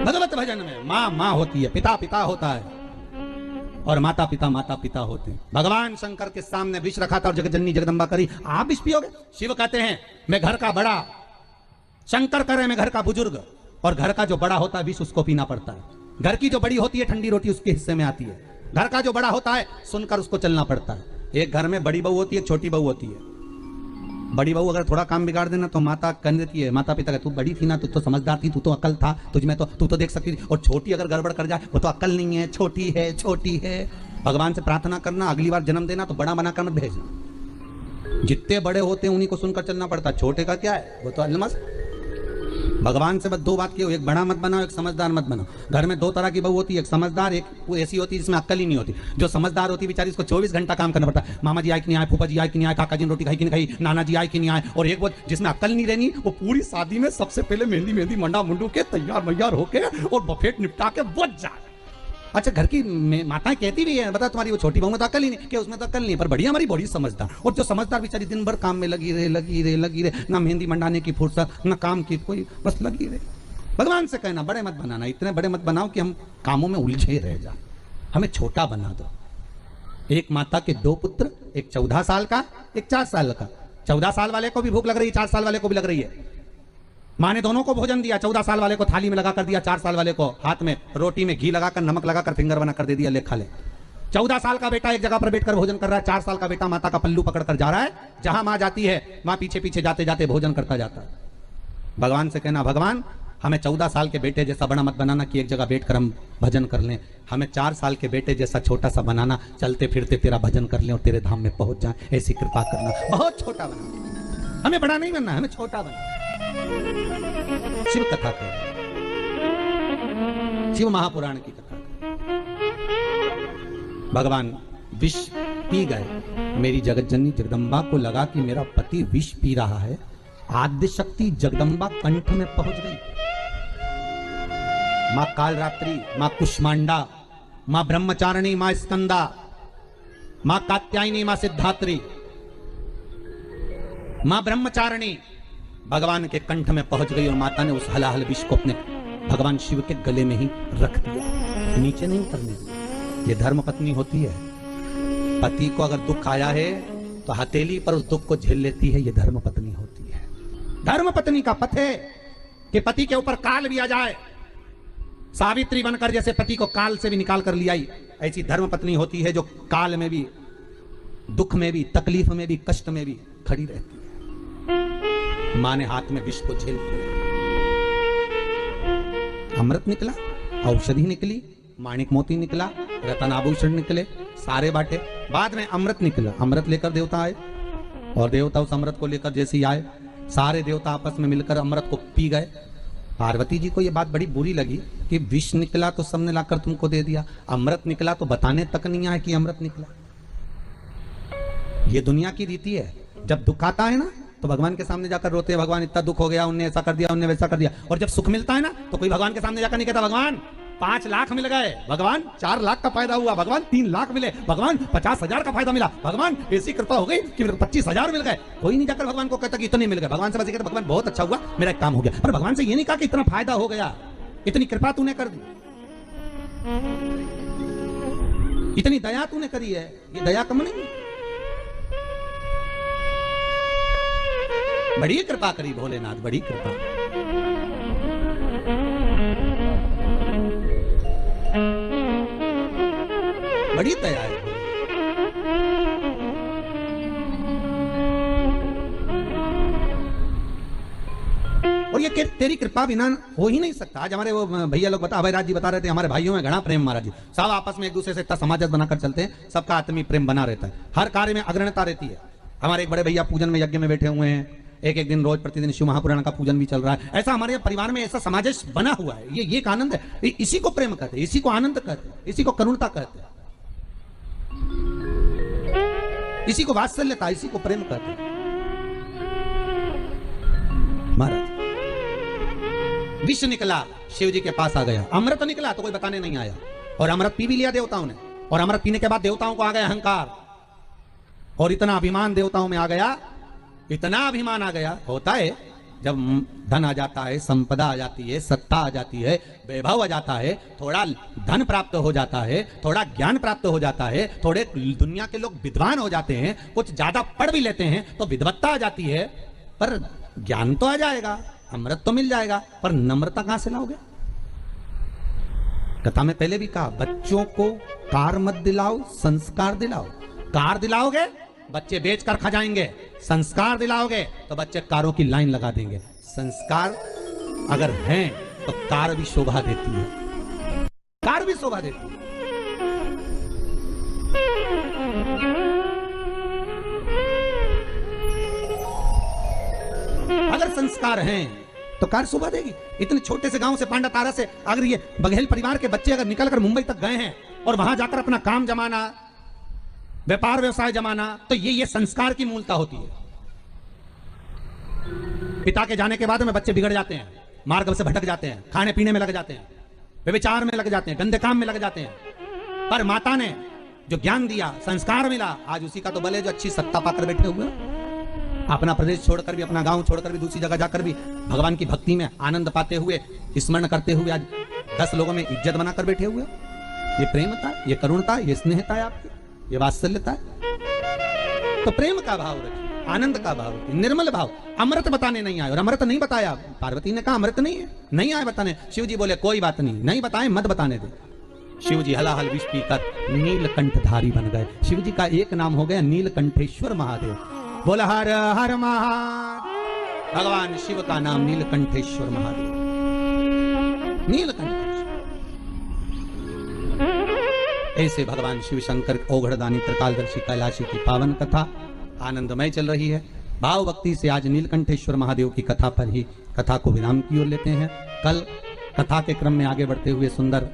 भगवत भजन में माँ माँ होती है, पिता पिता होता है, और माता पिता होते हैं। भगवान शंकर के सामने विष रखा था और जगत जननी जगदम्बा करी, आप विष पियोगे? शिव कहते हैं मैं घर का बड़ा, शंकर करे मैं घर का बुजुर्ग, और घर का जो बड़ा होता है विष उसको पीना पड़ता है। घर की जो बड़ी होती है ठंडी रोटी उसके हिस्से में आती है, घर का जो बड़ा होता है सुनकर उसको चलना पड़ता है। एक घर में बड़ी बहू होती है, छोटी बहू होती है। बड़ी बहू अगर थोड़ा काम बिगाड़ देना तो माता कह देती है, माता पिता का तू बड़ी थी ना, तू तो समझदार थी, तू तो अकल था तुझ में, तो तू तो देख सकती थी। और छोटी अगर गड़बड़ कर जाए, वो तो अकल नहीं है, छोटी है, छोटी है। भगवान से प्रार्थना करना, अगली बार जन्म देना तो बड़ा बनाकर मत भेजना। जितने बड़े होते हैं उन्हीं को सुनकर चलना पड़ता है, छोटे का क्या है, वो तो अलमस। भगवान से बस 2 बात की, एक बड़ा मत बनाओ, एक समझदार मत बनाओ। घर में 2 तरह की बहू होती है, एक समझदार, एक वो ऐसी होती है जिसमें अक्ल ही नहीं होती। जो समझदार होती है बेचारी, इसको 24 घंटा काम करना पड़ता है, मामा जी आए कि नहीं आए, फूफा जी आए कि नहीं आए, काका जी ने रोटी खाई कि नहीं खाई, नाना जी आए कि नहीं आए। और एक वो जिसमें अक्ल नहीं रहनी, वो पूरी शादी में सबसे पहले मेहंदी मंडा मुंडू के तैयार मैयार होके और बफेट निपटा के बच जाए। अच्छा घर की माताएं कहती भी है, बता तुम्हारी वो छोटी बहू में तो अकल ही नहीं, कि उसमें तो अकल नहीं, पर बढ़िया हमारी बड़ी समझदार। और जो समझदार बेचारी दिन भर काम में लगी रहे, ना मेहंदी मंडाने की फुर्सत, ना काम की कोई, बस लगी रहे। भगवान से कहना बड़े मत बनाना, इतने बड़े मत बनाओ कि हम कामों में उलझे रह जाए, हमें छोटा बना दो। एक माता के 2 पुत्र, एक 14 साल का, एक 4 साल का। 14 साल वाले को भी भूख लग रही है, 4 साल वाले को भी लग रही है। माँ ने दोनों को भोजन दिया, 14 साल वाले को थाली में लगा कर दिया, 4 साल वाले को हाथ में रोटी में घी लगाकर नमक लगाकर फिंगर बना कर दे दिया, ले खा ले। 14 साल का बेटा एक जगह पर बैठकर भोजन कर रहा है, 4 साल का बेटा माता का पल्लू पकड़ कर जा रहा है, जहां माँ जाती है माँ पीछे पीछे जाते जाते भोजन करता जाता है। भगवान से कहना भगवान हमें 14 साल के बेटे जैसा बड़ा मत बनाना कि एक जगह बैठकर हम भजन कर लें, हमें 4 साल के बेटे जैसा छोटा सा बनाना, चलते फिरते तेरा भजन कर लें और तेरे धाम में पहुंच जाएं, ऐसी कृपा करना। बहुत छोटा बना, हमें बड़ा नहीं बनना, हमें छोटा बनना। शिव कथा कर शिव महापुराण की कथा। भगवान विष पी गए। मेरी जगत जननी जगदम्बा को लगा कि मेरा पति विष पी रहा है। आद्य शक्ति जगदम्बा कंठ में पहुंच गई। मां कालरात्रि, मां कुष्मांडा, मां ब्रह्मचारिणी, मां स्कंदा, मां कात्यायनी, मां सिद्धात्री, मां ब्रह्मचारिणी भगवान के कंठ में पहुंच गई और माता ने उस हलाहल विष को अपने भगवान शिव के गले में ही रख दिया, नीचे नहीं करने दिया। ये धर्म पत्नी होती है। पति को अगर दुख आया है तो हथेली पर उस दुख को झेल लेती है। ये धर्म पत्नी होती है। धर्म पत्नी का पथ है कि पति के ऊपर काल भी आ जाए, सावित्री बनकर जैसे पति को काल से भी निकाल कर ले आई, ऐसी धर्म पत्नी होती है जो काल में भी, दुख में भी, तकलीफ में भी, कष्ट में भी खड़ी रहती है। मां ने हाथ में विष को झेल लिया। अमृत निकला, औषधि निकली, माणिक मोती निकला, रतन आभूषण निकले, सारे बांटे। बाद में अमृत निकला। अमृत लेकर देवता आए और देवता उस अमृत को लेकर जैसे ही आए, सारे देवता आपस में मिलकर अमृत को पी गए। पार्वती जी को यह बात बड़ी बुरी लगी कि विष निकला तो सबने लाकर तुमको दे दिया, अमृत निकला तो बताने तक नहीं आए कि अमृत निकला। ये दुनिया की रीति है। जब दुख आता है ना तो भगवान के सामने जाकर रोते हैं, भगवान इतना दुख हो गया, उनने ऐसा कर दिया, उनने वैसा कर दिया। और जब सुख मिलता है ना तो कोई भगवान के सामने जाकर नहीं कहता भगवान 5 लाख मिल गए, भगवान 4 लाख का फायदा हुआ, भगवान 3 लाख मिले, भगवान 50,000 का फायदा मिला, भगवान ऐसी कृपा हो गई कि मेरे को 25,000 मिल गए। कोई नहीं जाकर भगवान को कहता कि इतने मिल गए। भगवान से बस कहता भगवान बहुत अच्छा हुआ, मेरा एक काम हो गया। पर भगवान से ये नहीं कहा कि इतना फायदा हो गया, इतनी कृपा तूने कर दी, इतनी दया तूने करी है। ये दया कम नहीं, बड़ी कृपा करी भोलेनाथ, बड़ी कृपा। बड़ी दया है। और ये तेरी कृपा बिना हो ही नहीं सकता। आज हमारे वो भैया लोग अभय राज जी बता रहे थे, हमारे भाइयों में घना प्रेम महाराज जी, सब आपस में एक दूसरे से इतना समाजत बनाकर चलते हैं, सबका आत्मीय प्रेम बना रहता है, हर कार्य में अग्रणता रहती है। हमारे एक बड़े भैया पूजन में, यज्ञ में बैठे हुए हैं, एक दिन रोज प्रतिदिन शिव महापुराण का पूजन भी चल रहा है। ऐसा हमारे परिवार में ऐसा समाजस बना हुआ है। ये एक आनंद है। इसी को प्रेम कहते हैं, इसी को आनंद कहते हैं, इसी को करुणता कहते हैं, इसी को वात्सल्यता, इसी को प्रेम कहते हैं। महाराज विष निकला, शिव जी के पास आ गया। अमृत निकला तो कोई बताने नहीं आया, और अमृत पी भी लिया देवताओं ने। और अमृत पीने के बाद देवताओं को आ गया अहंकार, और इतना अभिमान देवताओं में आ गया, इतना अभिमान आ गया। होता है जब धन आ जाता है, संपदा आ जाती है, सत्ता आ जाती है, वैभव आ जाता है, थोड़ा धन प्राप्त हो जाता है, थोड़ा ज्ञान प्राप्त हो जाता है, थोड़े दुनिया के लोग विद्वान हो जाते हैं, कुछ ज्यादा पढ़ भी लेते हैं तो विद्वत्ता आ जाती है। पर ज्ञान तो आ जाएगा, अमृत तो मिल जाएगा, पर नम्रता कहां से लाओगे? कथा में पहले भी कहा, बच्चों को कार मत दिलाओ, संस्कार दिलाओ। कार दिलाओगे बच्चे बेचकर खा जाएंगे, संस्कार दिलाओगे तो बच्चे कारों की लाइन लगा देंगे। संस्कार अगर हैं तो कार भी शोभा देती है, कार भी शोभा देती है। अगर संस्कार हैं तो कार शोभा देगी। इतने छोटे से गांव से, पांडा तारा से अगर ये बघेल परिवार के बच्चे अगर निकलकर मुंबई तक गए हैं और वहां जाकर अपना काम जमाना, व्यापार व्यवसाय जमाना, तो ये संस्कार की मूलता होती है। पिता के जाने के बाद में बच्चे बिगड़ जाते हैं, मार्ग से भटक जाते हैं, खाने पीने में लग जाते हैं, व्यभिचार में लग जाते हैं, गंदे काम में लग जाते हैं। पर माता ने जो ज्ञान दिया, संस्कार मिला, आज उसी का तो बल है जो अच्छी सत्ता पाकर बैठे हुए, अपना प्रदेश छोड़कर भी, अपना गांव छोड़कर भी, दूसरी जगह जाकर भी भगवान की भक्ति में आनंद पाते हुए, स्मरण करते हुए आज 10 लोगों में इज्जत बनाकर बैठे हुए। ये प्रेमता, ये करुणता, ये स्नेहता है आपकी, ये वात्सल्यता है। तो प्रेम का भाव रखिए, आनंद का भाव रखिए, निर्मल भाव। अमृत बताने नहीं आए, और अमृत नहीं बताया। पार्वती ने कहा अमृत नहीं है, नहीं आए बताने। शिव जी बोले कोई बात नहीं, नहीं बताए, मत बताने दे। शिव जी हलाहल विष पीकर नीलकंठधारी बन गए। शिव जी का एक नाम हो गया नीलकंठेश्वर महादेव। बोला हर हर महादेव। भगवान शिव का नाम नीलकंठेश्वर महादेव, नीलकंठेश्वर। ऐसे भगवान शिव शंकर ओघड़दानी त्रिकालदर्शी कैलाशी की पावन कथा आनंदमय चल रही है। भाव भक्ति से आज नीलकंठेश्वर महादेव की कथा पर ही कथा को विराम की ओर लेते हैं। कल कथा के क्रम में आगे बढ़ते हुए सुंदर